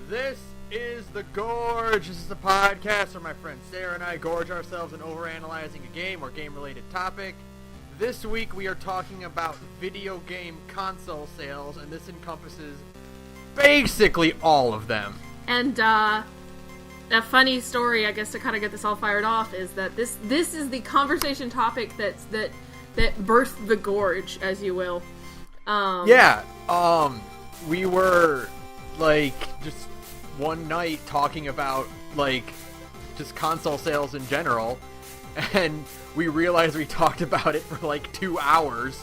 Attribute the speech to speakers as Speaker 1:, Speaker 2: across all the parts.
Speaker 1: This is the Gorge. This is a podcast where my friend Sara and I gorge ourselves in overanalyzing a game or game-related topic. This week we are talking about video game console sales, and this encompasses basically all of them.
Speaker 2: And a funny story, I guess, to kind of get this all fired off, is that this is the conversation topic that birthed the Gorge, as you will.
Speaker 1: We were just one night talking about just console sales in general, and we realized we talked about it for 2 hours.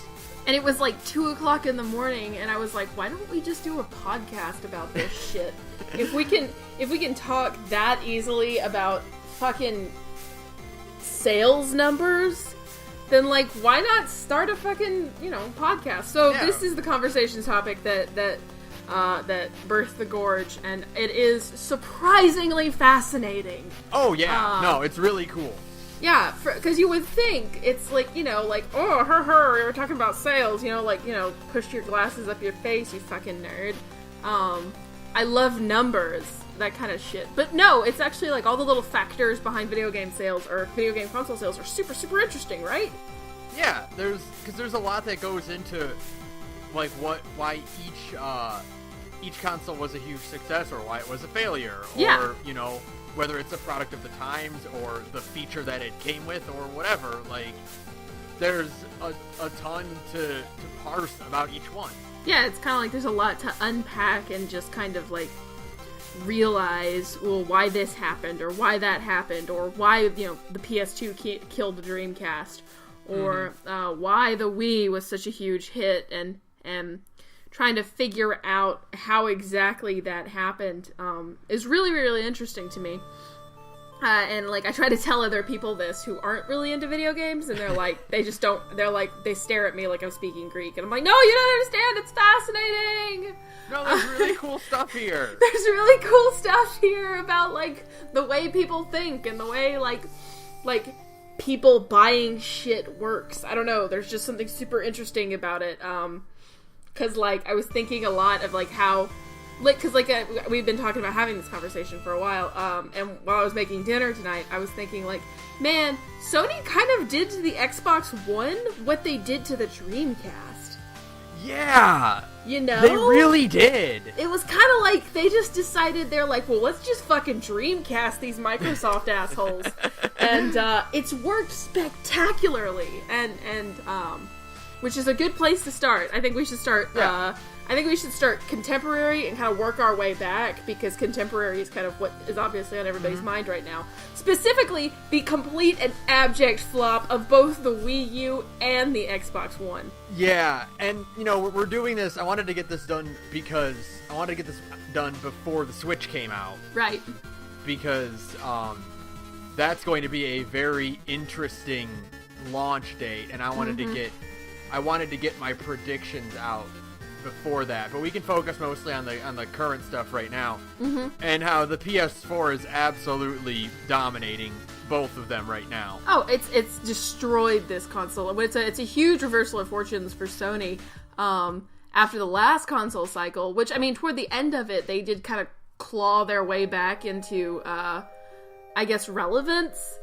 Speaker 2: And it was 2 o'clock in the morning, and I was like, why don't we just do a podcast about this shit? If we can talk that easily about fucking sales numbers, then why not start a fucking, podcast? So This is the conversation topic that birthed the Gorge, and it is surprisingly fascinating.
Speaker 1: Oh yeah, no, it's really cool.
Speaker 2: Yeah, because you would think it's oh, we're talking about sales, push your glasses up your face, you fucking nerd. I love numbers, that kind of shit. But no, it's actually all the little factors behind video game sales or video game console sales are super, super interesting, right?
Speaker 1: Yeah, there's a lot that goes into why each console was a huge success or why it was a failure, or whether it's a product of the times or the feature that it came with or whatever. There's a ton to parse about each one.
Speaker 2: Yeah, it's kind of there's a lot to unpack and just kind of realize, why this happened or why that happened or why, the PS2 killed the Dreamcast or why the Wii was such a huge hit, and trying to figure out how exactly that happened is really, really interesting to me. And I try to tell other people this who aren't really into video games, and they're they just don't, they stare at me like I'm speaking Greek, and I'm like, no, you don't understand, it's fascinating!
Speaker 1: No, there's really cool stuff here.
Speaker 2: There's really cool stuff here about, the way people think, and the way, people buying shit works. I don't know, there's just something super interesting about it, because, I was thinking a lot of, how, because, we've been talking about having this conversation for a while, and while I was making dinner tonight, I was thinking, man, Sony kind of did to the Xbox One what they did to the Dreamcast.
Speaker 1: Yeah! They really did!
Speaker 2: It was kind of they just decided, they're well, let's just fucking Dreamcast these Microsoft assholes. And, it's worked spectacularly, and which is a good place to start. I think we should start, contemporary and kind of work our way back, because contemporary is kind of what is obviously on everybody's mind right now. Specifically, the complete and abject flop of both the Wii U and the Xbox One.
Speaker 1: Yeah, and, we're doing this, I wanted to get this done because I wanted to get this done before the Switch came out.
Speaker 2: Right.
Speaker 1: Because, that's going to be a very interesting launch date, and I wanted to get my predictions out before that, but we can focus mostly on the current stuff right now, and how the PS4 is absolutely dominating both of them right now.
Speaker 2: Oh, it's destroyed this console. It's a huge reversal of fortunes for Sony. After the last console cycle, which, toward the end of it, they did kind of claw their way back into, I guess, relevance.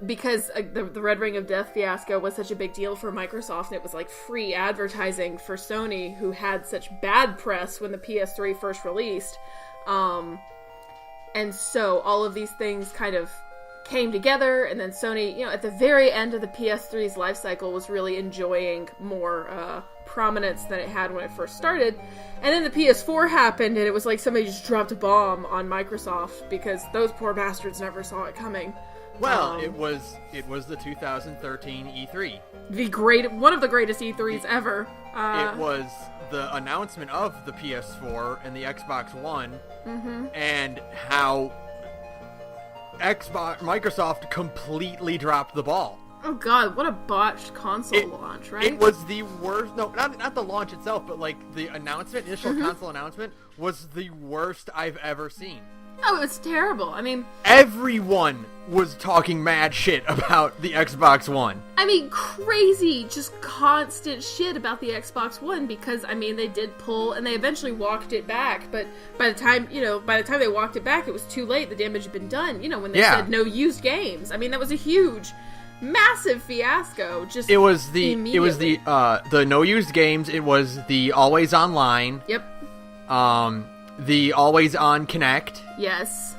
Speaker 2: Because the Red Ring of Death fiasco was such a big deal for Microsoft, and it was free advertising for Sony, who had such bad press when the PS3 first released. And so all of these things kind of came together, and then Sony, at the very end of the PS3's life cycle, was really enjoying more prominence than it had when it first started. And then the PS4 happened, and it was somebody just dropped a bomb on Microsoft, because those poor bastards never saw it coming.
Speaker 1: Well, it was the 2013 E3.
Speaker 2: One of the greatest E3s ever.
Speaker 1: It was the announcement of the PS4 and the Xbox One, and how Microsoft completely dropped the ball.
Speaker 2: Oh god, what a botched console launch, right?
Speaker 1: It was the worst. No, not the launch itself, but the announcement, initial console announcement, was the worst I've ever seen.
Speaker 2: Oh, it was terrible. I mean,
Speaker 1: everyone was talking mad shit about the Xbox One.
Speaker 2: I mean, crazy, just constant shit about the Xbox One because, I mean, they did pull, and they eventually walked it back, but by the time they walked it back, it was too late. The damage had been done, when they said no used games. I mean, that was a huge, massive fiasco, just
Speaker 1: It was the
Speaker 2: immediately.
Speaker 1: no used games, it was the always online.
Speaker 2: Yep.
Speaker 1: The always on Connect.
Speaker 2: Yes.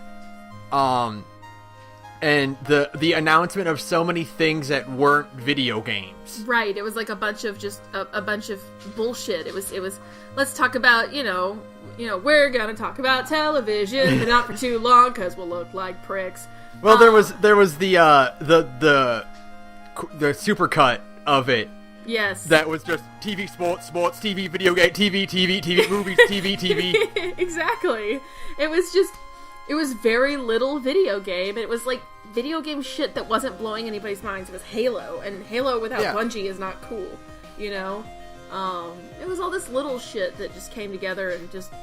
Speaker 1: And the announcement of so many things that weren't video games.
Speaker 2: Right, it was like a bunch of just a bunch of bullshit. It was let's talk about, we're gonna talk about television, but not for too long because we'll look like pricks.
Speaker 1: Well, there was the supercut of it.
Speaker 2: Yes.
Speaker 1: That was just TV, sports, TV, video game, TV, movies, TV.
Speaker 2: Exactly. It was very little video game. It was like video game shit that wasn't blowing anybody's minds. It was Halo, and Halo without Bungie is not cool, It was all this little shit that just came together and just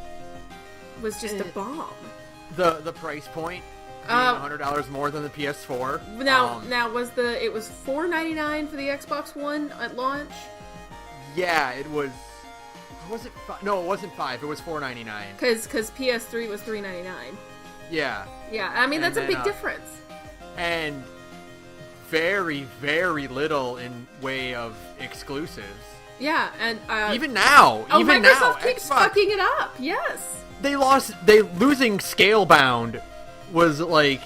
Speaker 2: was just a bomb.
Speaker 1: The price point being $100 more than the PS4.
Speaker 2: Now it was $4.99 for the Xbox One at launch?
Speaker 1: Yeah, it was. Was it? No, it wasn't $5. It was $4.99.
Speaker 2: Because PS3 was $3.99.
Speaker 1: Yeah.
Speaker 2: Yeah, I mean, that's a big difference.
Speaker 1: And very, very little in way of exclusives.
Speaker 2: Yeah, and
Speaker 1: even now,
Speaker 2: Microsoft keeps fucking it up. Yes.
Speaker 1: Losing Scalebound was like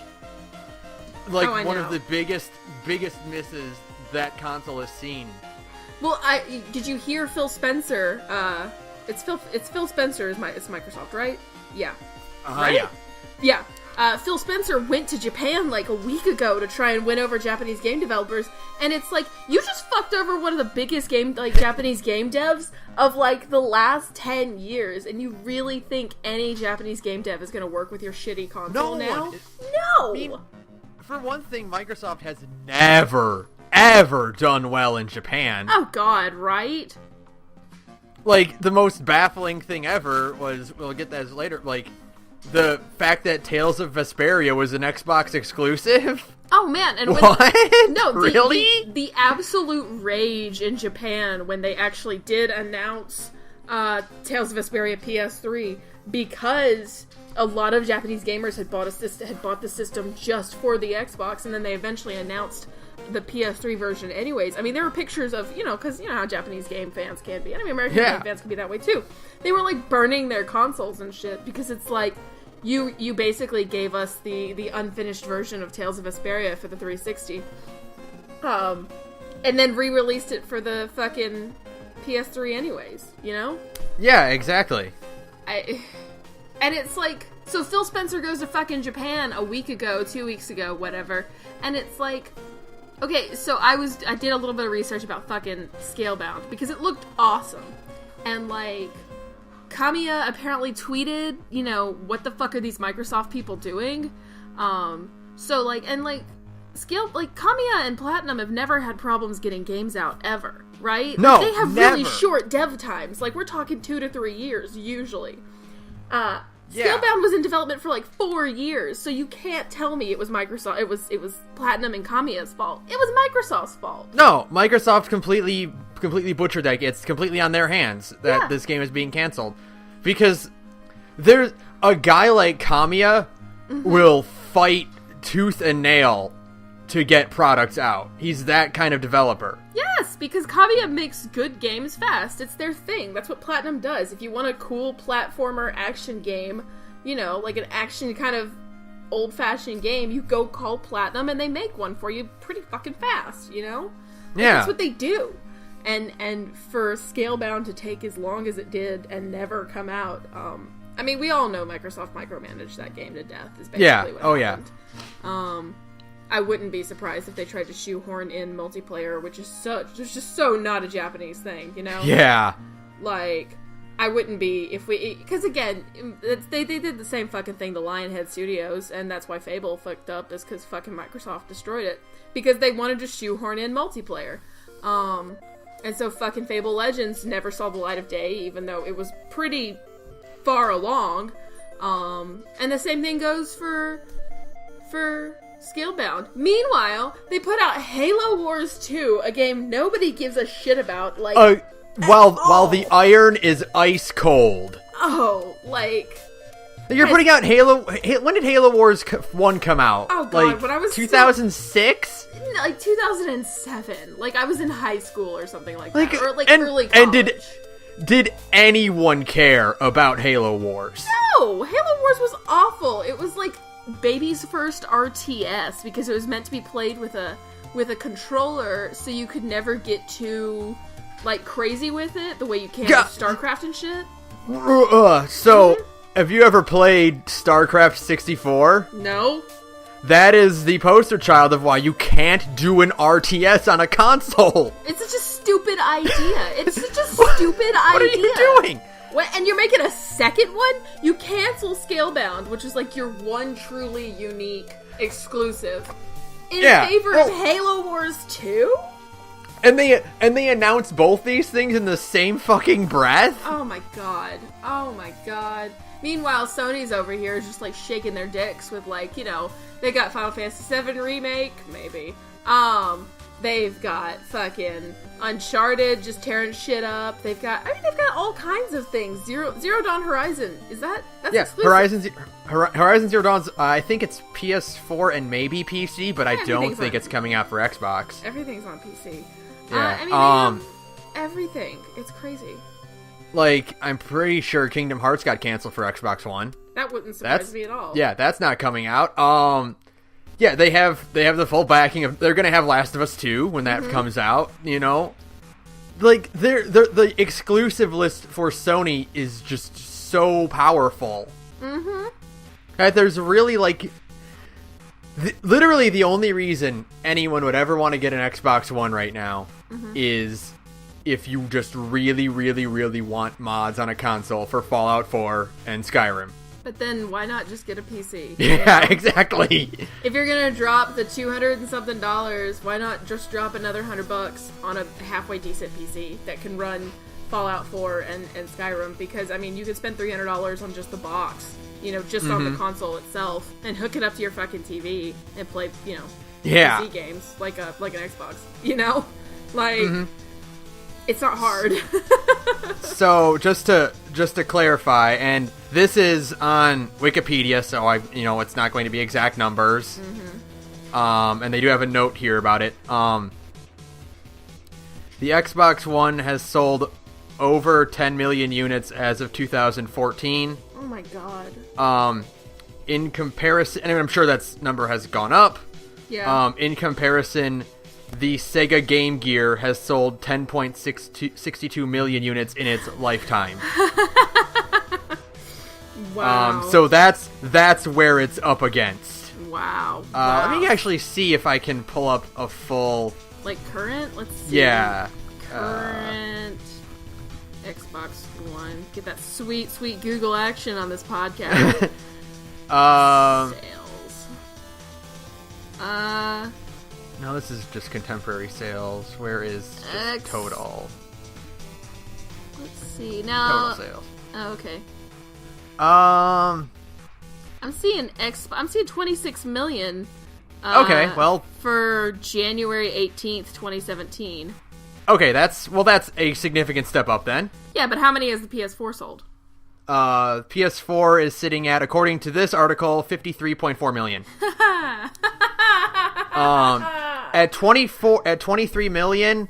Speaker 1: one of the biggest misses that console has seen.
Speaker 2: Well, did you hear Phil Spencer? It's Phil Spencer it's Microsoft, right? Yeah. Right?
Speaker 1: Yeah.
Speaker 2: Yeah. Phil Spencer went to Japan like a week ago to try and win over Japanese game developers, and it's like, you just fucked over one of the biggest Japanese game devs of like the last 10 years, and you really think any Japanese game dev is going to work with your shitty console now? No!
Speaker 1: I mean, for one thing, Microsoft has never, ever done well in Japan.
Speaker 2: Oh god, right?
Speaker 1: Like, the most baffling thing ever was, we'll get that later, like, the fact that Tales of Vesperia was an Xbox exclusive?
Speaker 2: Oh man, and
Speaker 1: what?
Speaker 2: No,
Speaker 1: really?
Speaker 2: The absolute rage in Japan when they actually did announce Tales of Vesperia PS3, because a lot of Japanese gamers had bought the system just for the Xbox, and then they eventually announced the PS3 version anyways. I mean, there were pictures of, because how Japanese game fans can be. I mean, American game fans can be that way too. They were like burning their consoles and shit because it's like, you basically gave us the unfinished version of Tales of Vesperia for the 360. And then re-released it for the fucking PS3 anyways,
Speaker 1: Yeah, exactly.
Speaker 2: And it's like, so Phil Spencer goes to fucking Japan a week ago, 2 weeks ago, whatever, and it's like, okay, so I did a little bit of research about fucking Scalebound, because it looked awesome. And, like, Kamiya apparently tweeted, what the fuck are these Microsoft people doing? So, like, and, like, Kamiya and Platinum have never had problems getting games out, ever, right?
Speaker 1: No,
Speaker 2: like, they have
Speaker 1: never.
Speaker 2: really short dev times. Like, we're talking 2 to 3 years, usually. Scalebound was in development for like 4 years, so you can't tell me it was Microsoft. It was Platinum and Kamiya's fault. It was Microsoft's fault.
Speaker 1: No, Microsoft completely butchered that. It's completely on their hands that this game is being canceled, because there's a guy like Kamiya will fight tooth and nail to get products out. He's that kind of developer.
Speaker 2: Yes, because Kamiya makes good games fast. It's their thing. That's what Platinum does. If you want a cool platformer action game, like an action kind of old-fashioned game, you go call Platinum and they make one for you pretty fucking fast,
Speaker 1: Yeah.
Speaker 2: That's what they do. And for Scalebound to take as long as it did and never come out, I mean, we all know Microsoft micromanaged that game to death, is basically what happened. I wouldn't be surprised if they tried to shoehorn in multiplayer, which is just so not a Japanese thing,
Speaker 1: Yeah.
Speaker 2: Like, I wouldn't be because again, they did the same fucking thing to Lionhead Studios, and that's why Fable fucked up, is because fucking Microsoft destroyed it, because they wanted to shoehorn in multiplayer. And so fucking Fable Legends never saw the light of day, even though it was pretty far along. And the same thing goes for Scalebound. Meanwhile, they put out Halo Wars 2, a game nobody gives a shit about, like...
Speaker 1: while the iron is ice cold.
Speaker 2: Oh, like...
Speaker 1: You're putting out Halo... When did Halo Wars 1 come out?
Speaker 2: Oh, God,
Speaker 1: like,
Speaker 2: when I was...
Speaker 1: 2006?
Speaker 2: Like, 2007. Like, I was in high school or something like
Speaker 1: that.
Speaker 2: Or, like, early college.
Speaker 1: And did anyone care about Halo Wars?
Speaker 2: No! Halo Wars was awful. It was, like, baby's first RTS, because it was meant to be played with a controller, so you could never get too, like, crazy with it, the way you can with StarCraft and shit.
Speaker 1: Have you ever played StarCraft 64?
Speaker 2: No.
Speaker 1: That is the poster child of why you can't do an RTS on a console.
Speaker 2: It's such a stupid idea. It's such a stupid idea.
Speaker 1: What are you doing?
Speaker 2: What, and you're making a second one? You cancel Scalebound, which is like your one truly unique exclusive, in favor of Halo Wars 2?
Speaker 1: And they announced both these things in the same fucking breath?
Speaker 2: Oh my god. Oh my god. Meanwhile, Sony's over here just like shaking their dicks with, like, you know, they got Final Fantasy VII Remake, maybe. They've got fucking Uncharted just tearing shit up. They've got all kinds of things. Zero Dawn Horizon. That's exclusive?
Speaker 1: Horizon Zero Dawn's, I think it's PS4 and maybe PC, but I don't think it's coming out for Xbox.
Speaker 2: Everything's on PC.
Speaker 1: Yeah.
Speaker 2: They have everything. It's crazy.
Speaker 1: Like, I'm pretty sure Kingdom Hearts got canceled for Xbox One.
Speaker 2: That wouldn't surprise me at all.
Speaker 1: Yeah, that's not coming out. Yeah, they have the full backing of. They're gonna have Last of Us 2 when that comes out. You know, like the exclusive list for Sony is just so powerful. That there's really like, literally the only reason anyone would ever want to get an Xbox One right now is if you just really, really, really want mods on a console for Fallout 4 and Skyrim.
Speaker 2: But then why not just get a PC?
Speaker 1: Yeah, exactly.
Speaker 2: If you're gonna drop the $200 and something, why not just drop another $100 on a halfway decent PC that can run Fallout 4 and Skyrim? Because, I mean, you could spend $300 on just the box, you know, just on the console itself, and hook it up to your fucking TV and play, you know, PC games like an Xbox, you know? Like, it's not hard.
Speaker 1: So, just to clarify, and this is on Wikipedia, so it's not going to be exact numbers. And they do have a note here about it. The Xbox One has sold over 10 million units as of 2014.
Speaker 2: Oh my god.
Speaker 1: In comparison, and I'm sure that number has gone up.
Speaker 2: Yeah.
Speaker 1: In comparison, the Sega Game Gear has sold 10.62 million units in its lifetime.
Speaker 2: Wow.
Speaker 1: So that's where it's up against.
Speaker 2: Wow.
Speaker 1: Let me actually see if I can pull up a full...
Speaker 2: Like current? Let's see.
Speaker 1: Yeah.
Speaker 2: Current Xbox One. Get that sweet, sweet Google action on this podcast. Sales.
Speaker 1: No, this is just contemporary sales. Where is just total?
Speaker 2: Let's see. Now...
Speaker 1: Total sales.
Speaker 2: Oh, okay.
Speaker 1: I'm
Speaker 2: seeing 26 million.
Speaker 1: Okay, well,
Speaker 2: for January 18th, 2017.
Speaker 1: Okay, that's a significant step up then.
Speaker 2: Yeah, but how many has the PS4 sold?
Speaker 1: PS4 is sitting at, according to this article, 53.4 million. At 23 million,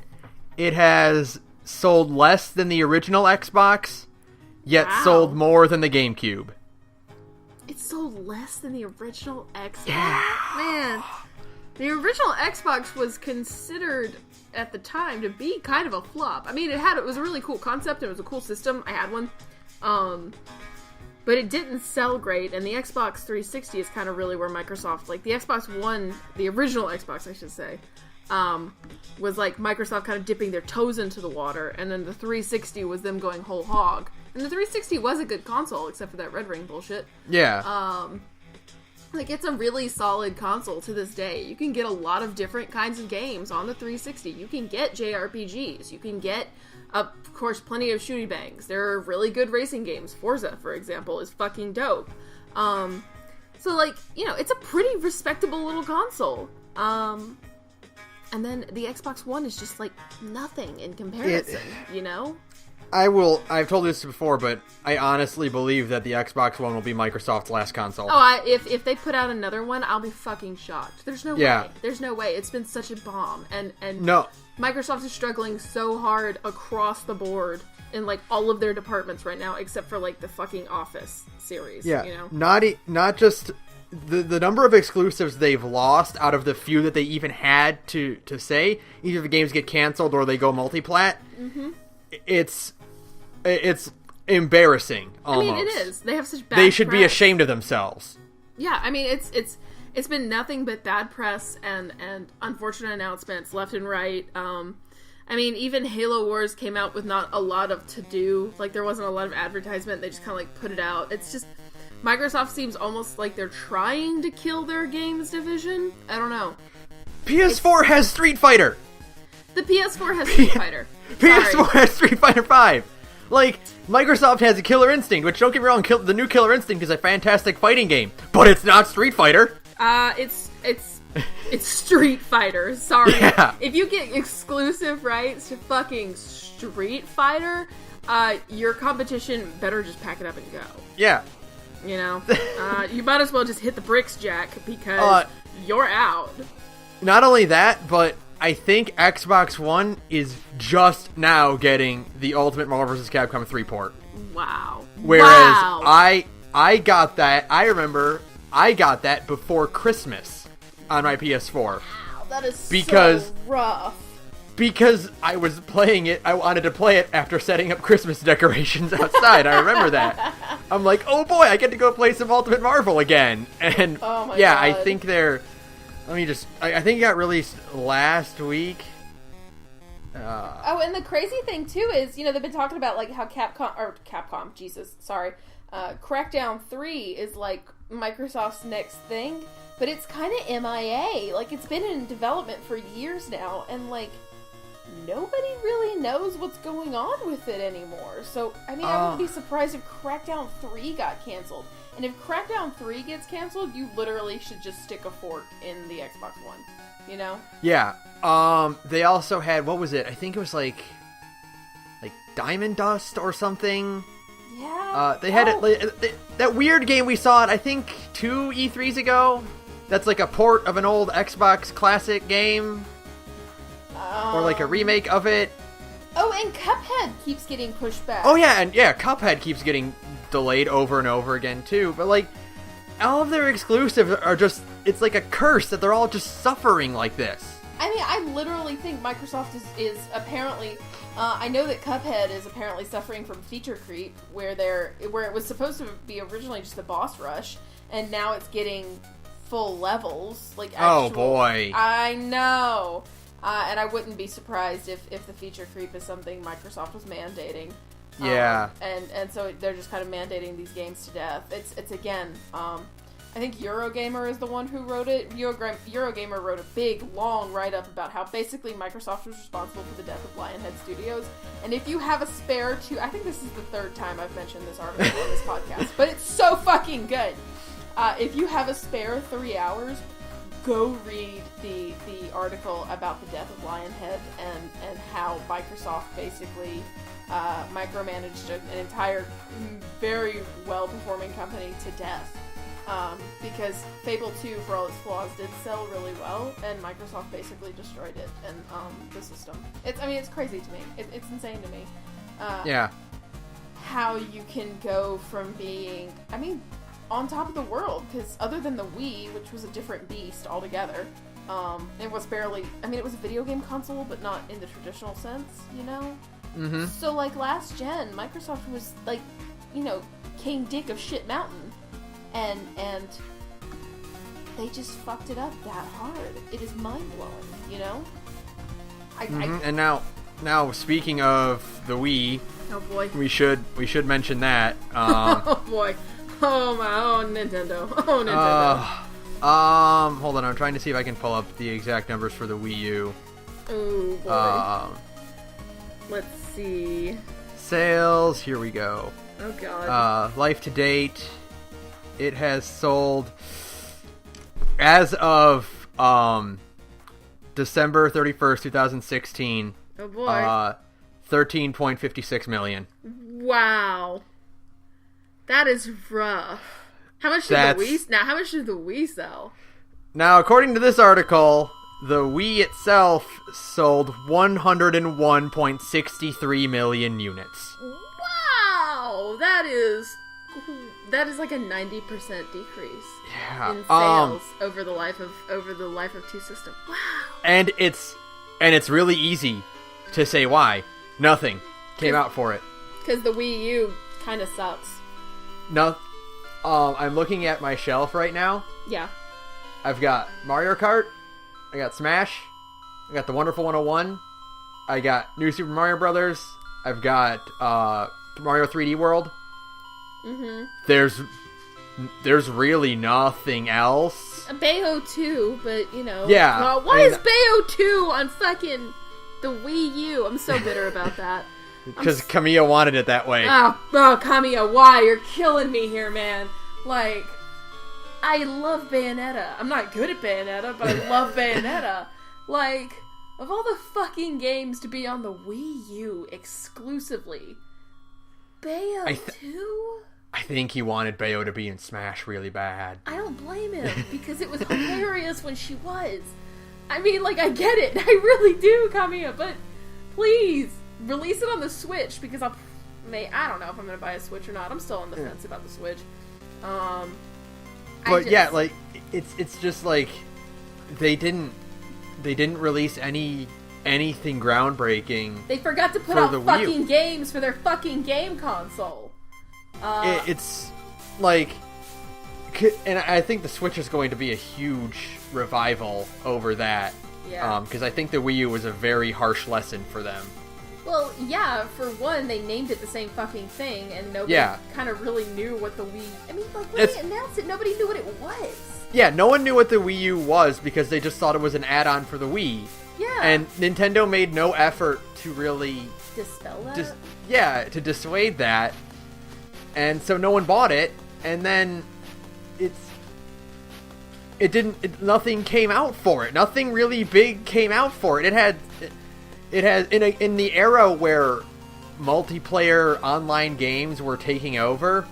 Speaker 1: it has sold less than the original Xbox, yet sold more than the GameCube.
Speaker 2: It sold less than the original Xbox?
Speaker 1: Yeah.
Speaker 2: Man, the original Xbox was considered at the time to be kind of a flop. I mean, it was a really cool concept, it was a cool system, I had one. But it didn't sell great, and the Xbox 360 is kind of really where Microsoft, like the Xbox One, the original Xbox, I should say, was like Microsoft kind of dipping their toes into the water, and then the 360 was them going whole hog. And the 360 was a good console, except for that Red Ring bullshit.
Speaker 1: Yeah.
Speaker 2: Like, it's a really solid console to this day. You can get a lot of different kinds of games on the 360. You can get JRPGs. You can get, of course, plenty of shooty bangs. There are really good racing games. Forza, for example, is fucking dope. So, like, you know, it's a pretty respectable little console. And then the Xbox One is just, like, nothing in comparison, you know?
Speaker 1: I've told you this before, but I honestly believe that the Xbox One will be Microsoft's last console.
Speaker 2: Oh, if they put out another one, I'll be fucking shocked. There's no way. There's no way. It's been such a bomb. And
Speaker 1: no.
Speaker 2: Microsoft is struggling so hard across the board in, like, all of their departments right now, except for, like, the fucking Office series, you know?
Speaker 1: Not just the number of exclusives they've lost out of the few that they even had to say, either the games get canceled or they go multi-plat. Mm-hmm. It's embarrassing, almost.
Speaker 2: I mean, it is. They have such bad
Speaker 1: They should
Speaker 2: press.
Speaker 1: be ashamed of themselves.
Speaker 2: Yeah, I mean, it's been nothing but bad press and unfortunate announcements left and right. I mean, even Halo Wars came out with not a lot of to-do. Like, there wasn't a lot of advertisement. They just kind of, like, put it out. It's just... Microsoft seems almost like they're trying to kill their games division. I don't know.
Speaker 1: PS4 has Street Fighter!
Speaker 2: The PS4 has Street Fighter.
Speaker 1: PS4 has Street Fighter 5! Like, Microsoft has a Killer Instinct, which, don't get me wrong, the new Killer Instinct is a fantastic fighting game, but it's not Street Fighter!
Speaker 2: It's Street Fighter, sorry.
Speaker 1: Yeah.
Speaker 2: If you get exclusive rights to fucking Street Fighter, your competition better just pack it up and go.
Speaker 1: Yeah.
Speaker 2: You know? You might as well just hit the bricks, Jack, because you're out.
Speaker 1: Not only that, but I think Xbox One is just now getting the Ultimate Marvel vs. Capcom 3 port.
Speaker 2: Wow.
Speaker 1: Whereas I got that, I remember I got that before Christmas on my PS4.
Speaker 2: Wow, that is so rough.
Speaker 1: Because I was playing it, I wanted to play it after setting up Christmas decorations outside. I remember that. I'm like, oh boy, I get to go play some Ultimate Marvel again. And
Speaker 2: God.
Speaker 1: I think I think it got released last week.
Speaker 2: And the crazy thing too is, you know, they've been talking about like how Crackdown 3 is like Microsoft's next thing, but it's kind of MIA. Like, it's been in development for years now, and like nobody really knows what's going on with it anymore. So, I mean, I wouldn't be surprised if Crackdown 3 got canceled. And if Crackdown 3 gets canceled, you literally should just stick a fork in the Xbox One. You know?
Speaker 1: Yeah. They also had, what was it? I think it was like Diamond Dust or something.
Speaker 2: Yeah.
Speaker 1: They had that weird game we saw I think 2 E3s ago. That's like a port of an old Xbox classic game. Or like a remake of it.
Speaker 2: Oh, and Cuphead keeps getting pushed back.
Speaker 1: Oh yeah, and Cuphead keeps getting delayed over and over again too. But like, all of their exclusives are just, it's like a curse that they're all just suffering like this.
Speaker 2: I mean, I literally think Microsoft is apparently, I know that Cuphead is apparently suffering from feature creep, where it was supposed to be originally just a boss rush, and now it's getting full levels. Like,
Speaker 1: oh boy.
Speaker 2: I know. And I wouldn't be surprised if the feature creep is something Microsoft was mandating.
Speaker 1: Yeah.
Speaker 2: And so they're just kind of mandating these games to death. It's again, I think Eurogamer is the one who wrote it. Eurogamer wrote a big, long write-up about how basically Microsoft was responsible for the death of Lionhead Studios. And if you have a spare I think this is the third time I've mentioned this article on this podcast, but it's so fucking good. If you have a spare 3 hours, go read the article about the death of Lionhead and how Microsoft basically micromanaged an entire very well-performing company to death. Because Fable 2, for all its flaws, did sell really well, and Microsoft basically destroyed it and the system. It's crazy to me. It's insane to me.
Speaker 1: Yeah. How
Speaker 2: you can go from being, on top of the world, because other than the Wii, which was a different beast altogether, it was barely, it was a video game console, but not in the traditional sense, you know?
Speaker 1: Mm-hmm.
Speaker 2: So, like, last gen, Microsoft was, like, King Dick of Shit Mountain, and they just fucked it up that hard. It is mind-blowing, you know?
Speaker 1: And now, speaking of the Wii,
Speaker 2: oh boy,
Speaker 1: we should mention that.
Speaker 2: Oh boy. Oh Nintendo. Oh, Nintendo.
Speaker 1: Hold on. I'm trying to see if I can pull up the exact numbers for the Wii U.
Speaker 2: Oh boy. Let's see.
Speaker 1: Sales. Here we go.
Speaker 2: Oh god.
Speaker 1: Life to date, it has sold as of December 31st, 2016.
Speaker 2: Oh boy.
Speaker 1: 13.56 million.
Speaker 2: Wow. That is rough. How much did the Wii sell?
Speaker 1: Now, according to this article, the Wii itself sold 101.63 million units.
Speaker 2: Wow, that is like a 90% decrease in sales over the life of two systems. Wow.
Speaker 1: And it's really easy to say why. Nothing came out for it.
Speaker 2: Because the Wii U kind of sucks.
Speaker 1: No, I'm looking at my shelf right now.
Speaker 2: Yeah.
Speaker 1: I've got Mario Kart. I got Smash. I got The Wonderful 101. I got New Super Mario Brothers. I've got Mario 3D World.
Speaker 2: Mm-hmm.
Speaker 1: There's really nothing else.
Speaker 2: Bayo 2, but you know.
Speaker 1: Yeah.
Speaker 2: Why is Bayo 2 on fucking the Wii U? I'm so bitter about that.
Speaker 1: Because Kamiya wanted it that way.
Speaker 2: Oh, Kamiya, why? You're killing me here, man. Like, I love Bayonetta. I'm not good at Bayonetta, but I love Bayonetta. Like, of all the fucking games to be on the Wii U exclusively, Bayo 2?
Speaker 1: I think he wanted Bayo to be in Smash really bad.
Speaker 2: I don't blame him, because it was hilarious when she was. I mean, like, I get it. I really do, Kamiya, but please, release it on the Switch, because I don't know if I'm going to buy a Switch or not. I'm still on the fence about the Switch.
Speaker 1: But yeah, like, it's just like, they didn't release anything groundbreaking.
Speaker 2: They forgot to put out fucking games for their fucking game console.
Speaker 1: It's like, and I think the Switch is going to be a huge revival over that.
Speaker 2: Yeah.
Speaker 1: Because I think the Wii U was a very harsh lesson for them.
Speaker 2: Well, yeah, for one, they named it the same fucking thing, and nobody kind of really knew what the Wii... I mean, like, when they announced it, nobody knew what it was.
Speaker 1: Yeah, no one knew what the Wii U was because they just thought it was an add-on for the Wii.
Speaker 2: Yeah.
Speaker 1: And Nintendo made no effort to really...
Speaker 2: dispel that?
Speaker 1: To dissuade that. And so no one bought it, and then nothing came out for it. Nothing really big came out for it. It has in the era where multiplayer online games were taking over,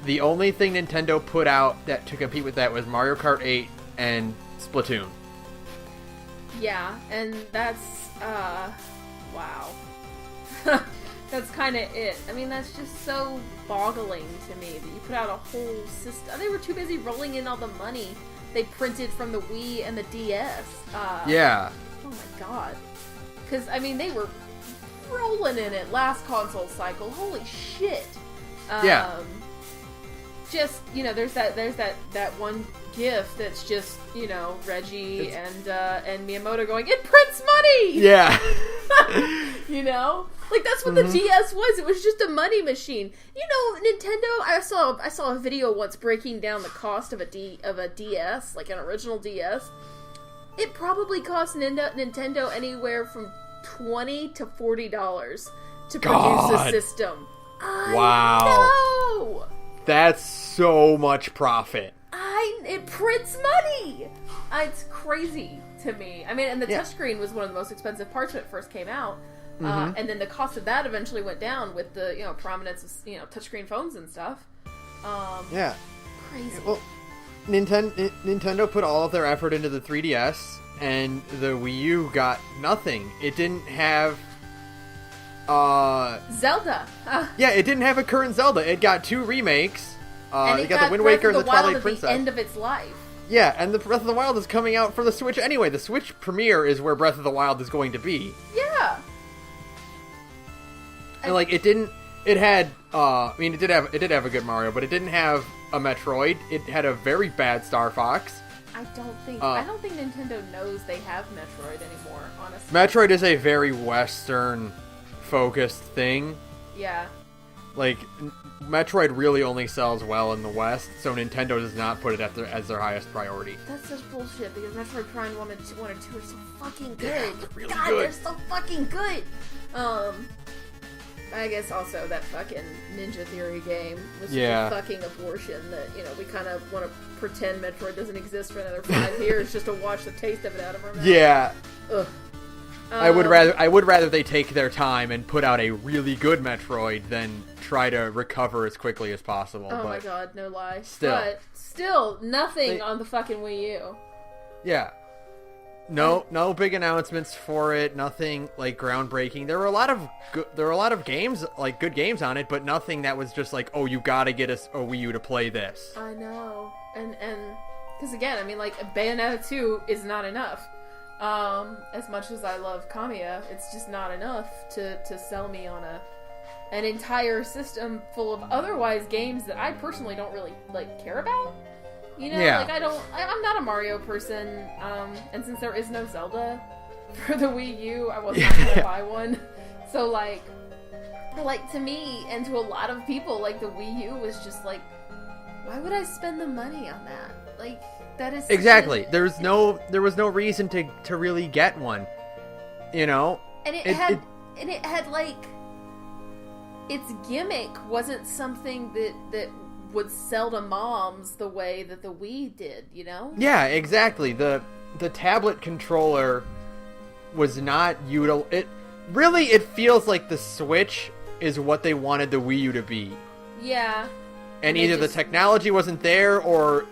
Speaker 1: the only thing Nintendo put out that to compete with that was Mario Kart 8 and Splatoon.
Speaker 2: Yeah, and that's wow. That's kind of it. I mean, that's just so boggling to me that you put out a whole system. They were too busy rolling in all the money they printed from the Wii and the DS.
Speaker 1: Yeah.
Speaker 2: Oh my god. Because, I mean, they were rolling in it last console cycle. Holy shit.
Speaker 1: Yeah.
Speaker 2: Just, you know, there's that one GIF that's just, you know, Reggie and Miyamoto going, "It prints money!"
Speaker 1: Yeah.
Speaker 2: You know? Like, that's what the DS was. It was just a money machine. You know, Nintendo, I saw a video once breaking down the cost of a DS, like an original DS. It probably cost Nintendo anywhere from $20 to $40 to produce a system.
Speaker 1: Wow.
Speaker 2: No!
Speaker 1: That's so much profit.
Speaker 2: It prints money! It's crazy to me. I mean, and the touchscreen was one of the most expensive parts when it first came out. And then the cost of that eventually went down with the, you know, prominence of, you know, touchscreen phones and stuff.
Speaker 1: Yeah.
Speaker 2: Crazy.
Speaker 1: Well, Nintendo put all of their effort into the 3DS, and the Wii U got nothing. It didn't have...
Speaker 2: Zelda!
Speaker 1: Yeah, it didn't have a current Zelda. It got 2 remakes.
Speaker 2: And
Speaker 1: it got the Wind Waker and the Twilight Princess.
Speaker 2: At the end of its life.
Speaker 1: Yeah, and the Breath of the Wild is coming out for the Switch anyway. The Switch premiere is where Breath of the Wild is going to be.
Speaker 2: Yeah.
Speaker 1: And like it did have a good Mario, but it didn't have a Metroid. It had a very bad Star Fox.
Speaker 2: I don't think Nintendo knows they have Metroid anymore, honestly.
Speaker 1: Metroid is a very Western focused thing.
Speaker 2: Yeah.
Speaker 1: Like, Metroid really only sells well in the West, so Nintendo does not put it as their highest priority.
Speaker 2: That's such bullshit, because Metroid Prime 1 and 2 are so fucking good.
Speaker 1: Yeah, they're really
Speaker 2: God,
Speaker 1: good.
Speaker 2: they're so fucking good! I guess also that fucking Ninja Theory game was just a fucking abortion that, we kind of want to pretend Metroid doesn't exist for another 5 years just to watch the taste of it out of our mouth.
Speaker 1: Yeah.
Speaker 2: Ugh.
Speaker 1: I would rather they take their time and put out a really good Metroid than try to recover as quickly as possible.
Speaker 2: Oh my god, no lie.
Speaker 1: Still.
Speaker 2: But nothing on the fucking Wii U.
Speaker 1: Yeah. No big announcements for it. Nothing like groundbreaking. There were a lot of games, like good games on it, but nothing that was just like, oh, you gotta get a Wii U to play this.
Speaker 2: I know, and because again, I mean, like Bayonetta 2 is not enough. As much as I love Kamiya, it's just not enough to sell me on an entire system full of otherwise games that I personally don't really care about.
Speaker 1: Yeah.
Speaker 2: I'm not a Mario person, and since there is no Zelda for the Wii U, I was not gonna buy one. So, to me, and to a lot of people, the Wii U was just why would I spend the money on that? That is
Speaker 1: exactly. There was no reason to really get one, And it had its gimmick wasn't something that would sell to moms the way that the Wii did, Yeah, exactly. The tablet controller was not it feels like the Switch is what they wanted the Wii U to be.
Speaker 2: Yeah.
Speaker 1: And either the technology wasn't there, or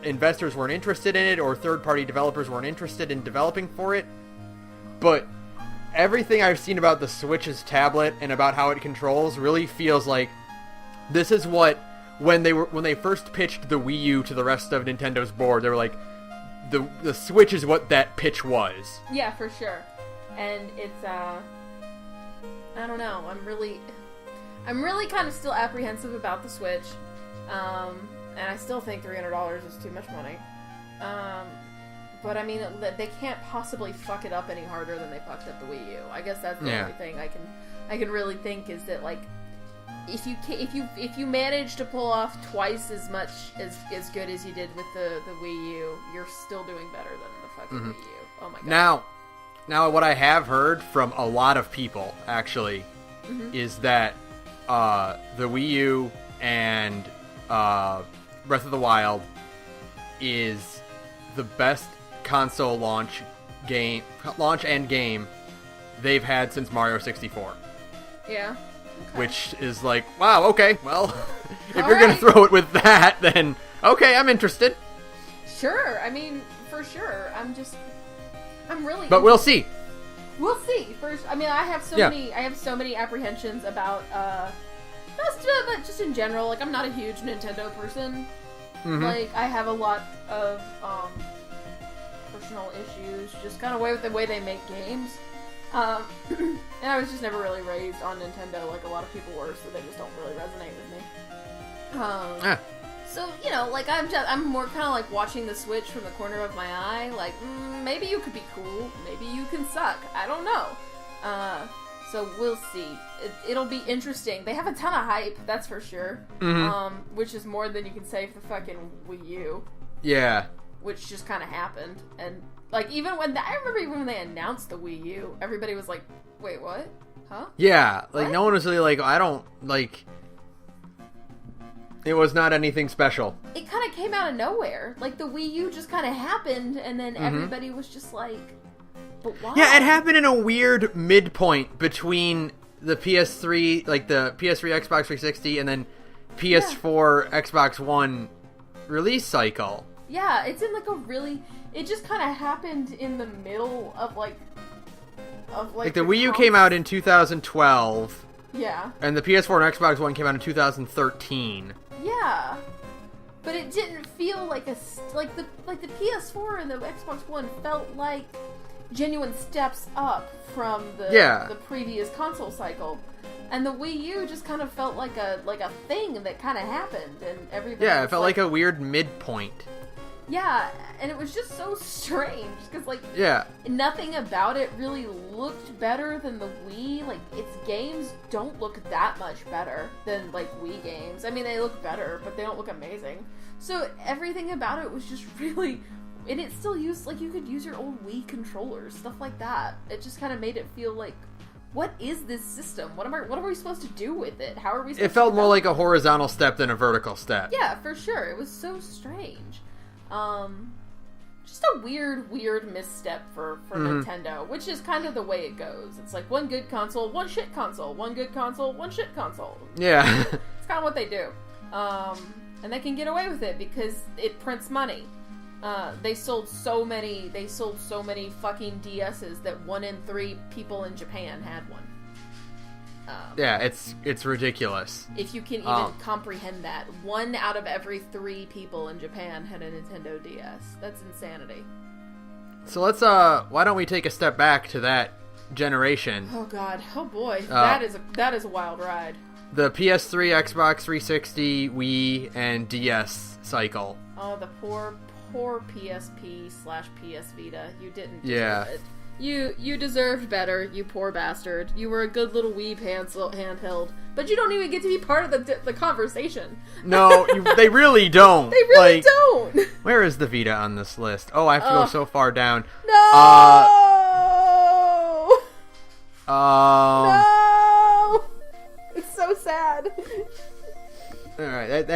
Speaker 1: investors weren't interested in it, or third-party developers weren't interested in developing for it. But everything I've seen about the Switch's tablet and about how it controls really feels like this is what when they first pitched the Wii U to the rest of Nintendo's board, they were like, the Switch is what that pitch was.
Speaker 2: Yeah, for sure. And it's I don't know. I'm really kind of still apprehensive about the Switch. And I still think $300 is too much money. But I mean, they can't possibly fuck it up any harder than they fucked up the Wii U. I guess that's the only thing I can really think is that if you manage to pull off twice as much as good as you did with the Wii U, you're still doing better than the fucking Wii U. Oh my god.
Speaker 1: Now what I have heard from a lot of people actually is that the Wii U and Breath of the Wild is the best console launch and game they've had since Mario 64.
Speaker 2: Yeah. Okay.
Speaker 1: Which is wow, okay, well, if you're gonna throw it with that, then okay, I'm interested.
Speaker 2: Sure, I mean, for sure. I'm really.
Speaker 1: But we'll see.
Speaker 2: We'll see. First, I mean, I have so many apprehensions about just in general. I'm not a huge Nintendo person. I have a lot of personal issues, just kind of with the way they make games. And I was just never really raised on Nintendo like a lot of people were, so they just don't really resonate with me. So, I'm more kind of watching the Switch from the corner of my eye, maybe you could be cool, maybe you can suck, I don't know. So we'll see. It'll be interesting. They have a ton of hype, that's for sure. Which is more than you can say for the fucking Wii U.
Speaker 1: Yeah.
Speaker 2: Which just kind of happened. And, I remember even when they announced the Wii U, everybody was like, wait, what? Huh?
Speaker 1: Yeah.
Speaker 2: What?
Speaker 1: No one was really I don't, it was not anything special.
Speaker 2: It kind of came out of nowhere. The Wii U just kind of happened, and then everybody was just but why?
Speaker 1: Yeah, it happened in a weird midpoint between the PS3, the PS3 Xbox 360, and then PS4 Xbox One release cycle.
Speaker 2: Yeah, it's in it just kind of happened in the middle of
Speaker 1: the Wii U came out in 2012.
Speaker 2: Yeah.
Speaker 1: And the PS4 and Xbox One came out in 2013.
Speaker 2: Yeah. But it didn't feel like the PS4 and the Xbox One felt like genuine steps up from the previous console cycle. And the Wii U just kind of felt like a thing that kind of happened, and everybody.
Speaker 1: Yeah, it felt like a weird midpoint.
Speaker 2: Yeah, and it was just so strange, because, like,
Speaker 1: Yeah.
Speaker 2: nothing about it really looked better than the Wii. Like, its games don't look that much better than, like, Wii games. I mean, they look better, but they don't look amazing. So, everything about it was just really... And it still used, like, you could use your old Wii controllers, stuff like that. It just kind of made it feel like, what is this system? What are we supposed to do with it? How are we supposed to...
Speaker 1: It felt more like a horizontal step than a vertical step.
Speaker 2: Yeah, for sure. It was so strange. Just a weird misstep for Nintendo, which is kind of the way it goes. It's like one good console, one shit console, one good console, one shit console.
Speaker 1: Yeah.
Speaker 2: It's kind of what they do. And they can get away with it because it prints money. They sold so many fucking DSs that 1 in 3 people in Japan had one.
Speaker 1: Yeah, it's ridiculous.
Speaker 2: If you can even comprehend that. 1 out of every 3 people in Japan had a Nintendo DS. That's insanity.
Speaker 1: So let's, why don't we take a step back to that generation?
Speaker 2: Oh god. Oh boy. That is a wild ride.
Speaker 1: The PS3, Xbox 360, Wii, and DS cycle.
Speaker 2: Oh, the poor PSP/PS Vita. You didn't deserve it. You deserved better, you poor bastard. You were a good little Wii handheld, but you don't even get to be part of the conversation.
Speaker 1: No, they really don't.
Speaker 2: They really don't.
Speaker 1: Where is the Vita on this list? Oh, I have to go so far down.
Speaker 2: No! No! It's so sad.
Speaker 1: Alright,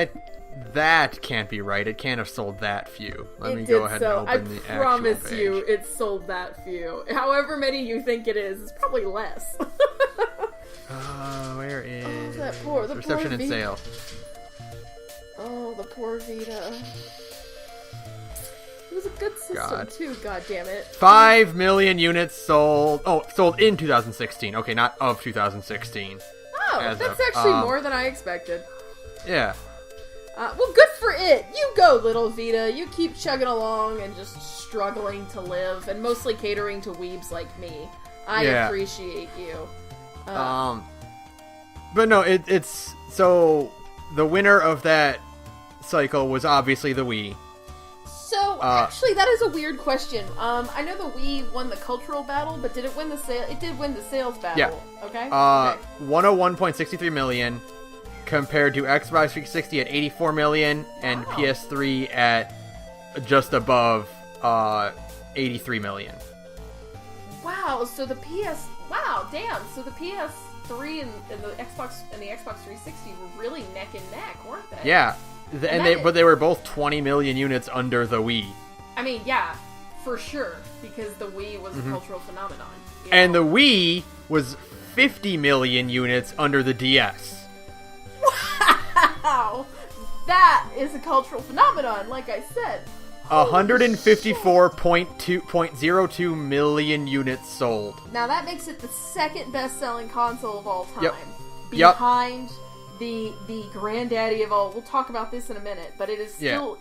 Speaker 1: that can't be right. It can't have sold that few. Let me go ahead and open the actual page.
Speaker 2: I promise you, it sold that few. However many you think it is, it's probably less.
Speaker 1: Where is
Speaker 2: the
Speaker 1: reception
Speaker 2: poor
Speaker 1: and sale?
Speaker 2: Oh, the poor Vita. It was a good system too. God damn it!
Speaker 1: 5 million units sold. Oh, sold in 2016. Okay, not of 2016.
Speaker 2: Oh, that's actually more than I expected.
Speaker 1: Yeah.
Speaker 2: Well, good for it. You go, little Vita. You keep chugging along and just struggling to live, and mostly catering to weebs like me. I appreciate you.
Speaker 1: But no, it's so the winner of that cycle was obviously the Wii.
Speaker 2: So actually, that is a weird question. I know the Wii won the cultural battle, but did it win the sale? It did win the sales battle.
Speaker 1: Yeah.
Speaker 2: Okay.
Speaker 1: 101.63 million. Compared to Xbox 360 at 84 million and PS3 at just above 83 million.
Speaker 2: Wow, so the damn. So the PS3 and the Xbox 360 were really neck and neck, weren't they?
Speaker 1: Yeah. But they were both 20 million units under the Wii.
Speaker 2: I mean, yeah, for sure, because the Wii was a cultural phenomenon.
Speaker 1: And the Wii was 50 million units under the DS.
Speaker 2: Wow! That is a cultural phenomenon, like I said.
Speaker 1: 154.02 million units sold.
Speaker 2: Now that makes it the second best-selling console of all time.
Speaker 1: Yep.
Speaker 2: Behind the granddaddy of all. We'll talk about this in a minute, but it is still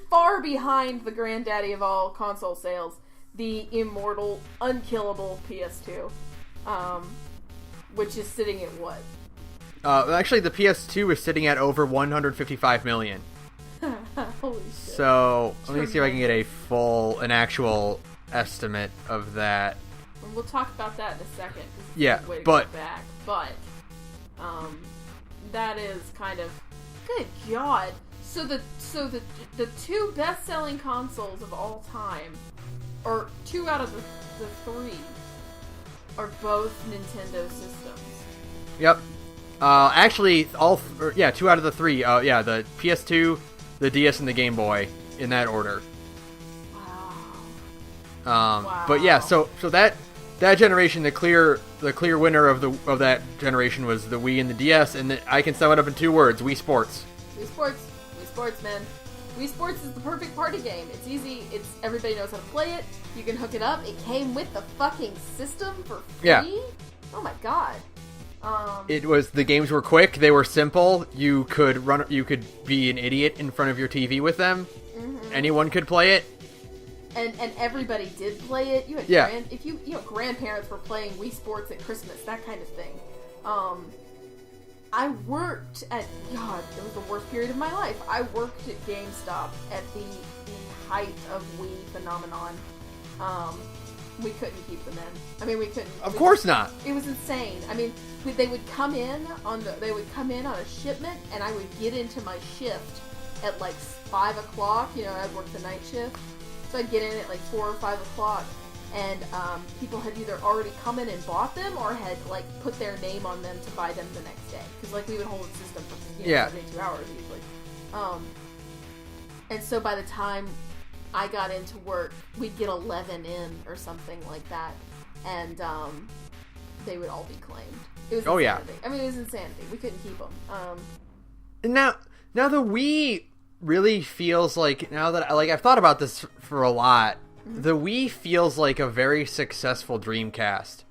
Speaker 2: far behind the granddaddy of all console sales, the immortal, unkillable PS2, which is sitting at what?
Speaker 1: Actually, the PS2 is sitting at over 155 million.
Speaker 2: Holy shit.
Speaker 1: So, let me see if I can get an actual estimate of that.
Speaker 2: We'll talk about that in a second.
Speaker 1: Yeah,
Speaker 2: way to
Speaker 1: but...
Speaker 2: go back. But, that is kind of... Good God. So the 2 best-selling consoles of all time, or 2 out of the 3, are both Nintendo systems.
Speaker 1: Yep. Actually, 2 out of the 3. The PS2, the DS, and the Game Boy, in that order.
Speaker 2: Wow.
Speaker 1: But yeah, so that generation, the clear winner of that generation was the Wii and the DS, and I can sum it up in 2 words: Wii Sports.
Speaker 2: Wii Sports, man. Wii Sports is the perfect party game. It's easy. Everybody knows how to play it. You can hook it up. It came with the fucking system for free.
Speaker 1: Yeah.
Speaker 2: Oh my god.
Speaker 1: The games were quick, they were simple, you could be an idiot in front of your TV with them. Mm-hmm. Anyone could play it.
Speaker 2: And everybody did play it. You had grandparents were playing Wii Sports at Christmas, that kind of thing. I worked at, God, it was the worst period of my life. I worked at GameStop at the height of Wii phenomenon. We couldn't keep them in. I mean, we couldn't.
Speaker 1: Of course not.
Speaker 2: It was insane. I mean, they would come in on a shipment, and I would get into my shift at like 5 o'clock. You know, I'd work the night shift, so I'd get in at like 4 or 5 o'clock, and people had either already come in and bought them or had like put their name on them to buy them the next day, because like we would hold the system for 72 hours usually. And so by the time I got into work, we'd get 11 in or something like that, and they would all be claimed. It was insanity.
Speaker 1: Yeah.
Speaker 2: I mean, it was insanity. We couldn't keep them.
Speaker 1: Now the Wii really feels like, now that I've thought about this for a lot, the Wii feels like a very successful Dreamcast.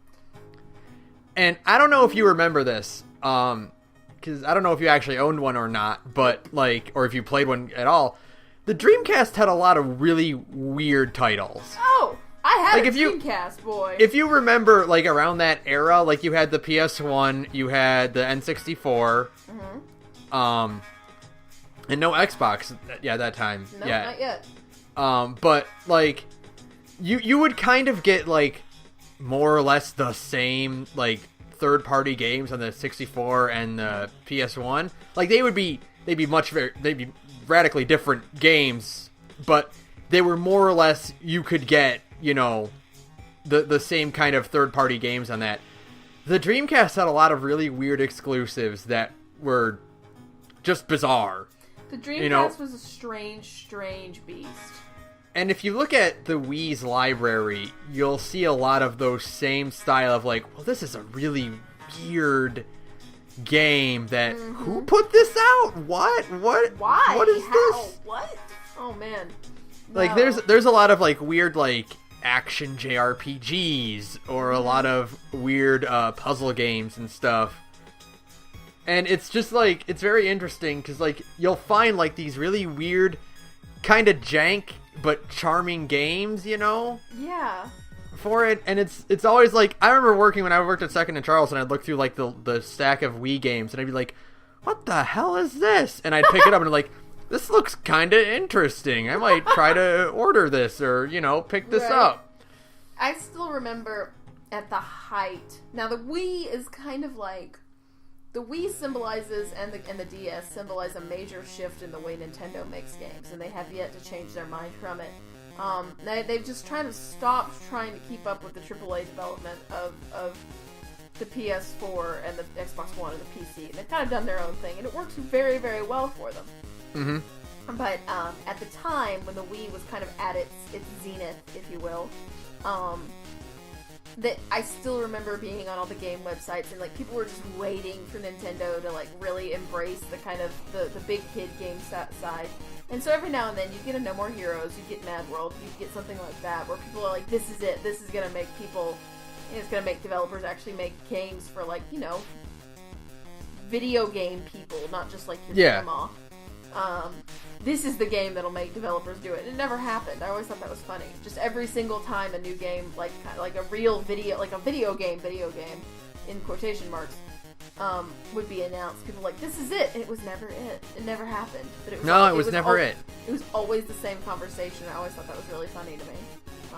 Speaker 1: And I don't know if you remember this, because I don't know if you actually owned one or not, but like, or if you played one at all. The Dreamcast had a lot of really weird titles.
Speaker 2: Oh, I had
Speaker 1: like
Speaker 2: a Dreamcast, boy.
Speaker 1: If you remember, like, around that era, like, you had the PS1, you had the N64, and no Xbox, that time.
Speaker 2: No, not yet.
Speaker 1: But, like, you would kind of get, like, more or less the same, like, third-party games on the 64 and the PS1. Like, they'd be radically different games, but they were more or less, you could get, you know, the same kind of third-party games on that. The Dreamcast had a lot of really weird exclusives that were just bizarre.
Speaker 2: The Dreamcast was a strange beast.
Speaker 1: And if you look at the Wii's library, you'll see a lot of those same style of like, well, this is a really weird game that who put this out? What?
Speaker 2: Why?
Speaker 1: What is
Speaker 2: How?
Speaker 1: this?
Speaker 2: What? Oh man.
Speaker 1: Like
Speaker 2: No.
Speaker 1: there's a lot of like weird like action JRPGs or a lot of weird puzzle games and stuff. And it's just like, it's very interesting because like you'll find like these really weird kind of jank but charming games, you know?
Speaker 2: Yeah.
Speaker 1: For it, and it's always like, I remember working when I worked at Second and Charles, and I'd look through like the stack of Wii games, and I'd be like, what the hell is this? And I'd pick it up and like, this looks kind of interesting. I might try to order this or, you know, pick this up.
Speaker 2: I still remember at the height. Now the Wii is kind of like, the Wii symbolizes, and the DS symbolize a major shift in the way Nintendo makes games, and they have yet to change their mind from it. They've just kind of stopped trying to keep up with the AAA development of the PS4 and the Xbox One and the PC. And they've kind of done their own thing, and it works very, very well for them. Mm-hmm. But at the time, when the Wii was kind of at its zenith, if you will, that I still remember being on all the game websites, and like people were just waiting for Nintendo to like really embrace the kind of the big kid game side. And so every now and then you get a No More Heroes, you get Mad World, you get something like that where people are like, this is it, this is gonna make people, it's gonna make developers actually make games for like, you know, video game people, not just like your grandma. This is the game that'll make developers do it. It never happened. I always thought that was funny. Just every single time a new game, like a real video, like a video game, in quotation marks, would be announced, people were like, this is it. It was never it. It never happened. But it was
Speaker 1: never it.
Speaker 2: It was always the same conversation. I always thought that was really funny to me.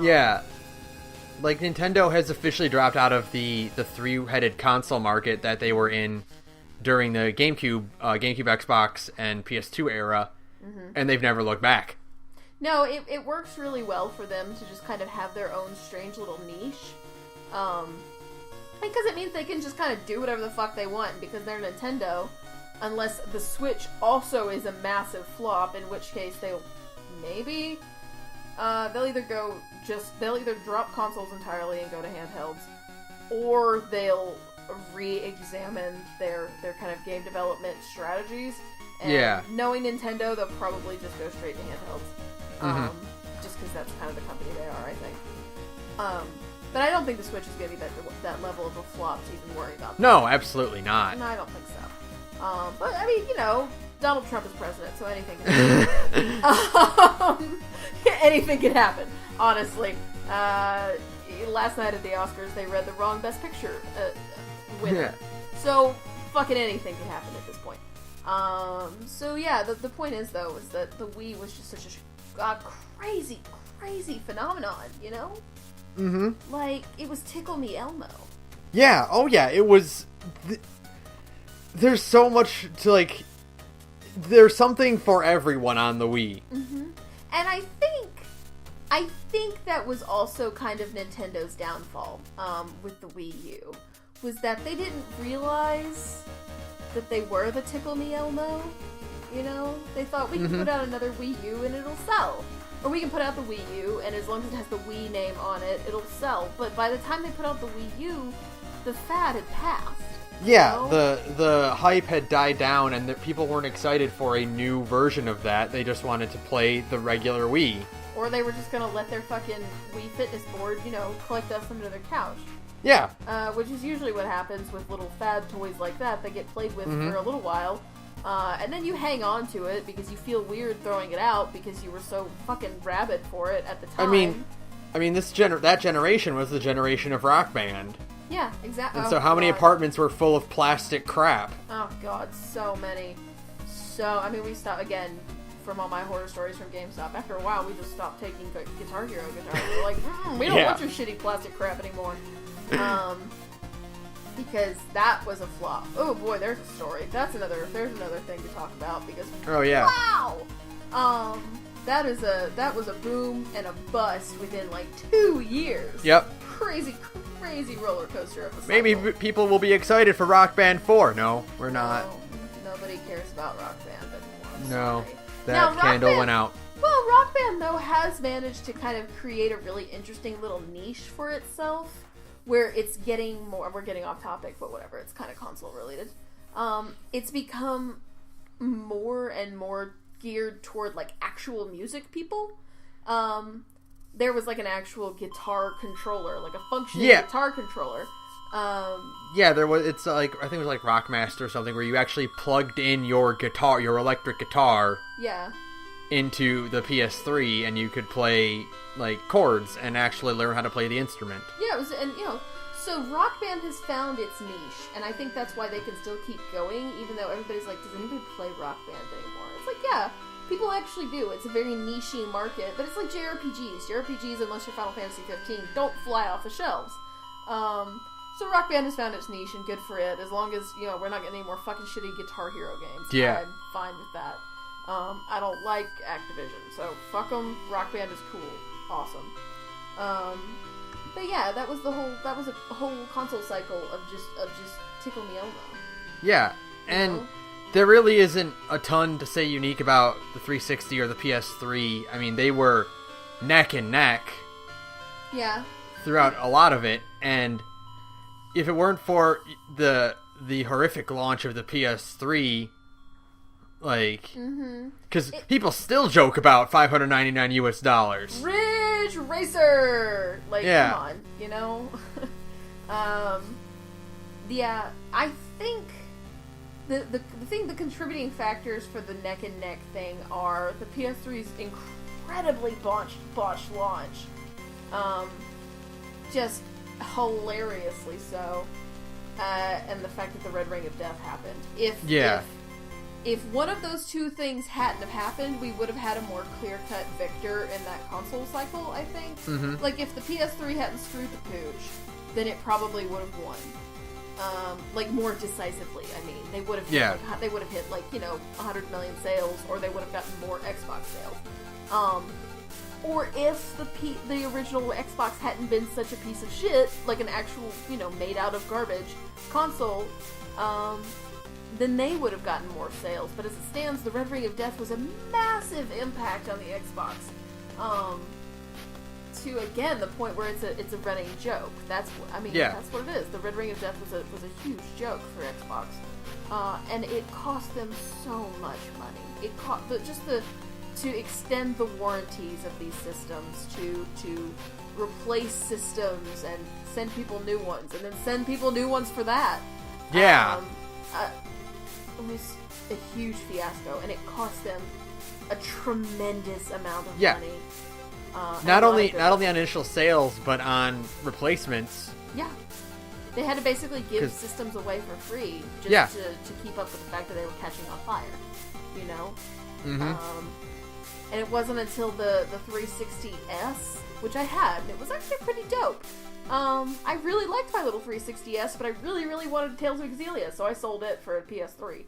Speaker 1: Yeah. Like, Nintendo has officially dropped out of the three-headed console market that they were in during the GameCube, Xbox, and PS2 era, and they've never looked back.
Speaker 2: No, it works really well for them to just kind of have their own strange little niche. Because it means they can just kind of do whatever the fuck they want, because they're Nintendo, unless the Switch also is a massive flop, in which case they'll either drop consoles entirely and go to handhelds, or they'll re-examine their kind of game development strategies. And knowing Nintendo, they'll probably just go straight to handhelds. Just because that's kind of the company they are, I think. But I don't think the Switch is going to be that level of a flop to even worry about.
Speaker 1: No, absolutely not.
Speaker 2: No, I don't think so. But, I mean, you know, Donald Trump is president, so anything can happen. Anything can happen, honestly. Last night at the Oscars, they read the wrong Best Picture winner. Yeah. So, fucking anything could happen at this point. So yeah, the point is though, is that the Wii was just such a crazy, crazy phenomenon, you know?
Speaker 1: Mm-hmm.
Speaker 2: Like, it was Tickle Me Elmo.
Speaker 1: Yeah, oh yeah, it was... There's so much to, like... There's something for everyone on the Wii.
Speaker 2: Mm-hmm. And I think that was also kind of Nintendo's downfall, with the Wii U, was that they didn't realize that they were the Tickle Me Elmo, you know? They thought, we can put out another Wii U and it'll sell. Or we can put out the Wii U, and as long as it has the Wii name on it, it'll sell. But by the time they put out the Wii U, the fad had passed.
Speaker 1: Yeah,
Speaker 2: you know?
Speaker 1: the hype had died down, and that people weren't excited for a new version of that. They just wanted to play the regular Wii.
Speaker 2: Or they were just gonna let their fucking Wii Fitness board, you know, collect dust under their couch.
Speaker 1: Yeah.
Speaker 2: Which is usually what happens with little fad toys like that. They get played with for a little while. And then you hang on to it because you feel weird throwing it out because you were so fucking rabid for it at the time.
Speaker 1: I mean, that generation was the generation of Rock Band.
Speaker 2: Yeah, exactly.
Speaker 1: And so how many apartments were full of plastic crap?
Speaker 2: Oh god, so many. We stopped, again, from all my horror stories from GameStop, after a while we just stopped taking Guitar Hero guitars. We're like, we don't want your shitty plastic crap anymore. Because that was a flop. Oh boy, there's a story. There's another thing to talk about because
Speaker 1: oh yeah.
Speaker 2: Wow. That was a boom and a bust within like 2 years.
Speaker 1: Yep.
Speaker 2: Crazy roller coaster of a cycle.
Speaker 1: Maybe people will be excited for Rock Band 4. No, we're not.
Speaker 2: No, nobody cares about Rock Band anymore.
Speaker 1: No,
Speaker 2: sorry.
Speaker 1: that candle went out.
Speaker 2: Well, Rock Band though has managed to kind of create a really interesting little niche for itself. Where it's getting more, we're getting off topic, but whatever, it's kind of console related. It's become more and more geared toward, like, actual music people. There was, like, an actual guitar controller, like a functioning guitar controller.
Speaker 1: Yeah, there was, it's like, I think it was like Rockmaster or something, where you actually plugged in your guitar, your electric guitar.
Speaker 2: Yeah.
Speaker 1: Into the PS3, and you could play, like, chords and actually learn how to play the instrument.
Speaker 2: Yeah, it was, and, you know, so Rock Band has found its niche, and I think that's why they can still keep going, even though everybody's like, does anybody play Rock Band anymore? It's like, yeah, people actually do. It's a very niche-y market, but it's like JRPGs. JRPGs, unless you're Final Fantasy 15, don't fly off the shelves. So Rock Band has found its niche, and good for it, as long as, you know, we're not getting any more fucking shitty Guitar Hero games.
Speaker 1: Yeah.
Speaker 2: I'm fine with that. I don't like Activision, so fuck them. Rock Band is cool, awesome. But yeah, that was a whole console cycle of just Tickle Me Elmo.
Speaker 1: Yeah, and there really isn't a ton to say unique about the 360 or the PS3. I mean, they were neck and neck.
Speaker 2: Yeah. Throughout
Speaker 1: a lot of it, and if it weren't for the horrific launch of the PS3. Like, because people still joke about $599 US.
Speaker 2: Ridge Racer! Like,
Speaker 1: yeah.
Speaker 2: Come on, you know? Yeah, I think the contributing factors for the neck and neck thing are the PS3's incredibly botched launch. Just hilariously so. And the fact that the Red Ring of Death happened. If one of those two things hadn't have happened, we would have had a more clear-cut victor in that console cycle, I think.
Speaker 1: Mm-hmm.
Speaker 2: Like, if the PS3 hadn't screwed the pooch, then it probably would have won. Like, more decisively, I mean. They would have hit, like, you know, 100 million sales, or they would have gotten more Xbox sales. Or if the original Xbox hadn't been such a piece of shit, like an actual, you know, made out of garbage console, then they would have gotten more sales. But as it stands, the Red Ring of Death was a massive impact on the Xbox. To, again, the point where it's a running joke. That's what it is. The Red Ring of Death was a huge joke for Xbox. And it cost them so much money. It cost to extend the warranties of these systems, to replace systems and send people new ones, and then send people new ones for that.
Speaker 1: Yeah.
Speaker 2: It was a huge fiasco, and it cost them a tremendous amount of money.
Speaker 1: Not only on initial sales, but on replacements.
Speaker 2: Yeah. They had to basically give systems away for free just to keep up with the fact that they were catching on fire, you know?
Speaker 1: Mm-hmm.
Speaker 2: And it wasn't until the 360S, which I had, and it was actually pretty dope. I really liked my little 360S, but I really, really wanted Tales of Xillia, so I sold it for a PS3.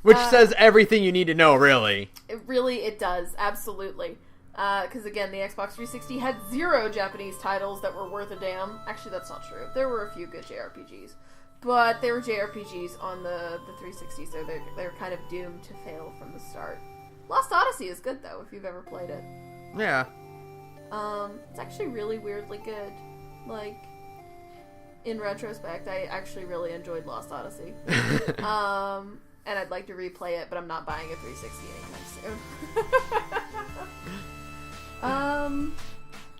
Speaker 1: Which says everything you need to know, really.
Speaker 2: It does, absolutely. Because again, the Xbox 360 had 0 Japanese titles that were worth a damn. Actually, that's not true. There were a few good JRPGs. But they were JRPGs on the 360, so they're kind of doomed to fail from the start. Lost Odyssey is good, though, if you've ever played it.
Speaker 1: Yeah.
Speaker 2: It's actually really weirdly good. Like, in retrospect, I actually really enjoyed Lost Odyssey. And I'd like to replay it, but I'm not buying a 360 anytime soon.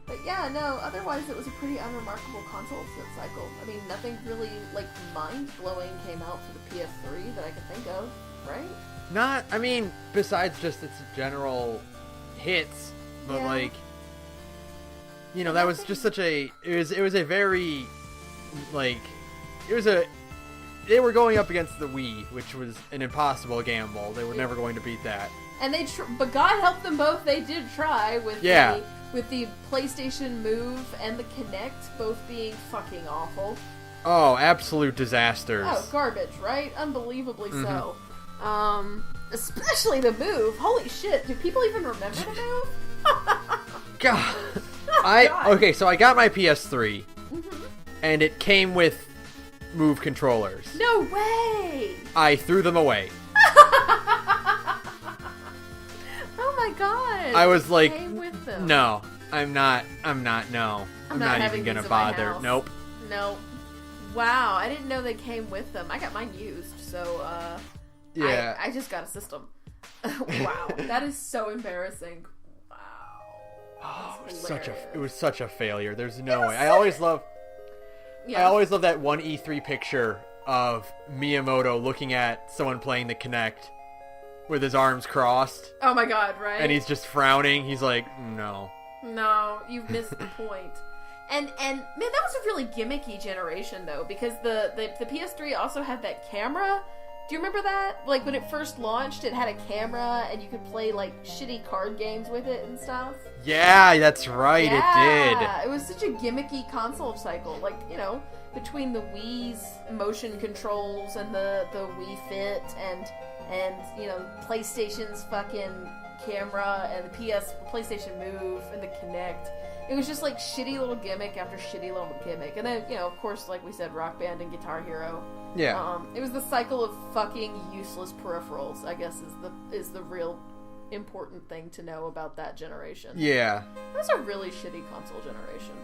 Speaker 2: But yeah, no, otherwise it was a pretty unremarkable console cycle. I mean, nothing really, like, mind-blowing came out for the PS3 that I could think of, right?
Speaker 1: I mean, besides just its general hits, but like, you know, that was just such a, it was a very, like, they were going up against the Wii, which was an impossible gamble. They were never going to beat that.
Speaker 2: And but God help them both, they did try with the PlayStation Move and the Kinect both being fucking awful.
Speaker 1: Oh, absolute disasters.
Speaker 2: Oh, garbage, right? Unbelievably so. Especially the Move. Holy shit, do people even remember the Move?
Speaker 1: God. Okay, so I got my PS3, and it came with Move controllers.
Speaker 2: No way!
Speaker 1: I threw them away.
Speaker 2: Oh my god!
Speaker 1: I was like,
Speaker 2: with them.
Speaker 1: No, I'm not, no. I'm not even gonna bother. Nope.
Speaker 2: Wow, I didn't know they came with them. I got mine used, so,
Speaker 1: yeah.
Speaker 2: I just got a system. Wow, that is so embarrassing. Wow.
Speaker 1: Oh, it was such a failure. There's no way. I always love that one E3 picture of Miyamoto looking at someone playing the Kinect with his arms crossed.
Speaker 2: Oh my god, right?
Speaker 1: And he's just frowning. He's like, no.
Speaker 2: No, you've missed the point. And man, that was a really gimmicky generation, though, because the PS3 also had that camera. Do you remember that? Like, when it first launched, it had a camera, and you could play, like, shitty card games with it and stuff.
Speaker 1: Yeah, that's right,
Speaker 2: it
Speaker 1: did.
Speaker 2: Yeah, it was such a gimmicky console cycle. Like, you know, between the Wii's motion controls and the Wii Fit and you know, PlayStation's fucking camera and the PlayStation Move and the Kinect. It was just like shitty little gimmick after shitty little gimmick. And then, you know, of course, like we said, Rock Band and Guitar Hero.
Speaker 1: Yeah.
Speaker 2: It was the cycle of fucking useless peripherals, I guess, is the real important thing to know about that generation.
Speaker 1: Yeah.
Speaker 2: It was a really shitty console generation.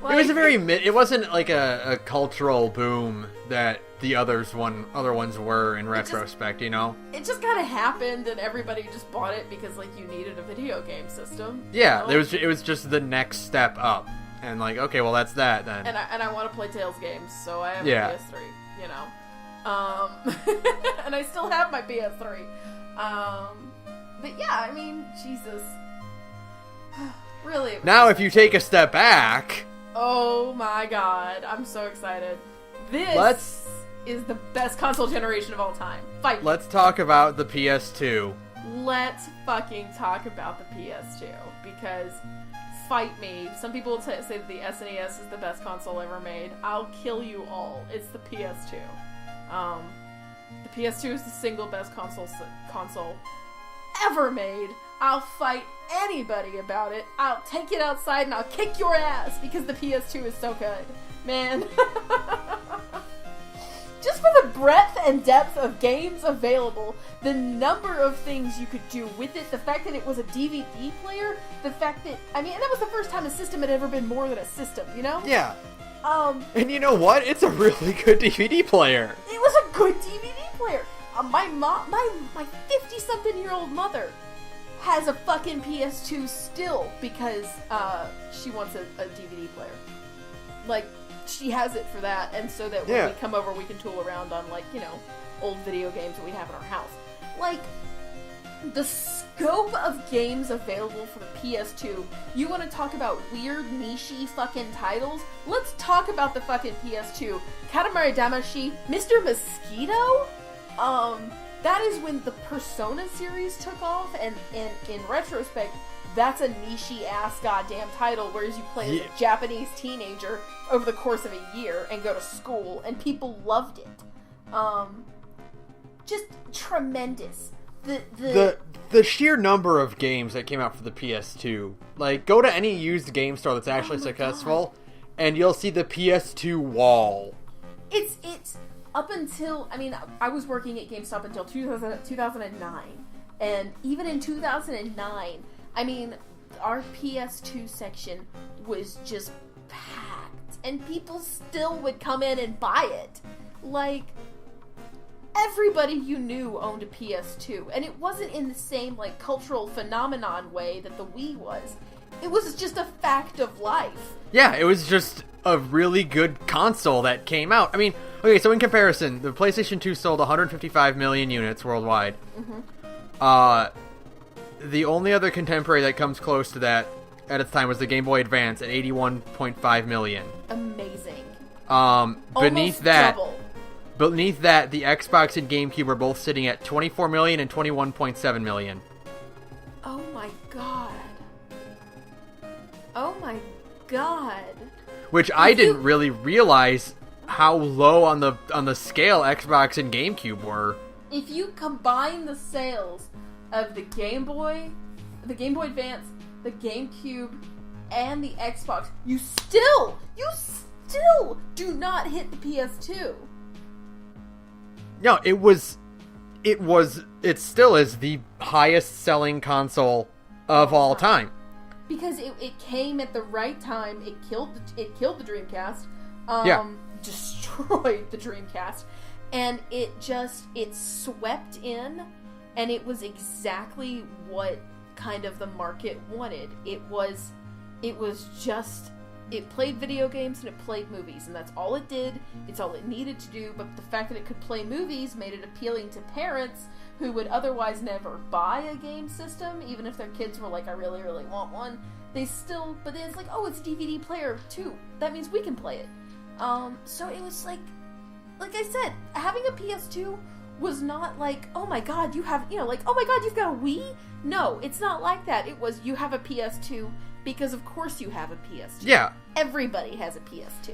Speaker 1: Like, it was a very it wasn't like a cultural boom that the other ones were in retrospect, you know?
Speaker 2: It just kind of happened and everybody just bought it because, like, you needed a video game system.
Speaker 1: Yeah,
Speaker 2: you know?
Speaker 1: it was just the next step up. And like, okay, well that's that then.
Speaker 2: And I want to play Tales games, so I have a PS3, you know. And I still have my PS3. But yeah, I mean, Jesus. Really.
Speaker 1: Now if you take a step back...
Speaker 2: Oh my god, I'm so excited. This is the best console generation of all time. Fight me.
Speaker 1: Let's talk about the PS2.
Speaker 2: Let's fucking talk about the PS2, because fight me. Some people will say that the SNES is the best console ever made. I'll kill you all. It's the PS2. The PS2 is the single best console ever made. I'll fight anybody about it. I'll take it outside and I'll kick your ass because the PS2 is so good. Man. Just for the breadth and depth of games available, the number of things you could do with it, the fact that it was a DVD player, the fact that, I mean, and that was the first time a system had ever been more than a system, you know?
Speaker 1: Yeah. And you know what? It's a really good DVD player.
Speaker 2: It was a good DVD player. My 50-something-year-old mother has a fucking PS2 still because she wants a DVD player. Like, she has it for that, and so that when we come over, we can tool around on, like, you know, old video games that we have in our house. Like, the scope of games available for the PS2. You want to talk about weird, niche-y fucking titles? Let's talk about the fucking PS2. Katamari Damacy, Mr. Mosquito? That is when the Persona series took off, and in retrospect, that's a niche-ass goddamn title, whereas you play as a Japanese teenager over the course of a year and go to school, and people loved it. Just tremendous.
Speaker 1: The sheer number of games that came out for the PS2, like, go to any used game store that's actually successful, and you'll see the PS2 wall.
Speaker 2: It's up until, I mean, I was working at GameStop until 2009, and even in 2009, I mean, our PS2 section was just packed, and people still would come in and buy it. Like, everybody you knew owned a PS2, and it wasn't in the same, like, cultural phenomenon way that the Wii was. It was just a fact of life.
Speaker 1: Yeah, it was just a really good console that came out. I mean, okay, so in comparison, the PlayStation 2 sold 155 million units worldwide. The only other contemporary that comes close to that at its time was the Game Boy Advance at 81.5 million.
Speaker 2: Amazing.
Speaker 1: Beneath that, the Xbox and GameCube were both sitting at 24 million and 21.7 million.
Speaker 2: Oh my god. Oh my god.
Speaker 1: Which I didn't really realize how low on the scale Xbox and GameCube were.
Speaker 2: If you combine the sales of the Game Boy Advance, the GameCube, and the Xbox, you still do not hit the PS2.
Speaker 1: No, it still is the highest selling console of all time.
Speaker 2: Because it came at the right time. It killed the Dreamcast. Destroyed the Dreamcast. And it swept in, and it was exactly what kind of the market wanted. It played video games and it played movies, and that's all it did. It's all it needed to do, but the fact that it could play movies made it appealing to parents who would otherwise never buy a game system, even if their kids were like, I really, really want one. But then it's like, oh, it's a DVD player too. That means we can play it. So it was like I said, having a PS2 was not like, oh my god, oh my god, you've got a Wii? No, it's not like that. It was, you have a PS2 because of course you have a PS2.
Speaker 1: Yeah.
Speaker 2: Everybody has a PS2.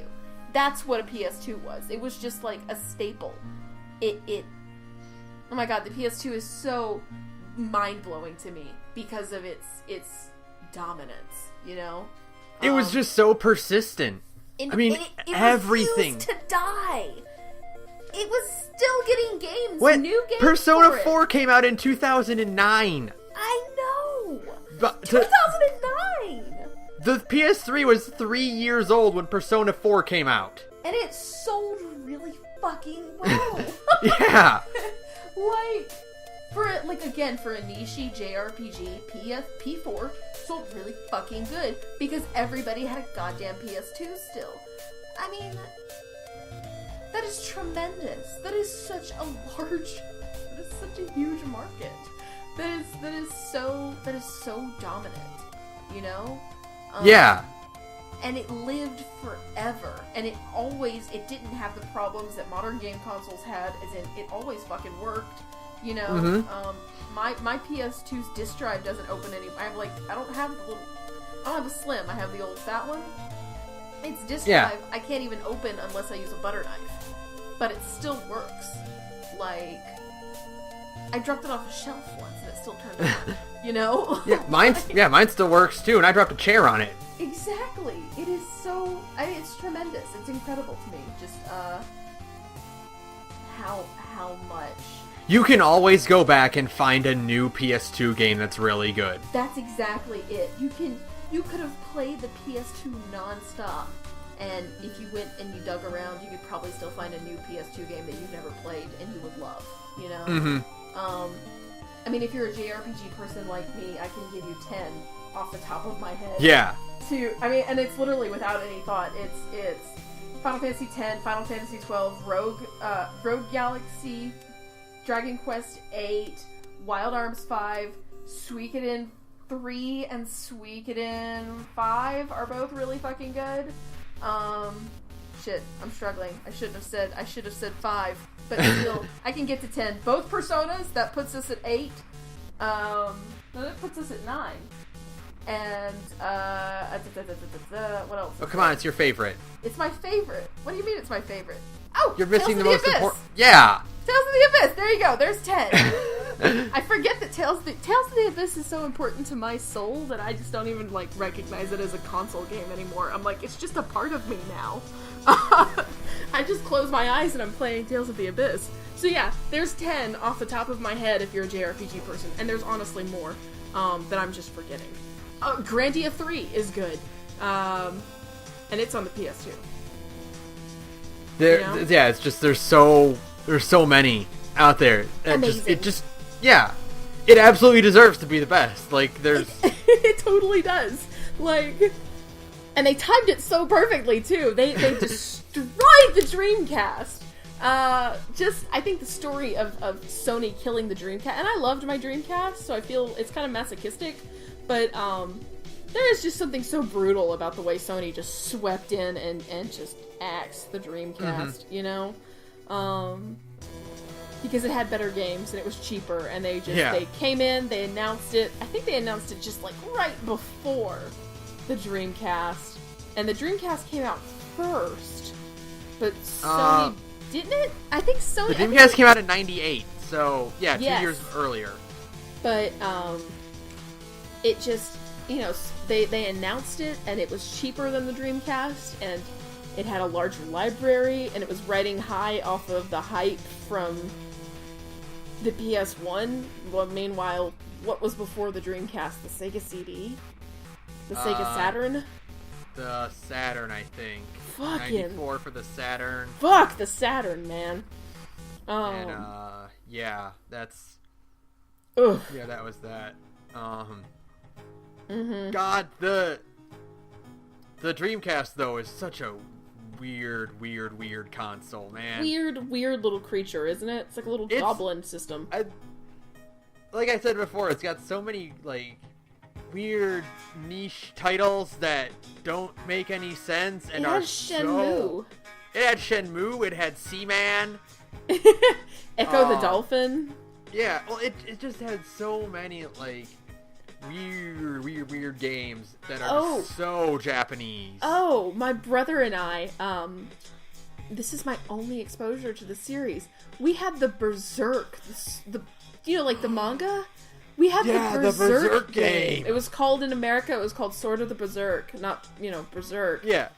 Speaker 2: That's what a PS2 was. It was just like a staple. Oh my god, the PS2 is so mind-blowing to me because of its dominance, you know?
Speaker 1: It was just so persistent. I mean,
Speaker 2: it
Speaker 1: everything.
Speaker 2: refused to die. It was still getting games, new games.
Speaker 1: Persona 4 came out in 2009.
Speaker 2: I know.
Speaker 1: 2009. The PS3 was 3 years old when Persona 4 came out.
Speaker 2: And it sold really fucking well.
Speaker 1: Yeah.
Speaker 2: For a niche JRPG, P4 sold really fucking good because everybody had a goddamn PS2 still. I mean, that is tremendous. That is such a huge market. That is so dominant, you know?
Speaker 1: Yeah.
Speaker 2: And it lived forever. And it didn't have the problems that modern game consoles had, as in, it always fucking worked, you know?
Speaker 1: Mm-hmm.
Speaker 2: My PS2's disk drive doesn't open I don't have a slim, I have the old fat one. Its disk drive, I can't even open unless I use a butter knife. But it still works. Like, I dropped it off a shelf once and it still turned on, you know?
Speaker 1: Mine still works too, and I dropped a chair on it.
Speaker 2: Exactly. It is so, it's tremendous. It's incredible to me. Just, how much.
Speaker 1: You can always go back and find a new PS2 game that's really good.
Speaker 2: That's exactly it. You could have played the PS2 non-stop, and if you went and you dug around, you could probably still find a new PS2 game that you've never played and you would love, you know?
Speaker 1: Mm-hmm.
Speaker 2: I mean, if you're a JRPG person like me, I can give you 10 off the top of my head.
Speaker 1: Yeah.
Speaker 2: And it's literally without any thought. It's Final Fantasy X, Final Fantasy XII, Rogue Galaxy, Dragon Quest VIII, Wild Arms 5, Suikoden 3, and Suikoden 5 are both really fucking good. Shit, I'm struggling. I should have said 5, but still, I can get to 10. Both Personas, that puts us at 8. No, that puts us at 9. And, what else?
Speaker 1: Oh, come on, it's your favorite.
Speaker 2: It's my favorite. What do you mean it's my favorite? Oh,
Speaker 1: you're missing the
Speaker 2: Tales
Speaker 1: most
Speaker 2: of the Abyss.
Speaker 1: important. Yeah.
Speaker 2: Tales of the Abyss. There you go. There's 10. I forget that Tales of the Abyss is so important to my soul that I just don't even like recognize it as a console game anymore. I'm like, it's just a part of me now. I just close my eyes and I'm playing Tales of the Abyss. So yeah, there's 10 off the top of my head if you're a JRPG person, and there's honestly more that I'm just forgetting. Grandia 3 is good, and it's on the PS2.
Speaker 1: Yeah, it's just there's so many out there.
Speaker 2: Amazing.
Speaker 1: It absolutely deserves to be the best. Like there's,
Speaker 2: it totally does. Like, and they timed it so perfectly too. They destroyed the Dreamcast. I think the story of Sony killing the Dreamcast, and I loved my Dreamcast, so I feel it's kind of masochistic, but there is just something so brutal about the way Sony just swept in and just axed the Dreamcast, you know? Because it had better games and it was cheaper, and they came in, they announced it. I think they announced it just like right before the Dreamcast, and the Dreamcast came out first, but Sony didn't it? I think Sony.
Speaker 1: The Dreamcast came out in '98, so yeah, 2 years earlier.
Speaker 2: But it just, you know, they announced it, and it was cheaper than the Dreamcast, and it had a larger library, and it was riding high off of the hype from the PS1. Well, meanwhile, what was before the Dreamcast? The Sega CD? The Sega Saturn?
Speaker 1: The Saturn, I think.
Speaker 2: Fucking
Speaker 1: 94 for the Saturn.
Speaker 2: Fuck the Saturn, man.
Speaker 1: And yeah, that's.
Speaker 2: Ugh.
Speaker 1: Yeah, that was that. God, the Dreamcast though is such a weird console, man. Weird
Speaker 2: little creature, isn't it? It's like a little goblin system.
Speaker 1: Like I said before, it's got so many like weird niche titles that don't make any sense and are so. It had Shenmue. It had Seaman.
Speaker 2: Echo the Dolphin.
Speaker 1: Yeah, well, it just had so many like weird games that are just so Japanese. Oh,
Speaker 2: my brother and I, this is my only exposure to the series. We had the Berserk, you know, like the manga? We had the Berserk game. It was called, in America, it was called Sword of the Berserk, not, you know, Berserk.
Speaker 1: Yeah.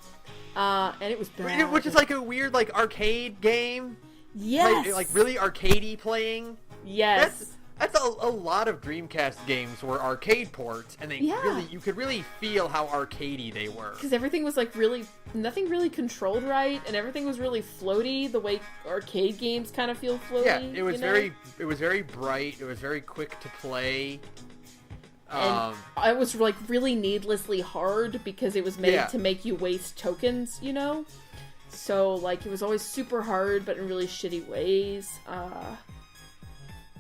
Speaker 2: And it was bad.
Speaker 1: Which is like a weird, like, arcade game.
Speaker 2: Yes.
Speaker 1: Like really arcadey playing.
Speaker 2: Yes.
Speaker 1: That's a lot of Dreamcast games were arcade ports, and you could really feel how arcadey they were.
Speaker 2: Because everything was like nothing really controlled right, and everything was really floaty, the way arcade games kind of feel floaty.
Speaker 1: Yeah, it was very bright, it was very quick to play.
Speaker 2: And it was like really needlessly hard because it was made to make you waste tokens, you know? So like it was always super hard, but in really shitty ways.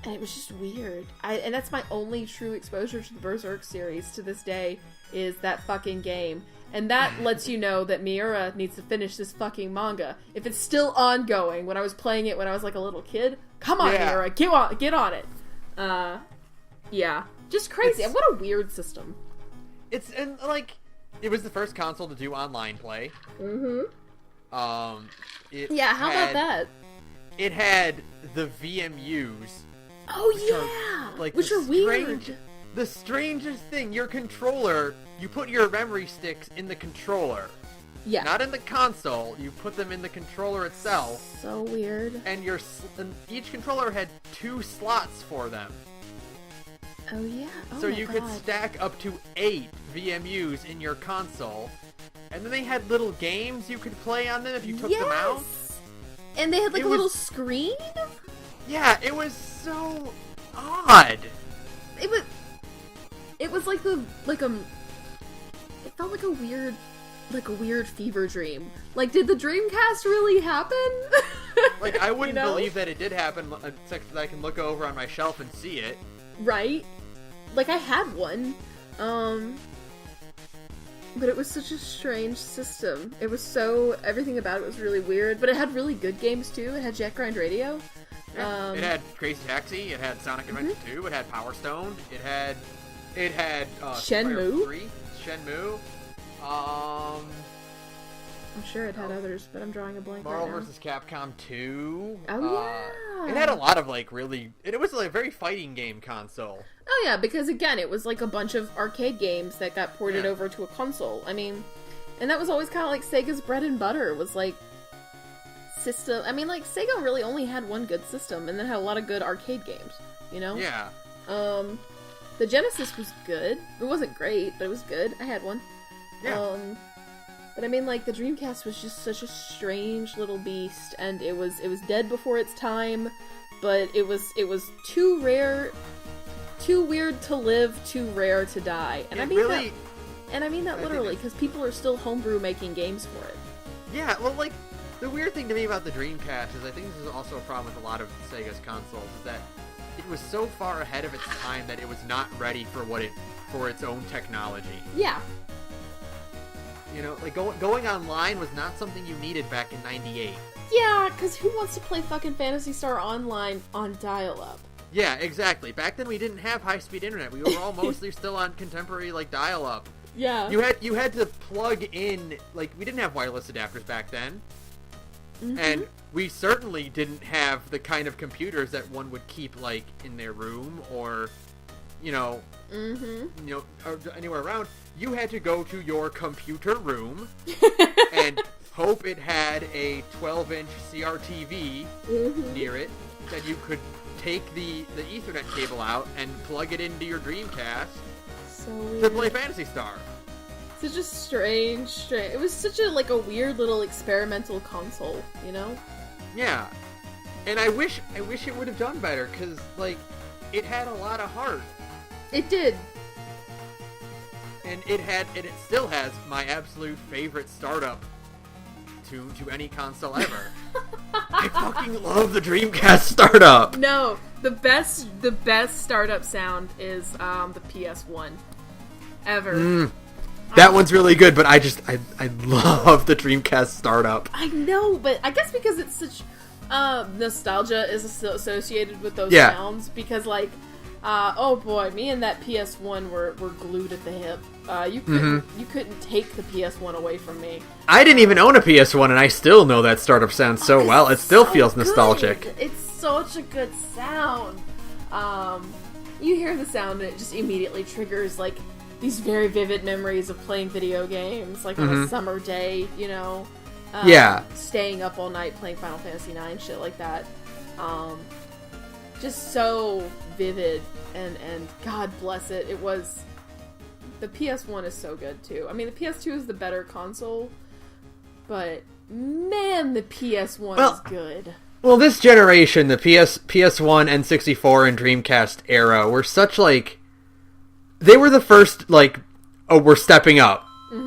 Speaker 2: And it was just weird. And that's my only true exposure to the Berserk series to this day, is that fucking game. And that lets you know that Miura needs to finish this fucking manga. If it's still ongoing, when I was playing it when I was like a little kid, come on, Miura, get on it. Yeah. Just crazy. What a weird system.
Speaker 1: And like, it was the first console to do online play.
Speaker 2: Mm-hmm.
Speaker 1: How
Speaker 2: about that?
Speaker 1: It had the VMUs.
Speaker 2: Oh, which are weird.
Speaker 1: The strangest thing, your controller, you put your memory sticks in the controller.
Speaker 2: Yeah.
Speaker 1: Not in the console, you put them in the controller itself.
Speaker 2: So weird.
Speaker 1: And each controller had 2 slots for them.
Speaker 2: Oh, yeah.
Speaker 1: So you could stack up to 8 VMUs in your console. And then they had little games you could play on them if you took them out.
Speaker 2: And they had like a little screen?
Speaker 1: Yeah, it was so odd.
Speaker 2: It was like it felt like a weird fever dream. Like, did the Dreamcast really happen?
Speaker 1: Like, I wouldn't believe that it did happen, except that I can look over on my shelf and see it.
Speaker 2: Right? Like, I had one. But it was such a strange system. It was so... Everything about it was really weird. But it had really good games, too. It had Jet Grind Radio.
Speaker 1: Yeah, it had Crazy Taxi. It had Sonic Adventure 2. It had Power Stone. It had
Speaker 2: Shenmue.
Speaker 1: 3. Shenmue.
Speaker 2: I'm sure it had others, but I'm drawing a blank
Speaker 1: Marvel
Speaker 2: right now.
Speaker 1: vs. Capcom 2.
Speaker 2: Oh, yeah.
Speaker 1: It had a lot of, like, really... It was, like, a very fighting game console.
Speaker 2: Oh, yeah, because, again, it was, like, a bunch of arcade games that got ported over to a console. I mean, and that was always kind of like Sega's bread and butter, was, like, system... I mean, like, Sega really only had one good system, and then had a lot of good arcade games, you know?
Speaker 1: Yeah.
Speaker 2: The Genesis was good. It wasn't great, but it was good. I had one.
Speaker 1: Yeah.
Speaker 2: But I mean, like, the Dreamcast was just such a strange little beast, and it was dead before its time, but it was too rare, too weird to live, too rare to die. And I mean that literally, because people are still homebrew making games for it.
Speaker 1: Yeah, well, like, the weird thing to me about the Dreamcast is I think this is also a problem with a lot of Sega's consoles, is that it was so far ahead of its time that it was not ready for its own technology.
Speaker 2: Yeah.
Speaker 1: You know, like, going online was not something you needed back in 98.
Speaker 2: Yeah, because who wants to play fucking Phantasy Star Online on dial-up?
Speaker 1: Yeah, exactly. Back then we didn't have high-speed internet. We were all mostly still on contemporary, like, dial-up.
Speaker 2: Yeah.
Speaker 1: You had to plug in, like, we didn't have wireless adapters back then.
Speaker 2: Mm-hmm.
Speaker 1: And we certainly didn't have the kind of computers that one would keep, like, in their room or, you know, or anywhere around. You had to go to your computer room and hope it had a 12-inch CRTV near it that you could take the Ethernet cable out and plug it into your Dreamcast to play Phantasy Star.
Speaker 2: Such a strange. It was such a, like, a weird little experimental console, you know?
Speaker 1: Yeah. And I wish it would have done better, because, like, it had a lot of heart.
Speaker 2: It did.
Speaker 1: And it still has my absolute favorite startup to any console ever. I fucking love the Dreamcast startup.
Speaker 2: No, the best startup sound is the PS1 ever.
Speaker 1: That one's really good, but I love the Dreamcast startup.
Speaker 2: I know, but I guess because it's such nostalgia is associated with those sounds, because, like, oh boy, me and that PS1 were glued at the hip. You couldn't take the PS1 away from me. I didn't even own a PS1, and I still know that startup sound so well. It still feels nostalgic. It's such a good sound. You hear the sound, and it just immediately triggers, like, these very vivid memories of playing video games, like on a summer day, you know. Staying up all night playing Final Fantasy IX, shit like that. Just so vivid, and God bless it. It was... The PS1 is so good, too. I mean, the PS2 is the better console, but man, the PS1 is good.
Speaker 1: Well, this generation, the PS1, N64, and Dreamcast era were such, like... They were the first, like, we're stepping up,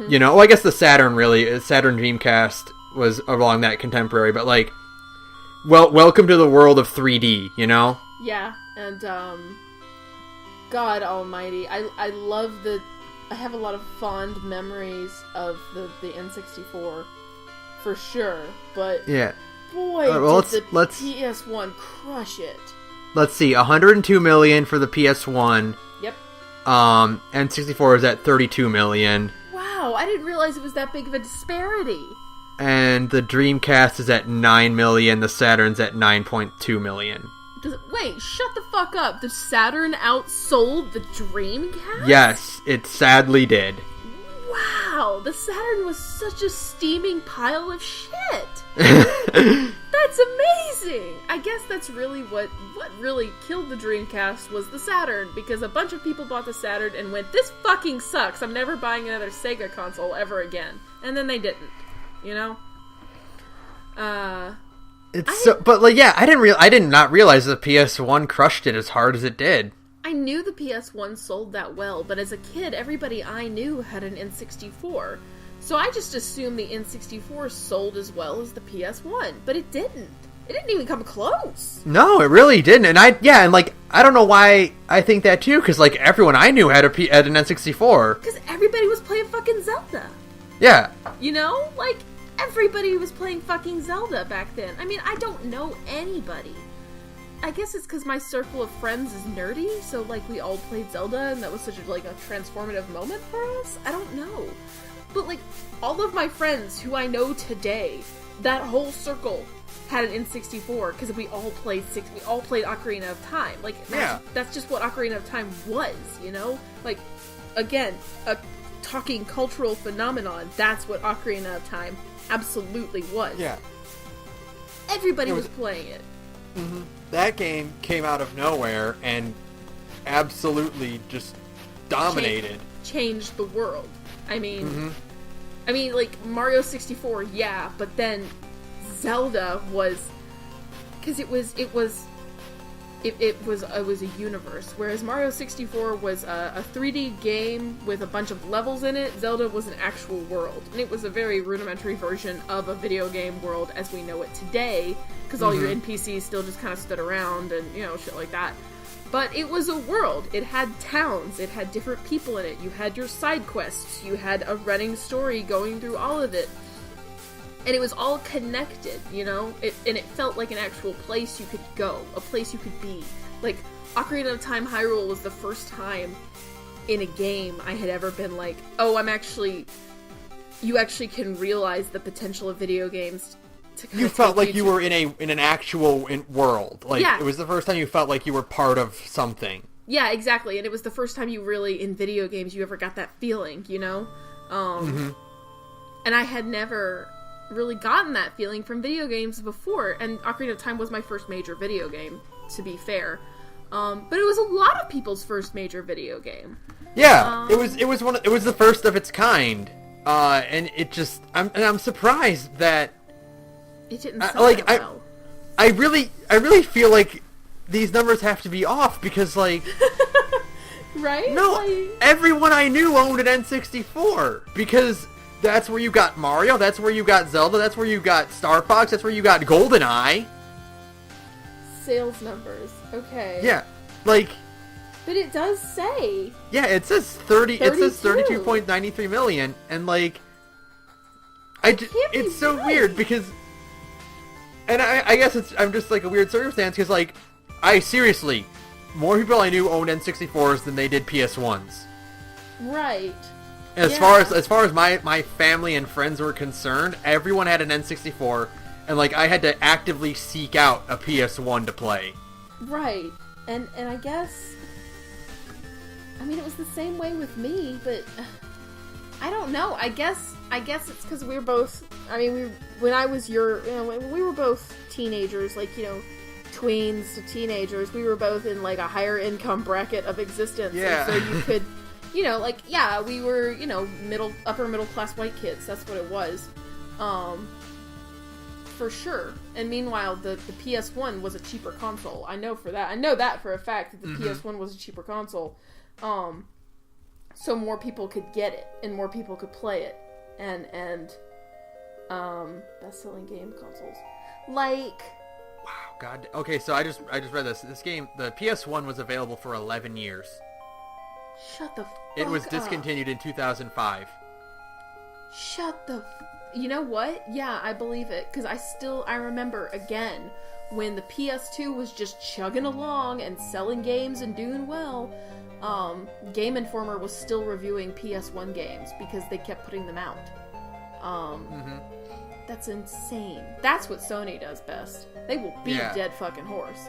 Speaker 1: you know? Well, I guess the Saturn Dreamcast was along that contemporary, but, like, welcome to the world of 3D, you know?
Speaker 2: Yeah, and, God almighty, I love I have a lot of fond memories of the N64, for sure, but, boy, did the PS1 crush it.
Speaker 1: Let's see, 102 million for the PS1.
Speaker 2: Yep.
Speaker 1: N64 is at 32 million.
Speaker 2: Wow, I didn't realize it was that big of a disparity.
Speaker 1: And the Dreamcast is at 9 million, the Saturn's at 9.2 million.
Speaker 2: Wait, shut the fuck up. The Saturn outsold the Dreamcast?
Speaker 1: Yes, it sadly did.
Speaker 2: Wow, the Saturn was such a steaming pile of shit. That's amazing. I guess that's really what really killed the Dreamcast was the Saturn, because a bunch of people bought the Saturn and went, this fucking sucks. I'm never buying another Sega console ever again. And then they didn't, you know?
Speaker 1: But like, yeah, I did not realize the PS1 crushed it as hard as it did.
Speaker 2: I knew the PS1 sold that well, but as a kid, everybody I knew had an N64. So I just assumed the N64 sold as well as the PS1, but it didn't. It didn't even come close.
Speaker 1: No, it really didn't. And I don't know why I think that too, because like everyone I knew had an N64.
Speaker 2: Because everybody was playing fucking Zelda.
Speaker 1: Yeah.
Speaker 2: You know? Like, everybody was playing fucking Zelda back then. I mean, I don't know anybody. I guess it's because my circle of friends is nerdy, so like we all played Zelda, and that was such a transformative moment for us. I don't know. But like, all of my friends who I know today, that whole circle had an N64 because we all played Ocarina of Time. Like, that's just what Ocarina of Time was, you know? Like, again, a talking cultural phenomenon. That's what Ocarina of Time absolutely was.
Speaker 1: Yeah.
Speaker 2: Everybody was playing it.
Speaker 1: Mm-hmm. That game came out of nowhere and absolutely just dominated.
Speaker 2: Changed the world. I mean, like Mario 64, yeah, but then Zelda was, because it was a universe, whereas Mario 64 was a 3D game with a bunch of levels in it. Zelda was an actual world, and it was a very rudimentary version of a video game world as we know it today, because all your NPCs still just kind of stood around and, you know, shit like that. But it was a world. It had towns. It had different people in it. You had your side quests. You had a running story going through all of it. And it was all connected, you know? And it felt like an actual place you could go. A place you could be. Like, Ocarina of Time Hyrule was the first time in a game I had ever been like, oh, you actually can realize the potential of video games.
Speaker 1: You felt like you were in an actual world. Like,
Speaker 2: yeah.
Speaker 1: It was the first time you felt like you were part of something.
Speaker 2: Yeah, exactly. And it was the first time you really, in video games, you ever got that feeling, you know? And I had never really gotten that feeling from video games before. And Ocarina of Time was my first major video game, to be fair. But it was a lot of people's first major video game.
Speaker 1: Yeah, it was the first of its kind. And it just, I'm surprised that
Speaker 2: it didn't sell that well.
Speaker 1: I really feel like these numbers have to be off because, like...
Speaker 2: right?
Speaker 1: No,
Speaker 2: like...
Speaker 1: everyone I knew owned an N64 because that's where you got Mario, that's where you got Zelda, that's where you got Star Fox, that's where you got GoldenEye.
Speaker 2: Sales numbers, okay.
Speaker 1: Yeah, like...
Speaker 2: But it does say...
Speaker 1: Yeah, it says 32.93 million, and like... It's so weird because... And I guess I'm just like a weird circumstance because like seriously, more people I knew owned N64s than they did PS1s.
Speaker 2: Right.
Speaker 1: As far as my family and friends were concerned, everyone had an N64, and like I had to actively seek out a PS1 to play.
Speaker 2: Right. And I guess, I mean, it was the same way with me, but I don't know. I guess it's because we were both. I mean, when I was we were both teenagers, like, you know, tweens to teenagers. We were both in like a higher income bracket of existence.
Speaker 1: Yeah.
Speaker 2: And so you could, you know, like, yeah, we were, you know, upper middle class white kids. That's what it was, for sure. And meanwhile, the PS1 was a cheaper console. I know that for a fact that the PS1 was a cheaper console. So more people could get it, and more people could play it, and best-selling game consoles, like.
Speaker 1: Wow, God. Okay, so I just read this. This game, the PS1 was available for 11 years.
Speaker 2: Shut the fuck
Speaker 1: It was
Speaker 2: up.
Speaker 1: discontinued in 2005.
Speaker 2: You know what? Yeah, I believe it, because I remember, again, when the PS2 was just chugging along and selling games and doing well. Game Informer was still reviewing PS1 games because they kept putting them out. That's insane. That's what Sony does best. They will beat a dead fucking horse.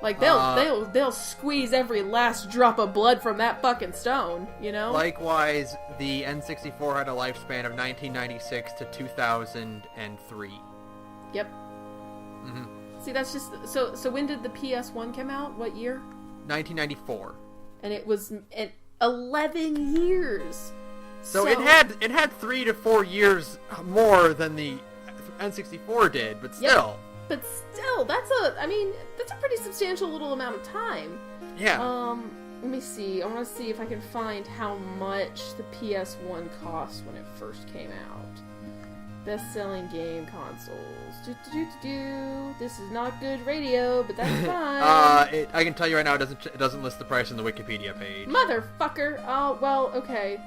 Speaker 2: Like, they'll squeeze every last drop of blood from that fucking stone, you know?
Speaker 1: Likewise, the N64 had a lifespan of 1996 to 2003.
Speaker 2: Yep. See, that's just... So when did the PS1 come out? What year?
Speaker 1: 1994.
Speaker 2: And it was 11 years.
Speaker 1: So it had 3 to 4 years more than the N64 did, but still.
Speaker 2: Yep. But still, that's a pretty substantial little amount of time.
Speaker 1: Yeah.
Speaker 2: Let me see. I want to see if I can find how much the PS1 cost when it first came out. Best-selling game consoles. This is not good radio, but that's fine.
Speaker 1: I can tell you right now, it doesn't list the price on the Wikipedia page.
Speaker 2: Motherfucker! Oh, well, okay.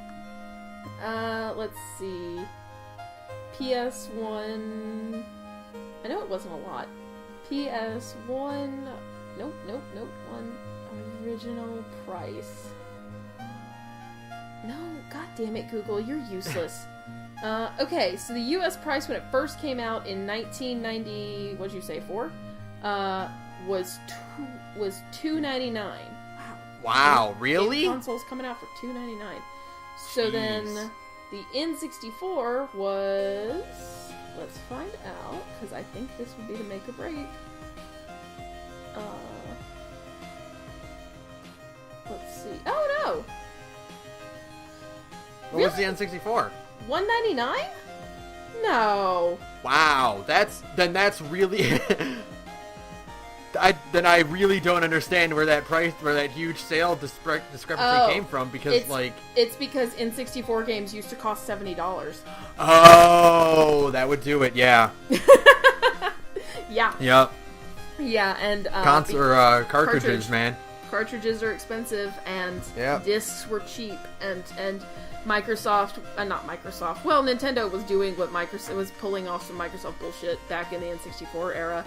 Speaker 2: Let's see. PS1... I know it wasn't a lot. PS1... Nope. One original price. No, god damn it, Google, you're useless. Okay, so the US price when it first came out in 1990, what'd you say, 4? Was $2.99.
Speaker 1: Wow, really?
Speaker 2: Game consoles coming out for $2.99. So then the N64 was, let's find out, because I think this would be the make or break. Let's see. Oh no!
Speaker 1: What was the N64?
Speaker 2: $199? No.
Speaker 1: Wow, that's really. I really don't understand where that huge sale discrepancy came from, because
Speaker 2: it's because N64 games used to cost $70.
Speaker 1: Oh, that would do it. Yeah.
Speaker 2: Yeah.
Speaker 1: Yep.
Speaker 2: Yeah, and
Speaker 1: cartridges, man.
Speaker 2: Cartridges are expensive, and discs were cheap, and Microsoft, not Microsoft. Well, Nintendo was doing what Microsoft was pulling off some Microsoft bullshit back in the N64 era.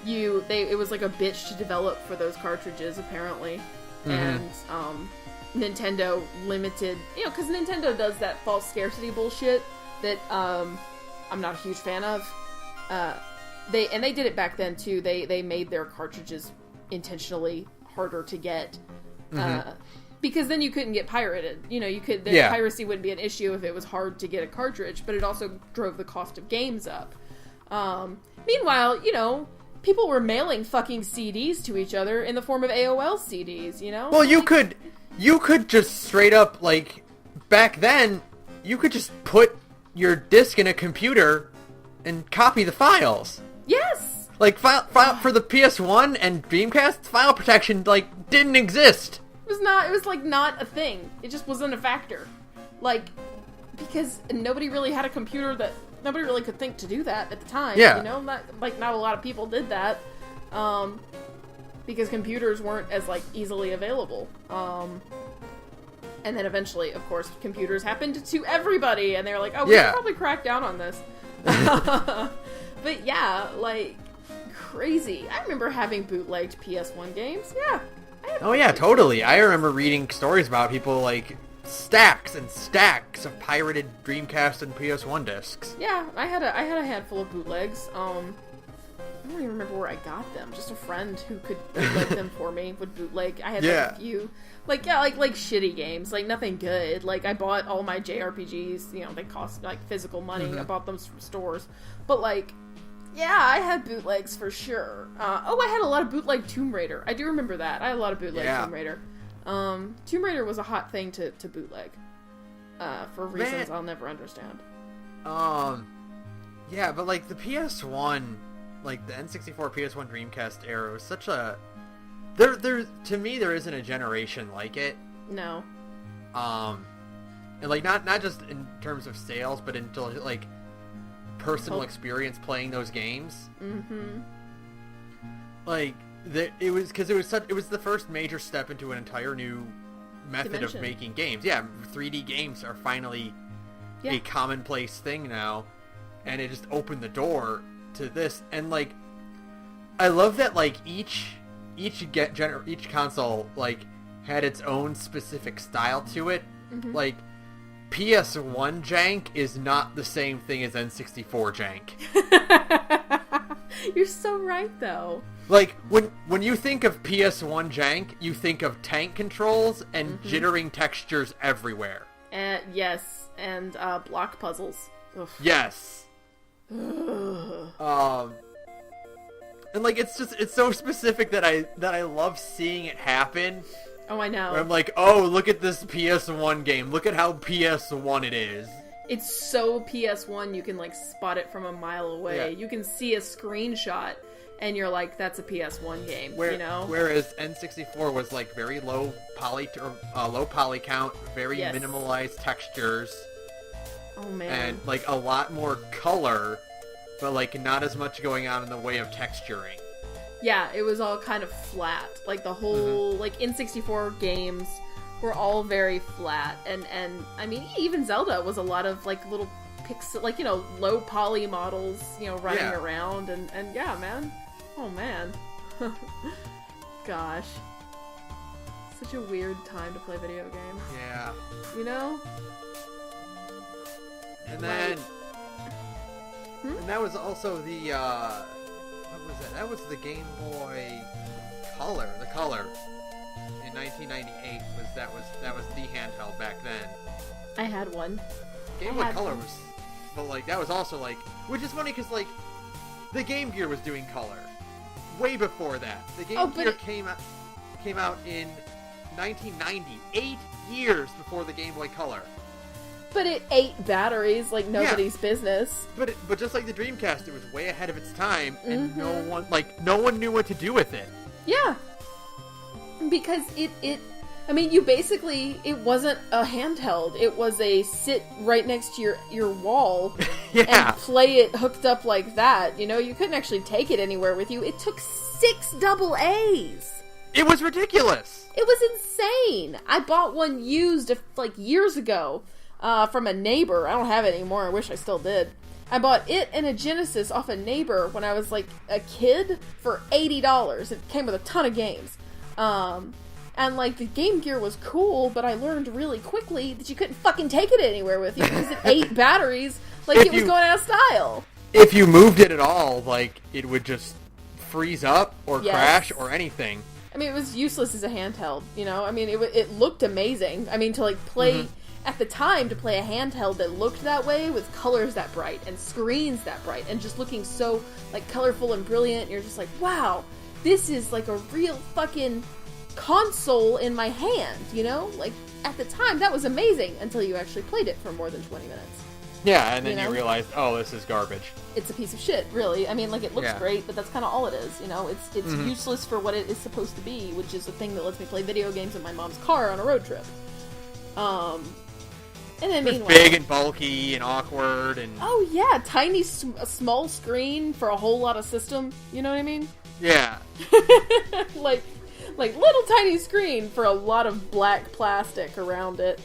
Speaker 2: It was like a bitch to develop for those cartridges, apparently, and Nintendo limited, because Nintendo does that false scarcity bullshit that I'm not a huge fan of. They did it back then too. They made their cartridges intentionally harder to get. Because then you couldn't get pirated. Piracy wouldn't be an issue if it was hard to get a cartridge, but it also drove the cost of games up. Meanwhile, people were mailing fucking CDs to each other in the form of AOL CDs,
Speaker 1: Well, you could just straight up, back then, you could just put your disc in a computer and copy the files.
Speaker 2: Yes!
Speaker 1: File for the PS1 and Dreamcast, file protection, didn't exist.
Speaker 2: It was not a thing. It just wasn't a factor. Because nobody really had a computer that... Nobody really could think to do that at the time.
Speaker 1: Yeah.
Speaker 2: Not a lot of people did that. Because computers weren't as, easily available. And then eventually, of course, computers happened to everybody. And they're like, oh, we should probably crack down on this. But yeah, crazy. I remember having bootlegged PS1 games. Yeah.
Speaker 1: Oh yeah, totally. I remember reading stories about people stacks and stacks of pirated Dreamcast and PS1 discs.
Speaker 2: Yeah, I had a handful of bootlegs. I don't even remember where I got them. Just a friend who could bootleg them for me would bootleg. I had a few. Shitty games. Nothing good. I bought all my JRPGs, they cost physical money. I bought them from stores. But I had bootlegs for sure. I had a lot of bootleg Tomb Raider. I do remember that. I had a lot of bootleg Tomb Raider. Tomb Raider was a hot thing to bootleg. For reasons I'll never understand.
Speaker 1: Yeah, but the PS1, the N64, PS1, Dreamcast era was such a... There, to me, there isn't a generation like it.
Speaker 2: No.
Speaker 1: And not just in terms of sales, but until personal experience playing those games.
Speaker 2: Mm-hmm.
Speaker 1: It was the first major step into an entire new method of making games. Yeah, 3D games are finally a commonplace thing now, and it just opened the door to this. And I love that each console had its own specific style to it. Mm-hmm. PS1 jank is not the same thing as N64 jank.
Speaker 2: You're so right, though.
Speaker 1: When you think of PS1 jank, you think of tank controls and jittering textures everywhere.
Speaker 2: Yes, and block puzzles. Ugh.
Speaker 1: Yes. And it's so specific that I love seeing it happen.
Speaker 2: Oh, I know.
Speaker 1: Where I'm oh, look at this PS1 game. Look at how PS1 it is.
Speaker 2: It's so PS1, you can spot it from a mile away. Yeah. You can see a screenshot, and you're that's a PS1 game.
Speaker 1: Whereas N64 was very low poly count, very minimalized textures.
Speaker 2: Oh, man.
Speaker 1: And, like, a lot more color, but, like, not as much going on in the way of texturing.
Speaker 2: Yeah, it was all kind of flat. Like, the whole, like, N64 games were all very flat. And, I mean, even Zelda was a lot of, like, little pixel, like, you know, low poly models, you know, running around. And yeah, man. Oh, man. Gosh. Such a weird time to play video games.
Speaker 1: Yeah.
Speaker 2: You know?
Speaker 1: And then... And that was also the, what was that? That was the Game Boy Color. The Color. In 1998 that was the handheld back then.
Speaker 2: I had one.
Speaker 1: Game Boy Color was... But, like, that was also, like... Which is funny, because, like, the Game Gear was doing color. Way before that. The Game Gear came out in 1990. 8 years before the Game Boy Color.
Speaker 2: But it ate batteries like nobody's business.
Speaker 1: But just like the Dreamcast, it was way ahead of its time, and no one knew what to do with it.
Speaker 2: Yeah. Because I mean, you basically, it wasn't a handheld. It was a sit right next to your wall and play it hooked up like that. You know, you couldn't actually take it anywhere with you. It took 6 AAs.
Speaker 1: It was ridiculous.
Speaker 2: It was insane. I bought one used like years ago from a neighbor. I don't have it anymore. I wish I still did. I bought it and a Genesis off a neighbor when I was like a kid for $80. It came with a ton of games. And, like, the Game Gear was cool, but I learned really quickly that you couldn't fucking take it anywhere with you because it ate batteries like it was going out of style.
Speaker 1: If you moved it at all, like, it would just freeze up or crash or anything.
Speaker 2: I mean, it was useless as a handheld, you know? I mean, it looked amazing. I mean, to, like, play... At the time, to play a handheld that looked that way with colors that bright and screens that bright and just looking so, like, colorful and brilliant, and you're just like, wow, this is, like, a real fucking console in my hand, you know? Like, at the time, that was amazing until you actually played it for more than 20 minutes.
Speaker 1: Yeah, and then you realized, oh, this is garbage.
Speaker 2: It's a piece of shit, really. I mean, like, it looks great, but that's kind of all it is, you know? It's useless for what it is supposed to be, which is a thing that lets me play video games in my mom's car on a road trip. And then meanwhile,
Speaker 1: big and bulky and awkward and...
Speaker 2: Oh, yeah, tiny, small screen for a whole lot of system, you know what I mean?
Speaker 1: Yeah.
Speaker 2: like little tiny screen for a lot of black plastic around it.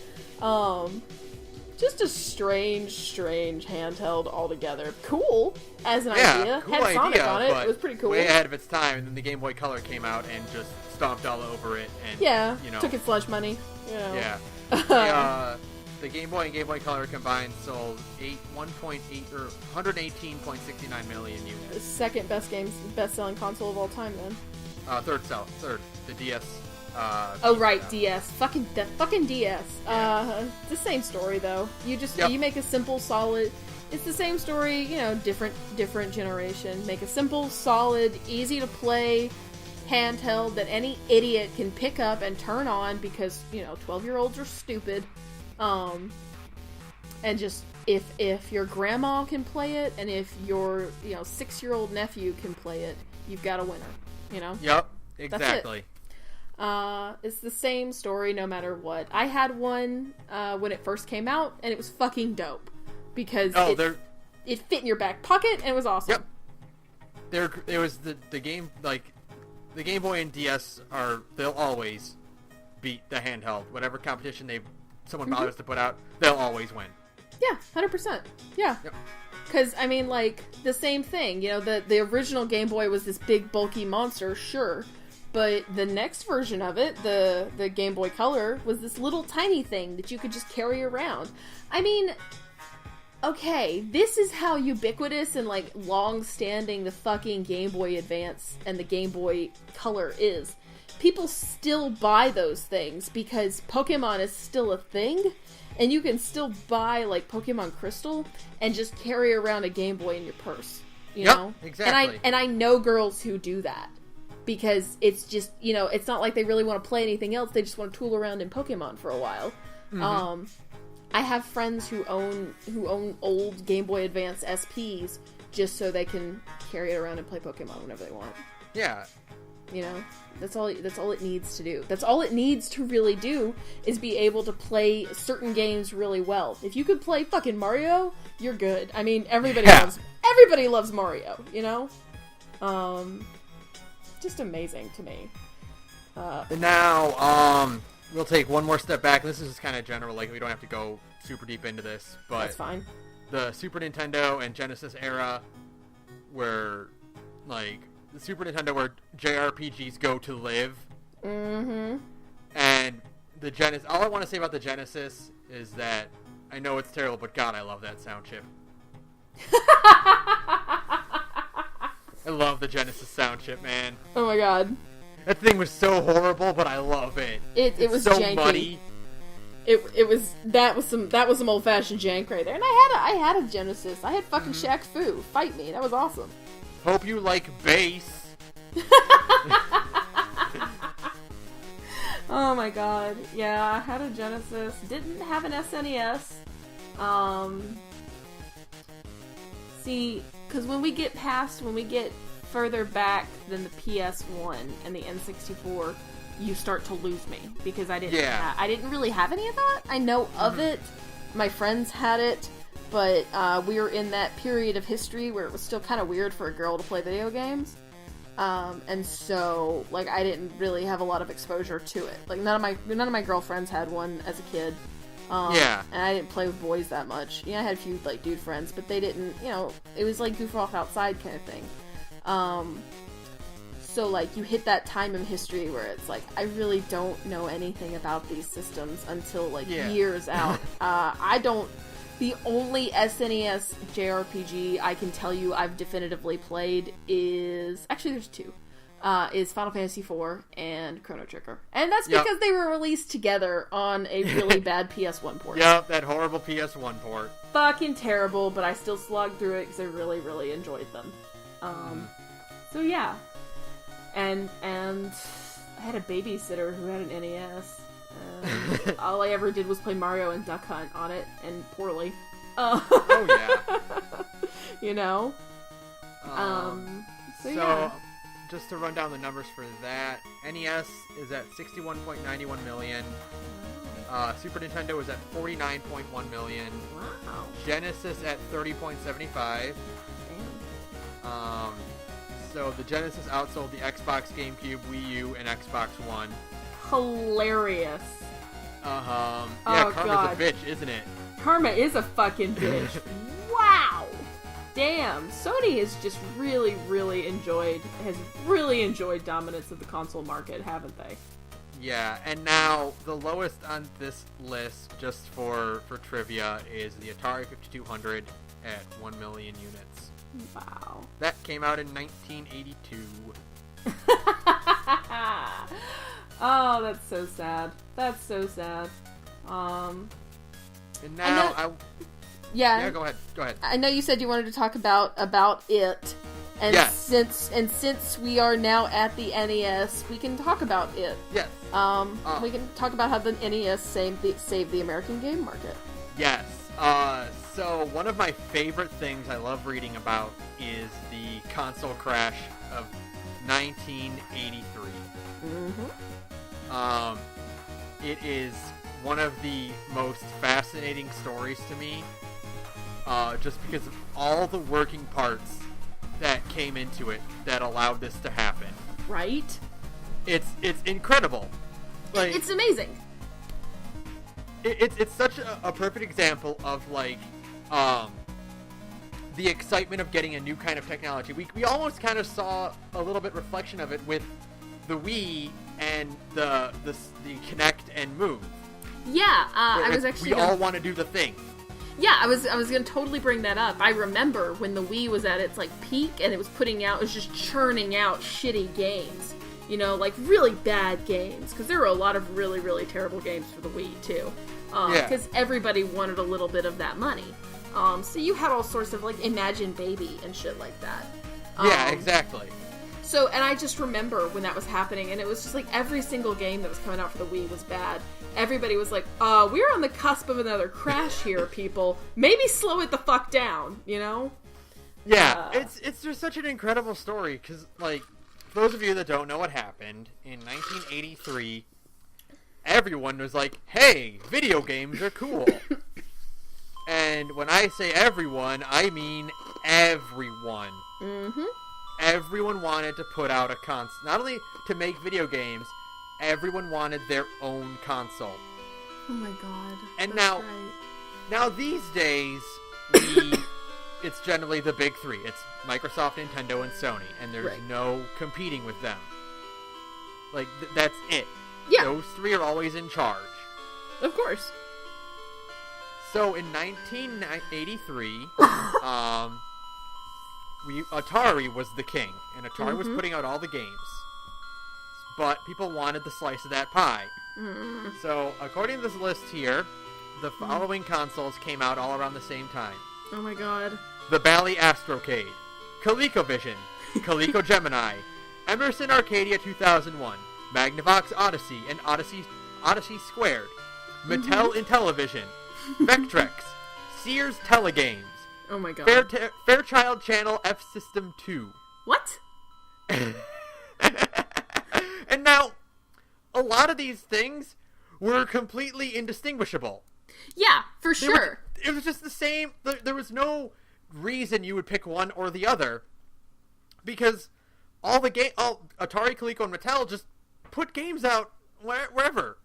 Speaker 2: Just a strange handheld altogether. Cool as an idea.
Speaker 1: Cool
Speaker 2: Had Sonic on it. It was pretty cool.
Speaker 1: Way ahead of its time, and then the Game Boy Color came out and just stomped all over it. And you know,
Speaker 2: took its lunch money. You know.
Speaker 1: Yeah. The Game Boy and Game Boy Color combined sold 118.69 million units.
Speaker 2: The second best-selling console of all time, then.
Speaker 1: Third. The DS.
Speaker 2: DS. Fucking DS.
Speaker 1: Yeah.
Speaker 2: It's the same story though. You just you make a simple, solid. It's the same story, you know, different generation. Make a simple, solid, easy to play handheld that any idiot can pick up and turn on because, you know, 12-year-olds are stupid. And just if your grandma can play it and if your 6-year-old nephew can play it, you've got a winner. You know?
Speaker 1: Yep, exactly.
Speaker 2: It's the same story no matter what. I had one when it first came out, and it was fucking dope because it fit in your back pocket and it was awesome.
Speaker 1: Yep. There was the game, like the Game Boy and DS they'll always beat the handheld. Whatever competition someone bothers to put out, they'll always win.
Speaker 2: Yeah, 100%. Yeah.
Speaker 1: Yep.
Speaker 2: Because, I mean, like, the same thing. You know, the original Game Boy was this big, bulky monster, sure. But the next version of it, the Game Boy Color, was this little tiny thing that you could just carry around. I mean, okay, this is how ubiquitous and, like, long-standing the fucking Game Boy Advance and the Game Boy Color is. People still buy those things because Pokemon is still a thing. And you can still buy, like, Pokemon Crystal and just carry around a Game Boy in your purse, you know?
Speaker 1: Exactly.
Speaker 2: And I know girls who do that. Because it's just, you know, it's not like they really want to play anything else. They just want to tool around in Pokemon for a while. Mm-hmm. I have friends who own old Game Boy Advance SPs just so they can carry it around and play Pokemon whenever they want.
Speaker 1: Yeah.
Speaker 2: You know, that's all it needs to do. That's all it needs to really do is be able to play certain games really well. If you could play fucking Mario, you're good. I mean, everybody loves Mario, you know? Just amazing to me.
Speaker 1: And now, we'll take one more step back. This is just kind of general, like we don't have to go super deep into this, but
Speaker 2: that's fine.
Speaker 1: The Super Nintendo and Genesis era where, like, the Super Nintendo where JRPGs go to live.
Speaker 2: Mm-hmm.
Speaker 1: And the Genesis, all I want to say about the Genesis is that I know it's terrible, but God, I love that sound chip. I love the Genesis sound chip, man.
Speaker 2: Oh my god.
Speaker 1: That thing was so horrible, but I love it.
Speaker 2: It was
Speaker 1: so
Speaker 2: janky.
Speaker 1: muddy.
Speaker 2: It was that was some old fashioned jank right there. And I had a Genesis. I had fucking Shaq Fu fight me. That was awesome.
Speaker 1: Hope you like bass.
Speaker 2: Oh my god. Yeah, I had a Genesis. Didn't have an SNES. See, because when we get further back than the PS1 and the N64, you start to lose me because I didn't really have any of that. I know of it. My friends had it, but we were in that period of history where it was still kind of weird for a girl to play video games. And so, like, I didn't really have a lot of exposure to it. Like, none of my girlfriends had one as a kid. And I didn't play with boys that much. Yeah, I had a few, like, dude friends, but they didn't, you know, it was like goof off outside kind of thing. So, like, you hit that time in history where it's like, I really don't know anything about these systems until, like, years out. The only SNES JRPG I can tell you I've definitively played is... Actually, there's two. Is Final Fantasy IV and Chrono Trigger. And that's because they were released together on a really bad PS1 port.
Speaker 1: Yep, that horrible PS1 port.
Speaker 2: Fucking terrible, but I still slogged through it because I really, really enjoyed them. So yeah. And I had a babysitter who had an NES. All I ever did was play Mario and Duck Hunt on it, and poorly.
Speaker 1: Oh yeah.
Speaker 2: You know? So yeah.
Speaker 1: Just to run down the numbers for that, NES is at 61.91 million. Super Nintendo is at 49.1 million.
Speaker 2: Wow.
Speaker 1: Genesis at 30.75.
Speaker 2: Damn.
Speaker 1: So the Genesis outsold the Xbox, GameCube, Wii U, and Xbox One.
Speaker 2: Hilarious.
Speaker 1: Yeah,
Speaker 2: Oh,
Speaker 1: Karma's
Speaker 2: God.
Speaker 1: a bitch, isn't it?
Speaker 2: Karma is a fucking bitch. Wow. Damn. Sony has just really enjoyed dominance of the console market, haven't they?
Speaker 1: Yeah, and now the lowest on this list, just for trivia, is the Atari 5200 at 1 million units.
Speaker 2: Wow.
Speaker 1: That came out in 1982.
Speaker 2: Oh, that's so sad. That's so sad.
Speaker 1: And now
Speaker 2: Yeah,
Speaker 1: go ahead.
Speaker 2: I know you said you wanted to talk about it. And
Speaker 1: yes.
Speaker 2: since we are now at the NES, we can talk about it.
Speaker 1: Yes.
Speaker 2: We can talk about how the NES saved the American game market.
Speaker 1: Yes. So one of my favorite things I love reading about is the console crash of 1983.
Speaker 2: Mm-hmm.
Speaker 1: It is one of the most fascinating stories to me, just because of all the working parts that came into it that allowed this to happen.
Speaker 2: Right?
Speaker 1: It's incredible. Like,
Speaker 2: it's amazing.
Speaker 1: It's such a perfect example of, like, the excitement of getting a new kind of technology. We almost kind of saw a little bit reflection of it with the Wii and the Kinect and Move.
Speaker 2: Yeah, I was actually.
Speaker 1: We all want to do the thing.
Speaker 2: Yeah, I was gonna totally bring that up. I remember when the Wii was at its like peak and it was just churning out shitty games. You know, like really bad games, because there were a lot of really, really terrible games for the Wii too. Because everybody wanted a little bit of that money. So you had all sorts of like Imagine Baby and shit like that.
Speaker 1: Yeah, exactly.
Speaker 2: So, and I just remember when that was happening, and it was just like every single game that was coming out for the Wii was bad. Everybody was like, we're on the cusp of another crash here, people. Maybe slow it the fuck down, you know?
Speaker 1: Yeah, it's just such an incredible story, because, like, for those of you that don't know what happened, in 1983, everyone was like, hey, video games are cool. And when I say everyone, I mean everyone.
Speaker 2: Mm-hmm.
Speaker 1: Everyone wanted to put out a console. Not only to make video games, everyone wanted their own console.
Speaker 2: Oh my god.
Speaker 1: And
Speaker 2: That's
Speaker 1: now these days, it's generally the big three. It's Microsoft, Nintendo, and Sony, and there's no competing with them. Like, that's it.
Speaker 2: Yeah.
Speaker 1: Those three are always in charge.
Speaker 2: Of course.
Speaker 1: So, in 1983, Atari was the king, and Atari was putting out all the games. But people wanted the slice of that pie. So, according to this list here, the following consoles came out all around the same time.
Speaker 2: Oh my god.
Speaker 1: The Bally Astrocade, ColecoVision, Coleco Gemini, Emerson Arcadia 2001, Magnavox Odyssey and Odyssey Squared, Mattel Intellivision, Vectrex, Sears Telegames,
Speaker 2: Oh my god.
Speaker 1: Fairchild Channel F System 2.
Speaker 2: What?
Speaker 1: And now, a lot of these things were completely indistinguishable.
Speaker 2: Yeah, for sure.
Speaker 1: It was just the same. There was no reason you would pick one or the other, because all Atari, Coleco, and Mattel just put games out wherever.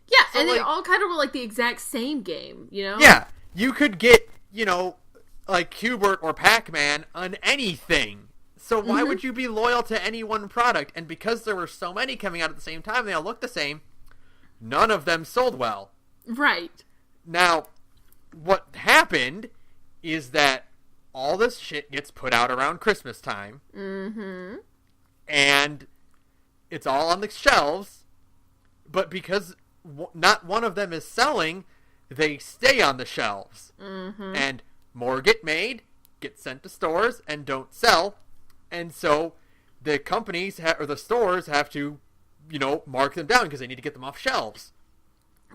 Speaker 2: Yeah,
Speaker 1: So,
Speaker 2: and
Speaker 1: like,
Speaker 2: they all kind of were like the exact same game, you know?
Speaker 1: Yeah, you could get, like Q*bert or Pac-Man on anything. So why would you be loyal to any one product? And because there were so many coming out at the same time, they all looked the same, none of them sold well.
Speaker 2: Right.
Speaker 1: Now, what happened is that all this shit gets put out around Christmas time.
Speaker 2: Mm-hmm.
Speaker 1: And it's all on the shelves. But because not one of them is selling, they stay on the shelves.
Speaker 2: Mm-hmm.
Speaker 1: And more get made, get sent to stores, and don't sell. And so the companies or the stores have to, mark them down because they need to get them off shelves.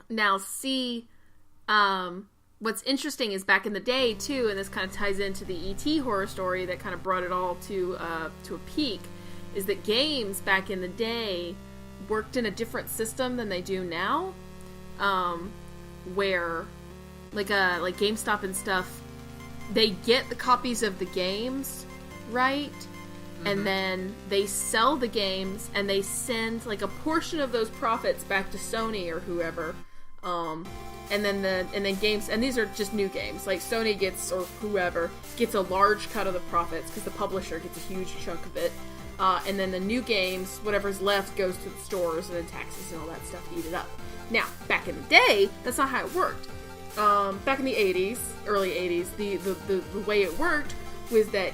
Speaker 2: Now, see, what's interesting is back in the day, too, and this kind of ties into the E.T. horror story that kind of brought it all to a peak, is that games back in the day worked in a different system than they do now, where, like GameStop and stuff, they get the copies of the games, right? And then they sell the games, and they send like a portion of those profits back to Sony or whoever. And then games, and these are just new games. Like Sony gets, or whoever gets, a large cut of the profits because the publisher gets a huge chunk of it. And then the new games, whatever's left, goes to the stores, and then taxes and all that stuff eat it up. Now, back in the day, that's not how it worked. Back in the 80s, early 80s, the way it worked was that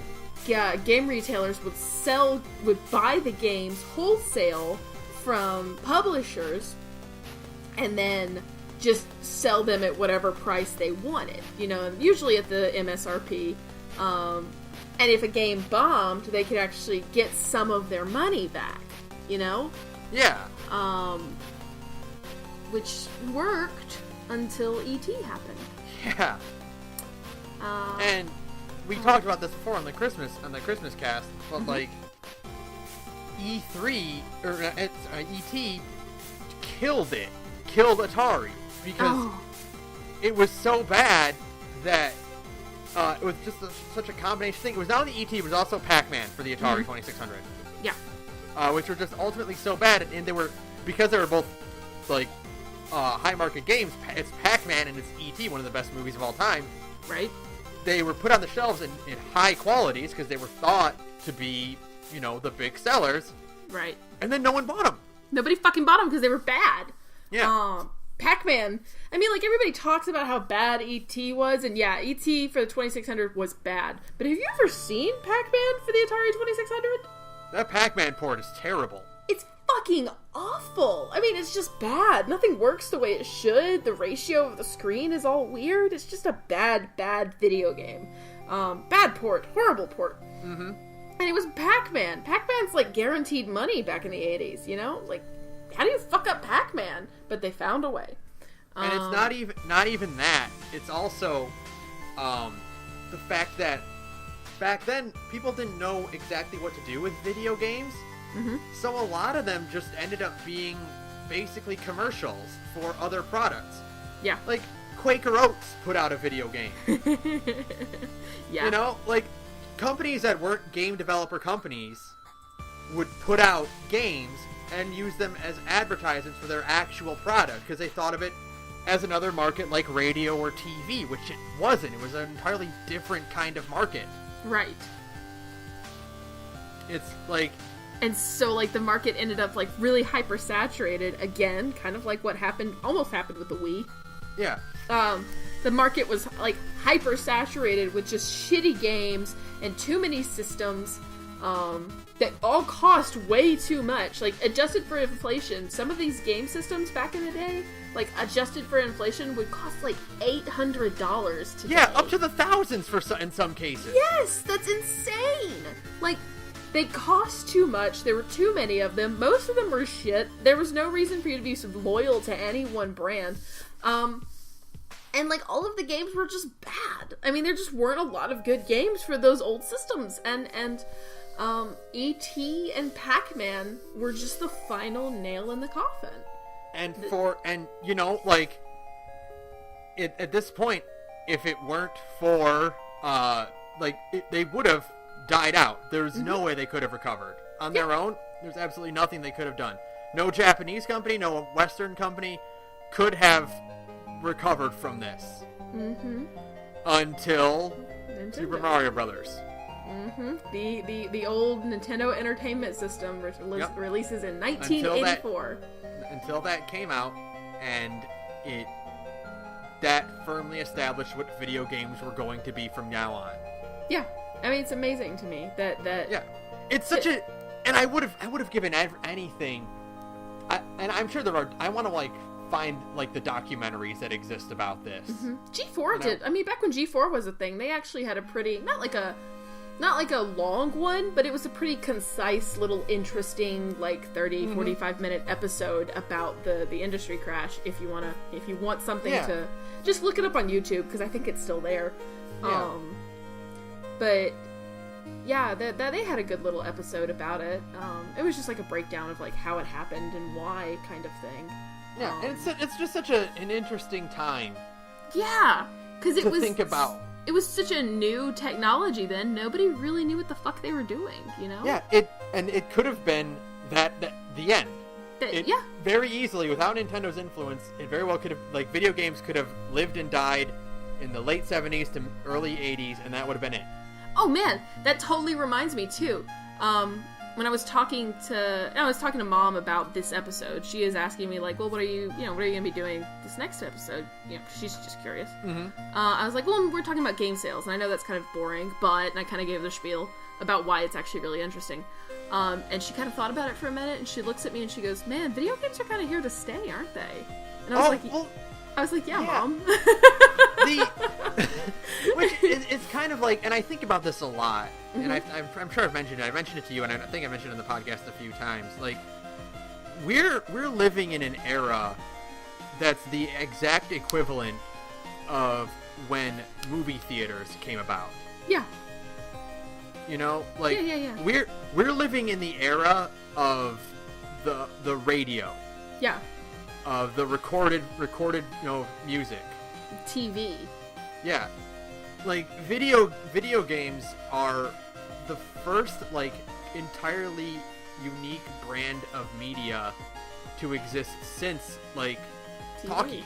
Speaker 2: game retailers would buy the games wholesale from publishers and then just sell them at whatever price they wanted, usually at the MSRP. And if a game bombed, they could actually get some of their money back,
Speaker 1: Yeah.
Speaker 2: Which worked until E.T. happened.
Speaker 1: Yeah. And we talked about this before on the Christmas cast, but like E3 or ET killed Atari because it was so bad that it was just such a combination thing. It was not only ET, it was also Pac-Man for the Atari 2600.
Speaker 2: Yeah.
Speaker 1: Which were just ultimately so bad, and they were, because they were both like high market games. It's Pac-Man and it's E.T., one of the best movies of all time.
Speaker 2: Right.
Speaker 1: They were put on the shelves in high qualities because they were thought to be, the big sellers.
Speaker 2: Right.
Speaker 1: And then no one bought them.
Speaker 2: Nobody fucking bought them because they were bad.
Speaker 1: Yeah.
Speaker 2: Pac-Man, I mean, like, everybody talks about how bad E.T. was, and yeah, E.T. for the 2600 was bad. But have you ever seen Pac-Man for the Atari 2600?
Speaker 1: That Pac-Man port is terrible.
Speaker 2: It's fucking awful. I mean, it's just bad. Nothing works the way it should. The ratio of the screen is all weird. It's just a bad video game. Bad port. Horrible port.
Speaker 1: Mm-hmm.
Speaker 2: And it was Pac-Man. Pac-Man's, like, guaranteed money back in the 80s, Like, how do you fuck up Pac-Man? But they found a way.
Speaker 1: And it's not even that. It's also the fact that back then people didn't know exactly what to do with video games.
Speaker 2: Mm-hmm.
Speaker 1: So a lot of them just ended up being basically commercials for other products.
Speaker 2: Yeah.
Speaker 1: Like, Quaker Oats put out a video game.
Speaker 2: Yeah.
Speaker 1: You know, like, companies that weren't game developer companies would put out games and use them as advertisements for their actual product because they thought of it as another market like radio or TV, which it wasn't. It was an entirely different kind of market.
Speaker 2: Right.
Speaker 1: It's like...
Speaker 2: And so, like, the market ended up, like, really hyper-saturated, again, kind of like what almost happened with the Wii.
Speaker 1: Yeah.
Speaker 2: The market was, like, hyper-saturated with just shitty games and too many systems, that all cost way too much. Like, adjusted for inflation, some of these game systems back in the day, like, adjusted for inflation, would cost, like, $800 today.
Speaker 1: Yeah, up to the thousands in some cases.
Speaker 2: Yes, that's insane! Like, they cost too much, there were too many of them, most of them were shit, there was no reason for you to be loyal to any one brand, and, like, all of the games were just bad. I mean, there just weren't a lot of good games for those old systems, and E.T. and Pac-Man were just the final nail in the coffin.
Speaker 1: And you know, like, at this point, if it weren't for, they would have died out. There's no way they could have recovered. On their own, there's absolutely nothing they could have done. No Japanese company, no Western company could have recovered from this. Mm-hmm. Until Super Mario Brothers.
Speaker 2: Mm-hmm. The old Nintendo Entertainment System releases in 1984.
Speaker 1: Until that came out, and that firmly established what video games were going to be from now on.
Speaker 2: Yeah, I mean, it's amazing to me that
Speaker 1: yeah, it's such a, and I would have given anything, and I'm sure there are. I want to like find like the documentaries that exist about this.
Speaker 2: Mm-hmm. G4 did. I mean, back when G4 was a thing, they actually had a pretty not like a long one, but it was a pretty concise little interesting like 30 45 minute episode about the industry crash. If you want something to just look it up on YouTube, because I think it's still there.
Speaker 1: Yeah.
Speaker 2: But yeah, they had a good little episode about it. It was just like a breakdown of like how it happened and why, kind of thing.
Speaker 1: Yeah, and it's just such an interesting time.
Speaker 2: Yeah, because it was
Speaker 1: think about.
Speaker 2: It was such a new technology then. Nobody really knew what the fuck they were doing, you know?
Speaker 1: Yeah, it could have been the end.
Speaker 2: Yeah.
Speaker 1: Very easily, without Nintendo's influence, it very well could have, like, video games could have lived and died in the late 70s to early 80s, and that would have been it.
Speaker 2: Oh man, that totally reminds me too. When I was talking to Mom about this episode, she is asking me like, well, what are you gonna be doing this next episode? You know, she's just curious. Mm-hmm. I was like, well, we're talking about game sales, and I know that's kind of boring, and I kind of gave the spiel about why it's actually really interesting. And she kind of thought about it for a minute, and she looks at me and she goes, man, video games are kind of here to stay, aren't they? And I was like, yeah. Mom.
Speaker 1: Which is kind of like, and I think about this a lot, and I'm sure I've mentioned it. I mentioned it to you, and I think I mentioned it in the podcast a few times. Like, we're living in an era that's the exact equivalent of when movie theaters came about.
Speaker 2: Yeah.
Speaker 1: You know, like
Speaker 2: yeah.
Speaker 1: We're living in the era of the radio.
Speaker 2: Yeah.
Speaker 1: Of the recorded, music.
Speaker 2: TV.
Speaker 1: Yeah. Like, video games are the first, like, entirely unique brand of media to exist since, like,
Speaker 2: TV.
Speaker 1: talkies.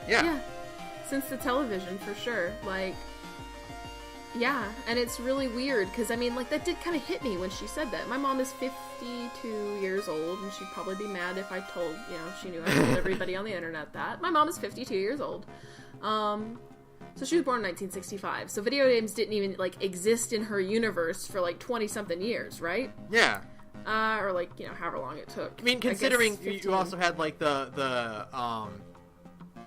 Speaker 1: Yeah.
Speaker 2: Since the television, for sure. Like, yeah, and it's really weird, because, I mean, like, that did kind of hit me when she said that. My mom is 52 years old, and she'd probably be mad if I told, she knew I told everybody on the internet that. My mom is 52 years old. So she was born in 1965, so video games didn't even, like, exist in her universe for, like, 20-something years, right?
Speaker 1: Yeah.
Speaker 2: Or, like, however long it took.
Speaker 1: I mean, considering you also had, like, the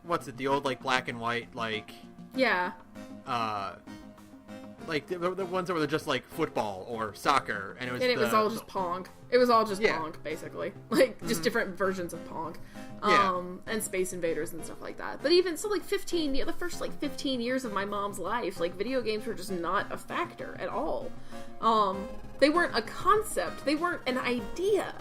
Speaker 1: what's it, the old, like, black and white, like...
Speaker 2: Yeah.
Speaker 1: Like, the ones that were just, like, football or soccer, and it was
Speaker 2: all just Pong. It was all just Pong, basically. Like, just different versions of Pong. And Space Invaders and stuff like that. But even, so, like, the first, like, 15 years of my mom's life, like, video games were just not a factor at all. They weren't a concept. They weren't an idea.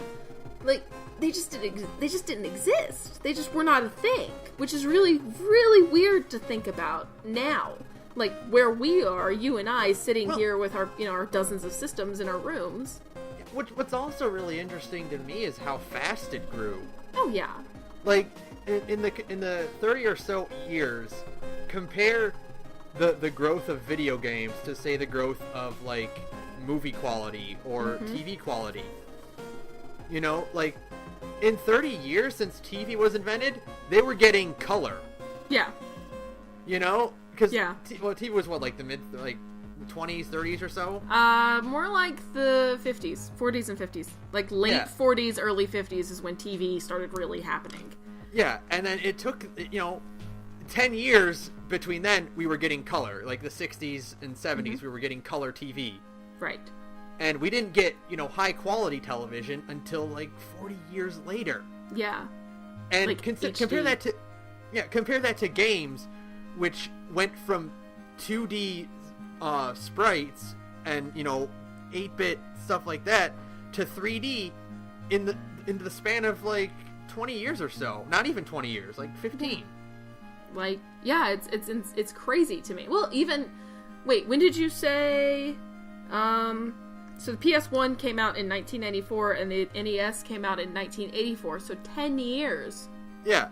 Speaker 2: Like, they just didn't exist. They just were not a thing, which is really, really weird to think about now. Like, where we are, you and I, sitting here with our, our dozens of systems in our rooms.
Speaker 1: What's also really interesting to me is how fast it grew.
Speaker 2: Oh, yeah.
Speaker 1: Like, in the 30 or so years, compare the growth of video games to, say, the growth of, like, movie quality or TV quality. You know, like, in 30 years since TV was invented, they were getting color.
Speaker 2: Yeah.
Speaker 1: You know? Because TV was what, like the mid, like 20s, 30s or so?
Speaker 2: More like the 50s, 40s and 50s. Like late 40s, early 50s is when TV started really happening.
Speaker 1: Yeah, and then it took, 10 years between then, we were getting color. Like the 60s and 70s, we were getting color TV.
Speaker 2: Right.
Speaker 1: And we didn't get, high quality television until like 40 years later.
Speaker 2: Yeah.
Speaker 1: And
Speaker 2: like
Speaker 1: compare that to games, which went from 2D sprites and 8-bit stuff like that to 3D in the span of like 20 years or so. Not even 20 years, like 15.
Speaker 2: Like, yeah, it's crazy to me. Well, when did you say? So the PS1 came out in 1994 and the NES came out in 1984. So 10 years.
Speaker 1: Yeah.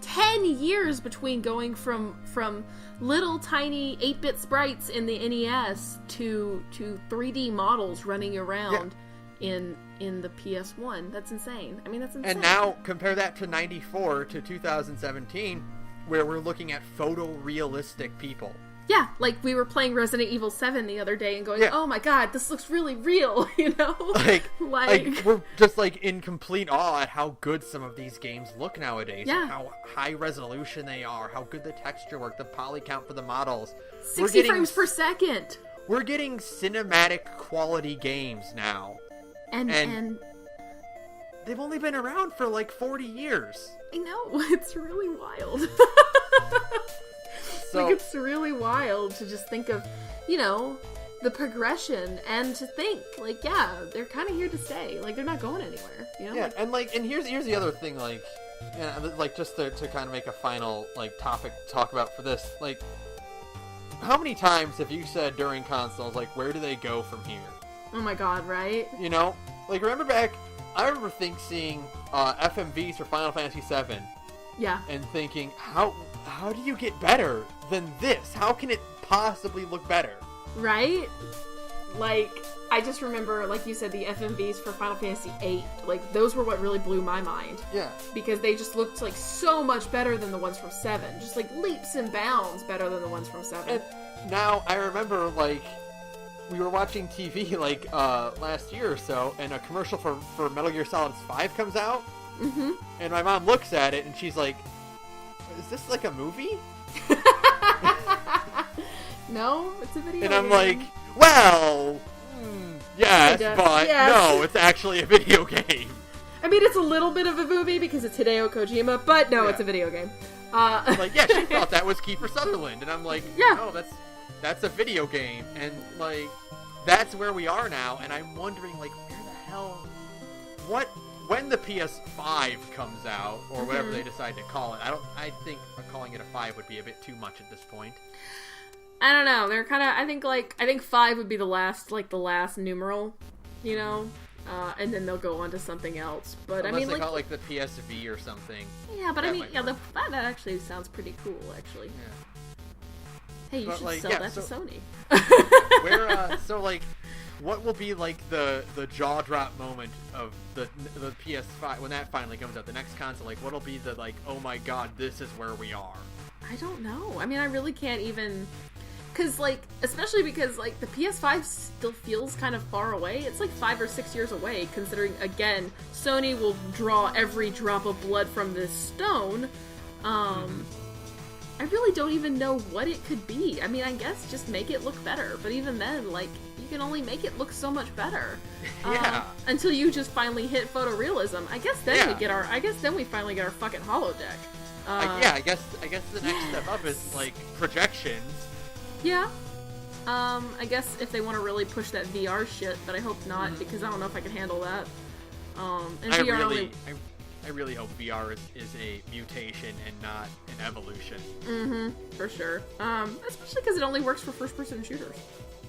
Speaker 2: 10 years between going from little tiny 8-bit sprites in the NES to 3D models running around in the PS1. That's insane. I mean, that's insane.
Speaker 1: And now compare that to 94 to 2017, where we're looking at photorealistic people.
Speaker 2: Yeah, like we were playing Resident Evil 7 the other day and going, oh my god, this looks really real,
Speaker 1: Like we're just like in complete awe at how good some of these games look nowadays.
Speaker 2: Yeah.
Speaker 1: And how high resolution they are, how good the texture work, the poly count for the models.
Speaker 2: 60 frames per second.
Speaker 1: We're getting cinematic quality games now.
Speaker 2: And
Speaker 1: they've only been around for like 40 years.
Speaker 2: I know, it's really wild.
Speaker 1: So,
Speaker 2: like, it's really wild to just think of, the progression and to think, like, yeah, they're kind of here to stay. Like, they're not going anywhere,
Speaker 1: Yeah, and here's the other thing, like, just to kind of make a final, like, topic to talk about for this, like, how many times have you said during consoles, like, where do they go from here?
Speaker 2: Oh my god, right?
Speaker 1: Like, I remember seeing FMVs for Final Fantasy VII.
Speaker 2: Yeah.
Speaker 1: And thinking, how do you get better than this? How can it possibly look better?
Speaker 2: Right? Like, I just remember, like you said, the FMVs for Final Fantasy VIII. Like, those were what really blew my mind.
Speaker 1: Yeah.
Speaker 2: Because they just looked, like, so much better than the ones from 7. Just, like, leaps and bounds better than the ones from 7.
Speaker 1: And now, I remember, like, we were watching TV, like, last year or so, and a commercial for Metal Gear Solid 5 comes out.
Speaker 2: Mm-hmm.
Speaker 1: And my mom looks at it, and she's like, is this like a movie?
Speaker 2: No, it's a video
Speaker 1: And I'm
Speaker 2: game.
Speaker 1: like, well, yes, but no, it's actually a video game.
Speaker 2: I mean, it's a little bit of a movie because it's Hideo Kojima, but no, it's a video game.
Speaker 1: Like, yeah, she thought that was Kiefer Sutherland, and I'm like,
Speaker 2: yeah,
Speaker 1: no, that's a video game, and like, that's where we are now, and I'm wondering, like, where the hell, when the PS5 comes out, or whatever they decide to call it, I think calling it a 5 would be a bit too much at this point.
Speaker 2: I don't know. They're kind of, I think 5 would be the last numeral, and then they'll go on to something else. But
Speaker 1: Unless
Speaker 2: I mean,
Speaker 1: they call it like the PSV or something.
Speaker 2: Yeah, but that actually sounds pretty cool, actually.
Speaker 1: Yeah.
Speaker 2: Hey, you should sell that to Sony.
Speaker 1: What will be like the jaw drop moment of the PS5 when that finally comes out? The next console, like, what'll be the like, oh my god, this is where we are?
Speaker 2: I don't know. I mean, I really can't even, especially because the PS5 still feels kind of far away. It's like 5 or 6 years away, considering, again, Sony will draw every drop of blood from this stone. I really don't even know what it could be. I mean, I guess just make it look better. But even then, you can only make it look so much better.
Speaker 1: Yeah.
Speaker 2: Until you just finally hit photorealism. I guess then we finally get our fucking holodeck.
Speaker 1: I guess the next step up is projections.
Speaker 2: Yeah. I guess if they want to really push that VR shit, but I hope not, because I don't know if I can handle that. And VR
Speaker 1: I really hope VR is a mutation and not an evolution.
Speaker 2: For sure. Especially because it only works for first-person shooters.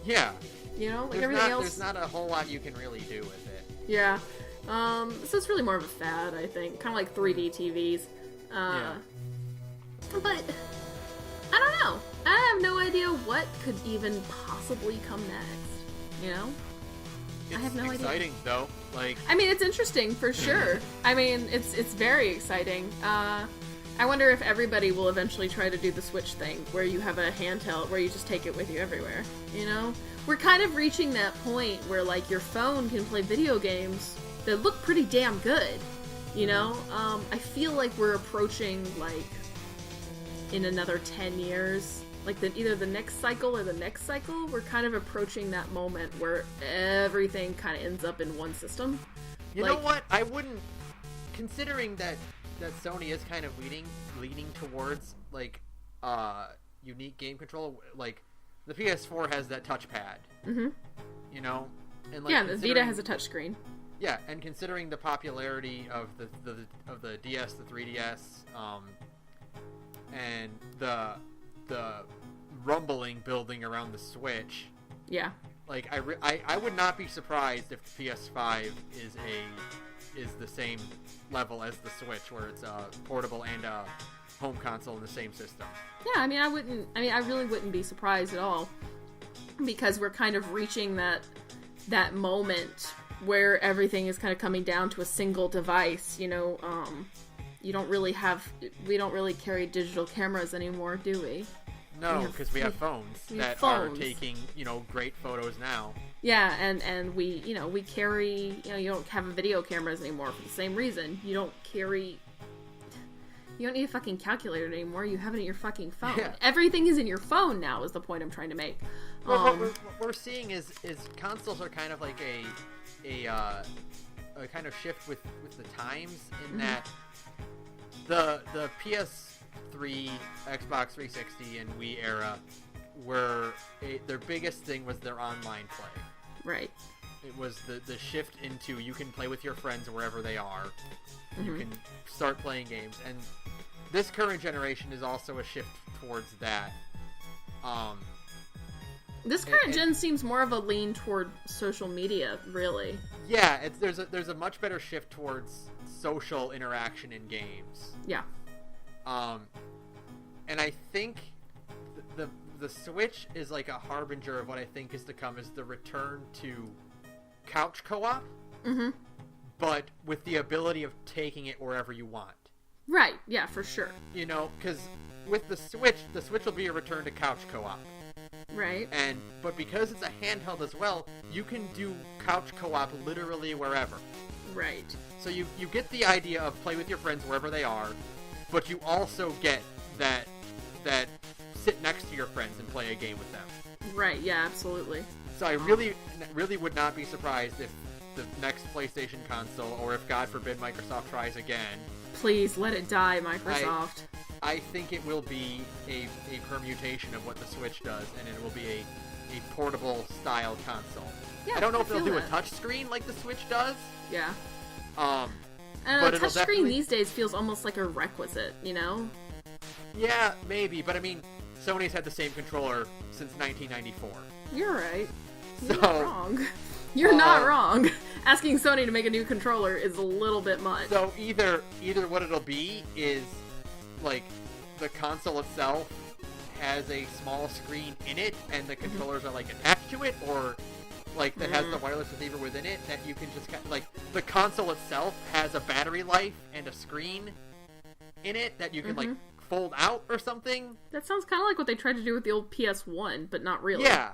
Speaker 1: Yeah.
Speaker 2: You know, like
Speaker 1: there's
Speaker 2: everything else.
Speaker 1: There's not a whole lot you can really do with it.
Speaker 2: Yeah. So it's really more of a fad, I think. Kind of like 3D TVs.
Speaker 1: Yeah.
Speaker 2: But, I don't know. I have no idea what could even possibly come next. You know?
Speaker 1: It's
Speaker 2: I have no idea.
Speaker 1: exciting, though. Like,
Speaker 2: I mean, it's interesting, for sure. I mean, it's very exciting. I wonder if everybody will eventually try to do the Switch thing, where you have a handheld, where you just take it with you everywhere, you know? We're kind of reaching that point where, like, your phone can play video games that look pretty damn good, you know? I feel like we're approaching, like, in another 10 years, like, either the next cycle or the next cycle, we're kind of approaching that moment where everything kind of ends up in one system.
Speaker 1: You know what? I wouldn't, considering that Sony is kind of leaning towards, like, unique game control, like, the PS4 has that touchpad. You know? And, like,
Speaker 2: yeah, the Vita has a touchscreen.
Speaker 1: Yeah, and considering the popularity of the DS, the 3DS, and the rumbling building around the Switch.
Speaker 2: Yeah.
Speaker 1: Like, I would not be surprised if the PS5 is the same level as the Switch, where it's a portable and a home console in the same system.
Speaker 2: Yeah, I really wouldn't be surprised at all, because we're kind of reaching that moment where everything is kind of coming down to a single device, you know. We don't really carry digital cameras anymore, do we?
Speaker 1: No, because we have phones that are taking, you know, great photos now.
Speaker 2: Yeah, and we carry, you know, you don't have video cameras anymore for the same reason. You don't need a fucking calculator anymore. You have it in your fucking phone. Yeah. Everything is in your phone now, is the point I'm trying to make.
Speaker 1: Well, what we're seeing is consoles are kind of like a kind of shift with the times, in that the PS3, Xbox 360, and Wii era their biggest thing was their online play.
Speaker 2: Right.
Speaker 1: It was the shift into, you can play with your friends wherever they are. You can start playing games, and this current generation is also a shift towards that.
Speaker 2: This current gen seems more of a lean toward social media, really.
Speaker 1: Yeah, there's a much better shift towards social interaction in games.
Speaker 2: Yeah.
Speaker 1: And I think the Switch is like a harbinger of what I think is to come, is the return to couch co-op. But with the ability of taking it wherever you want.
Speaker 2: Right, yeah, for sure.
Speaker 1: You know, because with the Switch will be a return to couch co-op.
Speaker 2: Right.
Speaker 1: But because it's a handheld as well, you can do couch co-op literally wherever.
Speaker 2: Right.
Speaker 1: So you get the idea of play with your friends wherever they are, but you also get that sit next to your friends and play a game with them.
Speaker 2: Right, yeah, absolutely.
Speaker 1: So I really would not be surprised if the next PlayStation console, or if, God forbid, Microsoft tries again.
Speaker 2: Please, let it die, Microsoft.
Speaker 1: I think it will be a permutation of what the Switch does, and it will be a portable-style console. Yeah, I don't know if they'll do a touchscreen like the Switch does.
Speaker 2: Yeah.
Speaker 1: I
Speaker 2: don't know, touchscreen these days feels almost like a requisite, you know?
Speaker 1: Yeah, maybe, but I mean, Sony's had the same controller since 1994.
Speaker 2: You're right. You're not wrong. You're not wrong. Asking Sony to make a new controller is a little bit much.
Speaker 1: So either what it'll be is, like, the console itself has a small screen in it, and the controllers are, like, attached to it, or, like, that has the wireless receiver within it, that you can just, like, the console itself has a battery life and a screen in it that you can, like, fold out or something.
Speaker 2: That sounds kind of like what they tried to do with the old PS1, but not really.
Speaker 1: Yeah.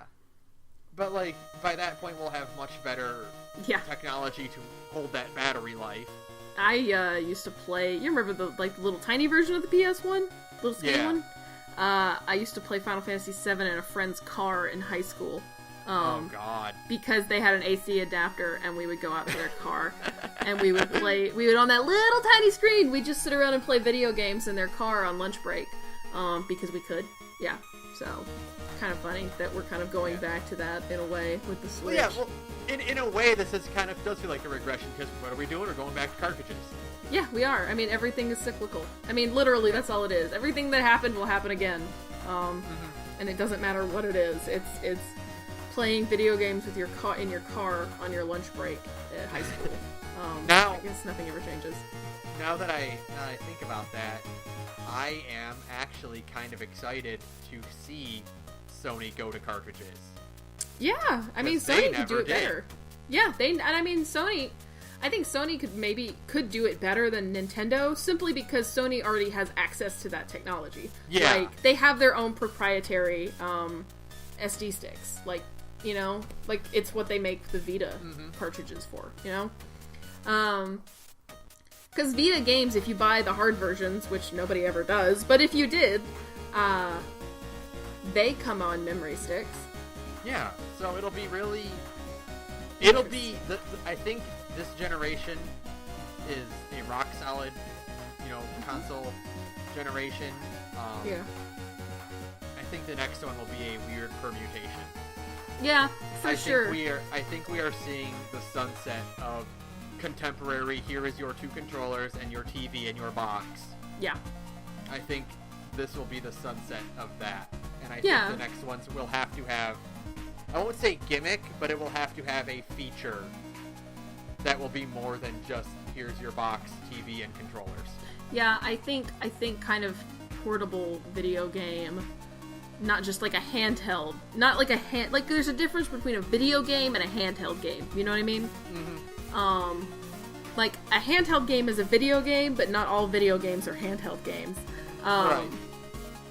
Speaker 1: But, like, by that point, we'll have much better technology to hold that battery life.
Speaker 2: I used to play... You remember the, like, little tiny version of the PS1? Little skinny one? I used to play Final Fantasy VII in a friend's car in high school.
Speaker 1: Oh, God.
Speaker 2: Because they had an AC adapter, and we would go out to their car, and we would play... We would, on that little tiny screen, we'd just sit around and play video games in their car on lunch break. because we could. Yeah, so kind of funny that we're kind of going back to that in a way with the Switch.
Speaker 1: Well, in a way, this is kind of does feel like a regression because what are we doing? We're going back to cartridges.
Speaker 2: Yeah, we are. I mean, everything is cyclical. I mean, literally, that's all it is. Everything that happened will happen again. And it doesn't matter what it is. It's playing video games with in your car on your lunch break at high school.
Speaker 1: Now,
Speaker 2: I guess nothing ever changes.
Speaker 1: Now that I think about that, I am actually kind of excited to see Sony go to cartridges.
Speaker 2: Yeah, I mean, Sony could do it better. Yeah, Sony. I think Sony could do it better than Nintendo simply because Sony already has access to that technology.
Speaker 1: Yeah.
Speaker 2: Like, they have their own proprietary SD sticks. Like, you know, like it's what they make the Vita cartridges for, you know? Because Vita games, if you buy the hard versions, which nobody ever does, but if you did, they come on memory sticks.
Speaker 1: Yeah, so it'll be really... I think this generation is a rock-solid, console generation.
Speaker 2: Yeah.
Speaker 1: I think the next one will be a weird permutation.
Speaker 2: Yeah, for sure.
Speaker 1: I think we are seeing the sunset of contemporary, here is your 2 controllers and your TV and your box.
Speaker 2: Yeah.
Speaker 1: I think this will be the sunset of that. And I think the next ones will have to have, I won't say gimmick, but it will have to have a feature that will be more than just, here's your box, TV, and controllers.
Speaker 2: Yeah, I think kind of portable video game, not just like a handheld, not like like there's a difference between a video game and a handheld game, you know what I mean? Mm-hmm. Like a handheld game is a video game, but not all video games are handheld games.
Speaker 1: Right.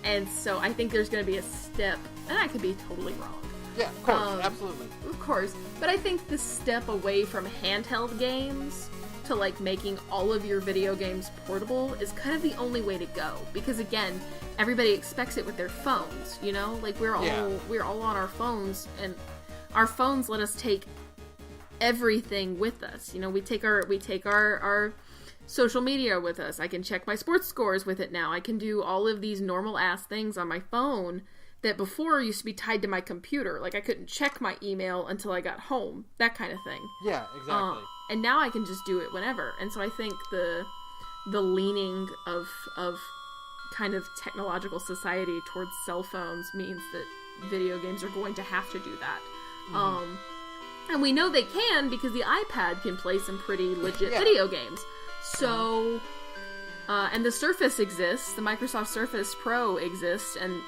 Speaker 2: And so I think there's going to be a step, and I could be totally wrong.
Speaker 1: Yeah, of course, absolutely.
Speaker 2: Of course, but I think the step away from handheld games to like making all of your video games portable is kind of the only way to go, because again, everybody expects it with their phones, you know? Like we're all on our phones, and our phones let us take everything with us. You know, we take our social media with us. I can check my sports scores with it now. I can do all of these normal ass things on my phone that before used to be tied to my computer. Like I couldn't check my email until I got home. That kind of thing.
Speaker 1: Yeah, exactly.
Speaker 2: And now I can just do it whenever. And so I think the leaning of kind of technological society towards cell phones means that video games are going to have to do that. Mm-hmm. And we know they can because the iPad can play some pretty legit video games. So, and the Surface exists. The Microsoft Surface Pro exists and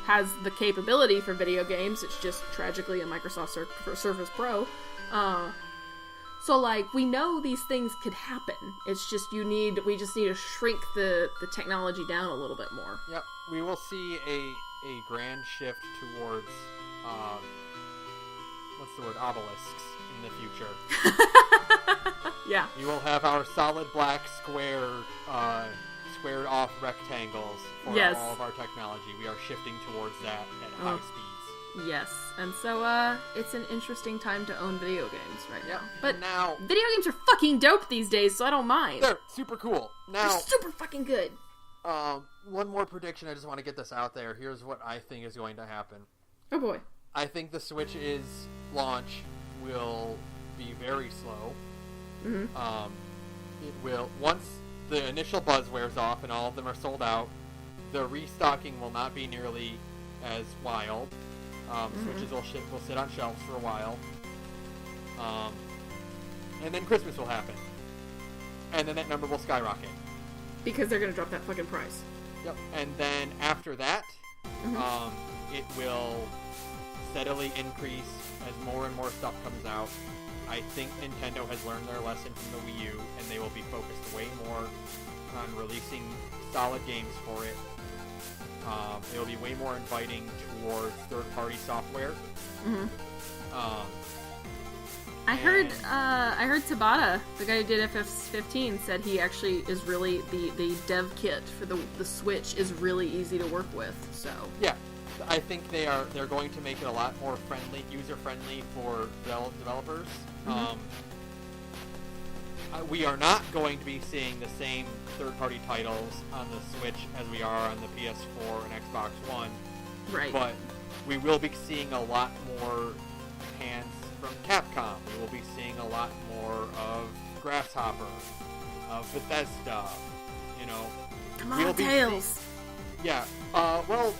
Speaker 2: has the capability for video games. It's just tragically a Microsoft Surface Pro. So, like, we know these things could happen. It's just we just need to shrink the technology down a little bit more.
Speaker 1: Yep, we will see a grand shift towards, what's the word, obelisks in the future.
Speaker 2: Yeah.
Speaker 1: We will have our solid black squared off rectangles for all of our technology. We are shifting towards that at high speeds.
Speaker 2: Yes, and so it's an interesting time to own video games right now. But
Speaker 1: now,
Speaker 2: video games are fucking dope these days, so I don't mind.
Speaker 1: They're super cool. Now,
Speaker 2: they're super fucking good.
Speaker 1: One more prediction. I just want to get this out there. Here's what I think is going to happen.
Speaker 2: Oh boy.
Speaker 1: I think the Switch's launch will be very slow. Mm-hmm. It will, once the initial buzz wears off and all of them are sold out, the restocking will not be nearly as wild. Switches will sit on shelves for a while. And then Christmas will happen. And then that number will skyrocket.
Speaker 2: Because they're going to drop that fucking price.
Speaker 1: Yep. And then after that, it will steadily increase as more and more stuff comes out. I think Nintendo has learned their lesson from the Wii U, and they will be focused way more on releasing solid games for it. They will be way more inviting towards third-party software.
Speaker 2: I heard Tabata, the guy who did FF15, said he actually is really the dev kit for the Switch is really easy to work with. So
Speaker 1: yeah, I think they're going to make it a lot more user friendly for developers. we are not going to be seeing the same third-party titles on the Switch as we are on the PS4 and Xbox One.
Speaker 2: Right.
Speaker 1: But we will be seeing a lot more hands from Capcom. We will be seeing a lot more of Grasshopper, of Bethesda. You know.
Speaker 2: Come on, Tales.
Speaker 1: Yeah. Well,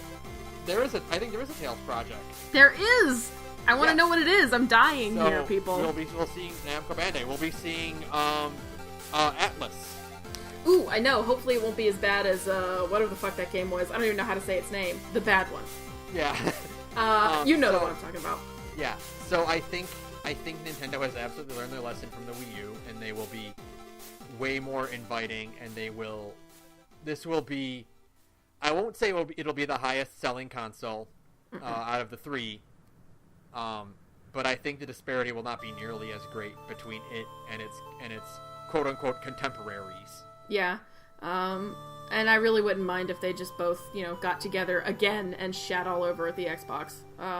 Speaker 1: I think there is a Tales project.
Speaker 2: There is. I want to know what it is. I'm dying here, people.
Speaker 1: We'll see Namco Bandai. We'll be seeing Atlas.
Speaker 2: Ooh, I know. Hopefully it won't be as bad as whatever the fuck that game was. I don't even know how to say its name. The bad one.
Speaker 1: Yeah.
Speaker 2: You know the one I'm talking about.
Speaker 1: Yeah. So I think Nintendo has absolutely learned their lesson from the Wii U, and they will be way more inviting, and this will be. I won't say it'll be the highest selling console out of the three. But I think the disparity will not be nearly as great between it and its quote unquote contemporaries.
Speaker 2: Yeah. And I really wouldn't mind if they just both, got together again and shat all over the Xbox.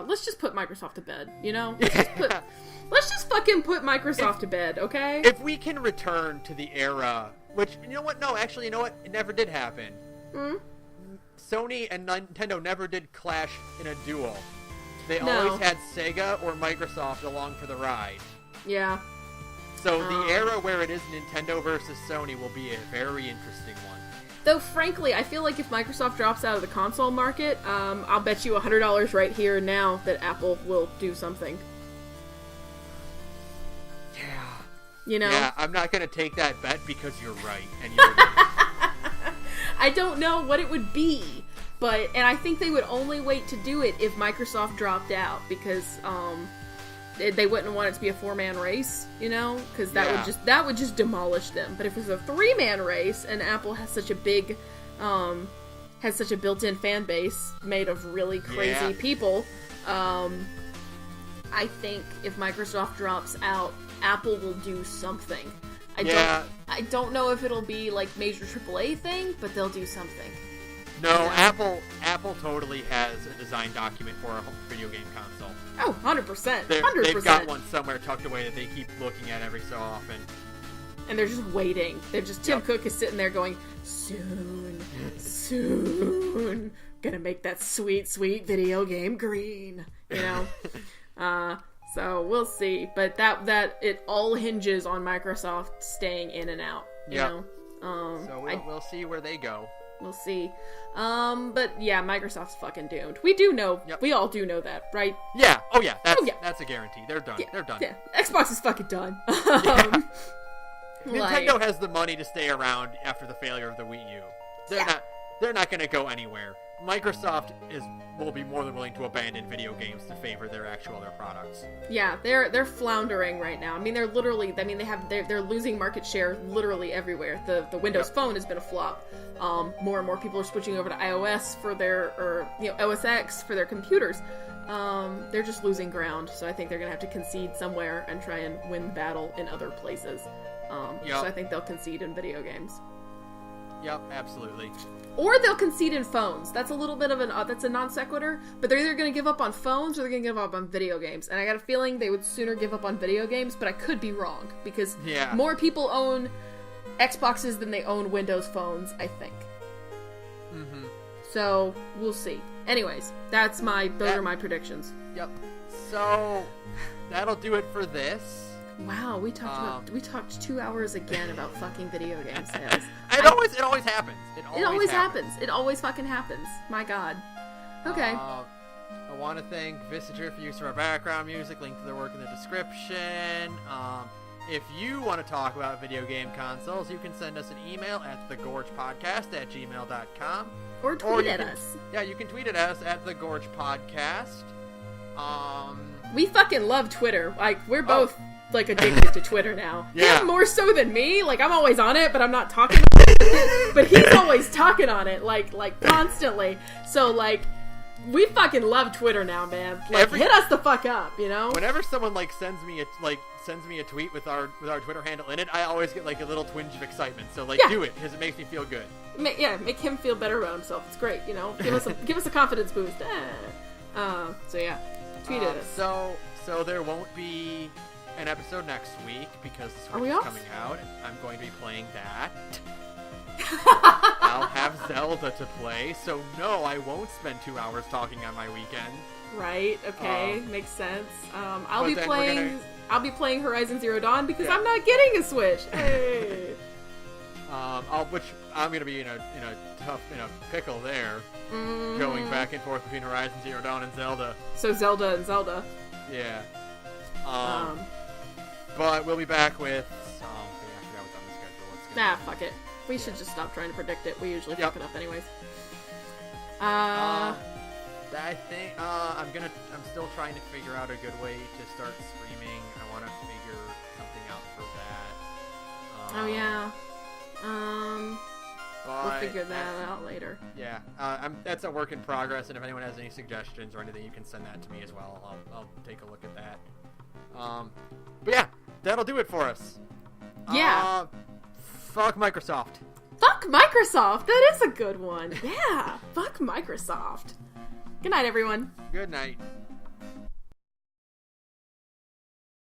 Speaker 2: Let's just put Microsoft to bed, Let's just fucking put Microsoft to bed, okay?
Speaker 1: If we can return to the era, which, you know what? No, actually, you know what? It never did happen. Sony and Nintendo never did clash in a duel. They always had Sega or Microsoft along for the ride.
Speaker 2: Yeah.
Speaker 1: So the era where it is Nintendo versus Sony will be a very interesting one.
Speaker 2: Though, frankly, I feel like if Microsoft drops out of the console market, I'll bet you $100 right here and now that Apple will do something.
Speaker 1: Yeah. Yeah, I'm not going to take that bet because you're right, and you're right.
Speaker 2: I don't know what it would be. And I think they would only wait to do it if Microsoft dropped out, because they wouldn't want it to be a 4-man race, because that would just demolish them. But if it's a 3-man race and Apple has such a big, has such a built-in fan base made of really crazy people, I think if Microsoft drops out, Apple will do something. I don't know if it'll be like major AAA thing, but they'll do something.
Speaker 1: No, Apple totally has a design document for a video game console.
Speaker 2: Oh, 100%.
Speaker 1: They've got one somewhere tucked away that they keep looking at every so often.
Speaker 2: And they're just waiting. Tim Cook is sitting there going, soon, gonna make that sweet, sweet video game green, So we'll see. But that it all hinges on Microsoft staying in and out, you know?
Speaker 1: So we'll see where they go.
Speaker 2: We'll see. But yeah, Microsoft's fucking doomed. We do know. Yep. We all do know that, right?
Speaker 1: Yeah. Oh yeah. That's a guarantee. They're done. They're done.
Speaker 2: Yeah. Xbox is fucking done.
Speaker 1: Nintendo has the money to stay around after the failure of the Wii U. They're not going to go anywhere. Microsoft will be more than willing to abandon video games to favor their products.
Speaker 2: Yeah, they're floundering right now. I mean, they're losing market share literally everywhere. The Windows Phone has been a flop. More and more people are switching over to iOS OS X for their computers. They're just losing ground. So I think they're gonna have to concede somewhere and try and win the battle in other places. So I think they'll concede in video games.
Speaker 1: Yep, absolutely.
Speaker 2: Or they'll concede in phones. That's a little bit of that's a non sequitur. But they're either going to give up on phones or they're going to give up on video games. And I got a feeling they would sooner give up on video games, but I could be wrong. Because more people own Xboxes than they own Windows phones, I think.
Speaker 1: Mm-hmm.
Speaker 2: So, we'll see. Anyways, those are my predictions.
Speaker 1: Yep. So, that'll do it for this.
Speaker 2: Wow, we talked 2 hours again about fucking video game sales.
Speaker 1: It always happens.
Speaker 2: It always happens. It always fucking happens. My God. Okay.
Speaker 1: I want to thank Vistager for use of our background music. Link to their work in the description. If you want to talk about video game consoles, you can send us an email at thegorgepodcast@gmail.com.
Speaker 2: Or tweet at us.
Speaker 1: Yeah, you can tweet at us at thegorgepodcast.
Speaker 2: We fucking love Twitter. We're both addicted to Twitter now.
Speaker 1: Yeah.
Speaker 2: Him more so than me. I'm always on it, but I'm not talking. But he's always talking on it, constantly. So, we fucking love Twitter now, man. Hit us the fuck up,
Speaker 1: Whenever someone sends me a tweet with our Twitter handle in it, I always get a little twinge of excitement. So do it because it makes me feel good.
Speaker 2: Make him feel better about himself. It's great, Give us a confidence boost. So yeah, tweet at us.
Speaker 1: So there won't be an episode next week because the
Speaker 2: Are
Speaker 1: Switch
Speaker 2: we
Speaker 1: is
Speaker 2: off?
Speaker 1: coming out. I'm going to be playing that. I'll have Zelda to play, so no, I won't spend 2 hours talking on my weekend.
Speaker 2: Right. Okay. Makes sense. I'll
Speaker 1: but
Speaker 2: be
Speaker 1: then
Speaker 2: playing. I'll be playing Horizon Zero Dawn because
Speaker 1: Yeah.
Speaker 2: I'm not getting a Switch. Hey.
Speaker 1: Which I'm gonna be in a pickle there, going back and forth between Horizon Zero Dawn and Zelda.
Speaker 2: So Zelda and Zelda.
Speaker 1: Yeah. But we'll be back with I forgot what's on the schedule. It's gonna be-
Speaker 2: Fuck it. We should just stop trying to predict it. We usually
Speaker 1: Yep.
Speaker 2: fuck it up anyways.
Speaker 1: I think I'm still trying to figure out a good way to start streaming. I want to figure something out for that.
Speaker 2: Oh yeah. We'll
Speaker 1: But
Speaker 2: figure that out later.
Speaker 1: Yeah, that's a work in progress, and if anyone has any suggestions or anything, you can send that to me as well. I'll take a look at that. But yeah, that'll do it for us.
Speaker 2: Yeah.
Speaker 1: Fuck Microsoft.
Speaker 2: Fuck Microsoft! That is a good one. Yeah. Fuck Microsoft. Good night, everyone.
Speaker 1: Good night.